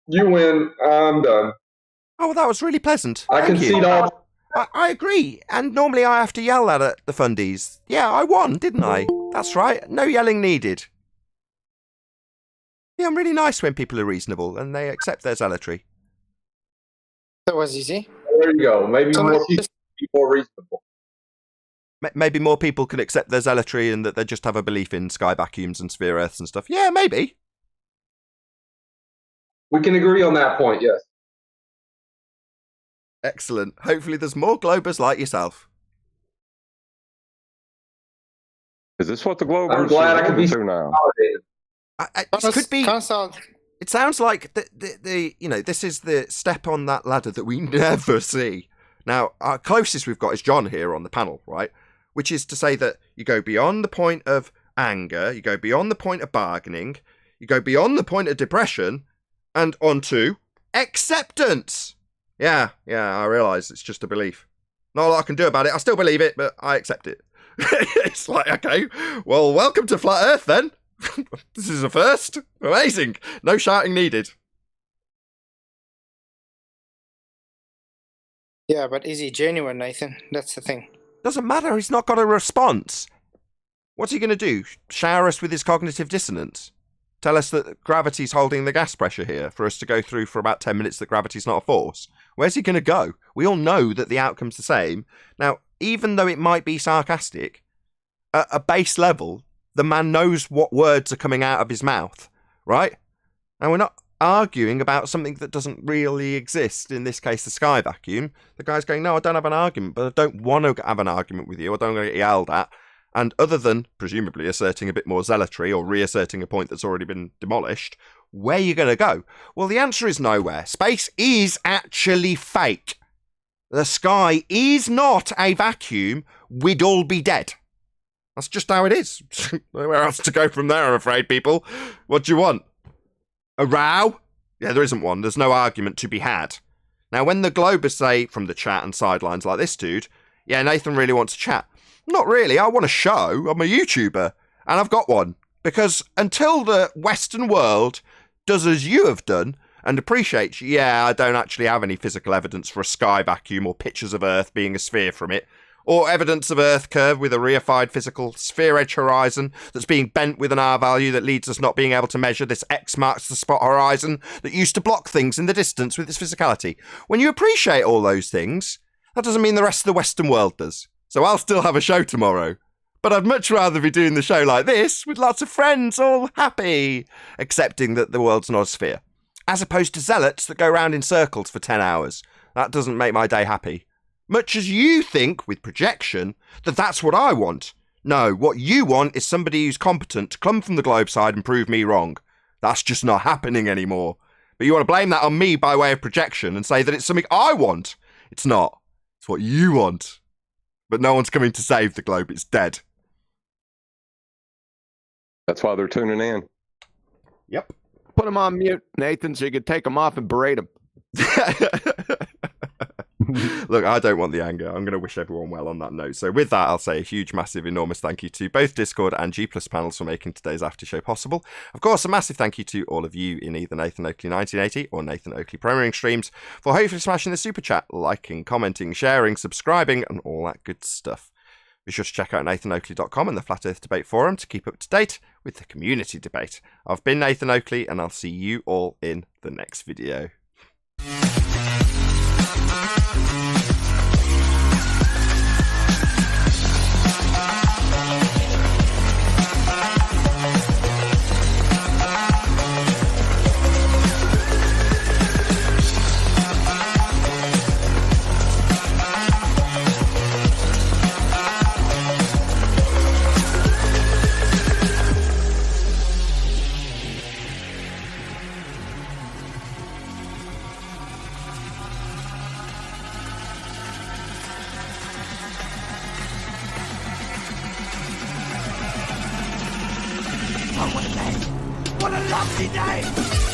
You win. I'm done. Oh, well, that was really pleasant. I Thank concede you. all. I agree. And normally I have to yell that at the fundies. Yeah, I won, didn't I? That's right. No yelling needed. Yeah, I'm really nice when people are reasonable and they accept their zealotry. That was easy. There you go. Maybe more people be more reasonable. Maybe more people can accept their zealotry and that they just have a belief in sky vacuums and sphere earths and stuff. Yeah, maybe. We can agree on that point, yes. Excellent. Hopefully there's more globers like yourself. Is this what the globe I'm is glad I can be now? It could be. It sounds like this is the step on that ladder that we never see. Now, our closest we've got is John here on the panel, right? Which is to say that you go beyond the point of anger, you go beyond the point of bargaining, you go beyond the point of depression, and onto acceptance. Yeah, I realise it's just a belief. Not a lot I can do about it. I still believe it, but I accept it. It's like, okay, well, welcome to Flat Earth then. This is a first. Amazing. No shouting needed. Yeah, but is he genuine, Nathan? That's the thing. Doesn't matter. He's not got a response. What's he going to do? Shower us with his cognitive dissonance? Tell us that gravity's holding the gas pressure here for us to go through for about 10 minutes that gravity's not a force? Where's he going to go? We all know that the outcome's the same. Now, even though it might be sarcastic, at a base level, the man knows what words are coming out of his mouth, right? And we're not arguing about something that doesn't really exist, in this case the sky vacuum. The guy's going, no, I don't have an argument, but I don't want to have an argument with you. I don't want to get yelled at. And other than, presumably, asserting a bit more zealotry or reasserting a point that's already been demolished, where are you going to go? Well, the answer is nowhere. Space is actually fake. The sky is not a vacuum. We'd all be dead. That's just how it is. Where else to go from there, I'm afraid, people? What do you want? A row? Yeah, there isn't one. There's no argument to be had. Now, when the globers say from the chat and sidelines like this dude, yeah, Nathan really wants to chat. Not really. I want a show. I'm a YouTuber. And I've got one. Because until the Western world does as you have done and appreciates, yeah, I don't actually have any physical evidence for a sky vacuum or pictures of Earth being a sphere from it, or evidence of Earth curve with a reified physical sphere edge horizon that's being bent with an R value that leads us not being able to measure this X marks the spot horizon that used to block things in the distance with its physicality. When you appreciate all those things, that doesn't mean the rest of the Western world does. So I'll still have a show tomorrow. But I'd much rather be doing the show like this, with lots of friends all happy, accepting that the world's not a sphere. As opposed to zealots that go round in circles for 10 hours. That doesn't make my day happy. Much as you think, with projection, that that's what I want. No, what you want is somebody who's competent to come from the globe side and prove me wrong. That's just not happening anymore. But you want to blame that on me by way of projection and say that it's something I want. It's not. It's what you want. But no one's coming to save the globe. It's dead. That's why they're tuning in. Yep. Put him on mute, Nathan, so you can take him off and berate him. Look, I don't want the anger. I'm going to wish everyone well on that note. So with that, I'll say a huge, massive, enormous thank you to both Discord and G+ panels for making today's after show possible. Of course, a massive thank you to all of you in either Nathan Oakley 1980 or Nathan Oakley Premiering streams for hopefully smashing the super chat, liking, commenting, sharing, subscribing, and all that good stuff. Be sure to check out nathanoakley.com and the Flat Earth Debate Forum to keep up to date with the community debate. I've been Nathan Oakley, and I'll see you all in the next video. Oh, what a name! What a lovely name!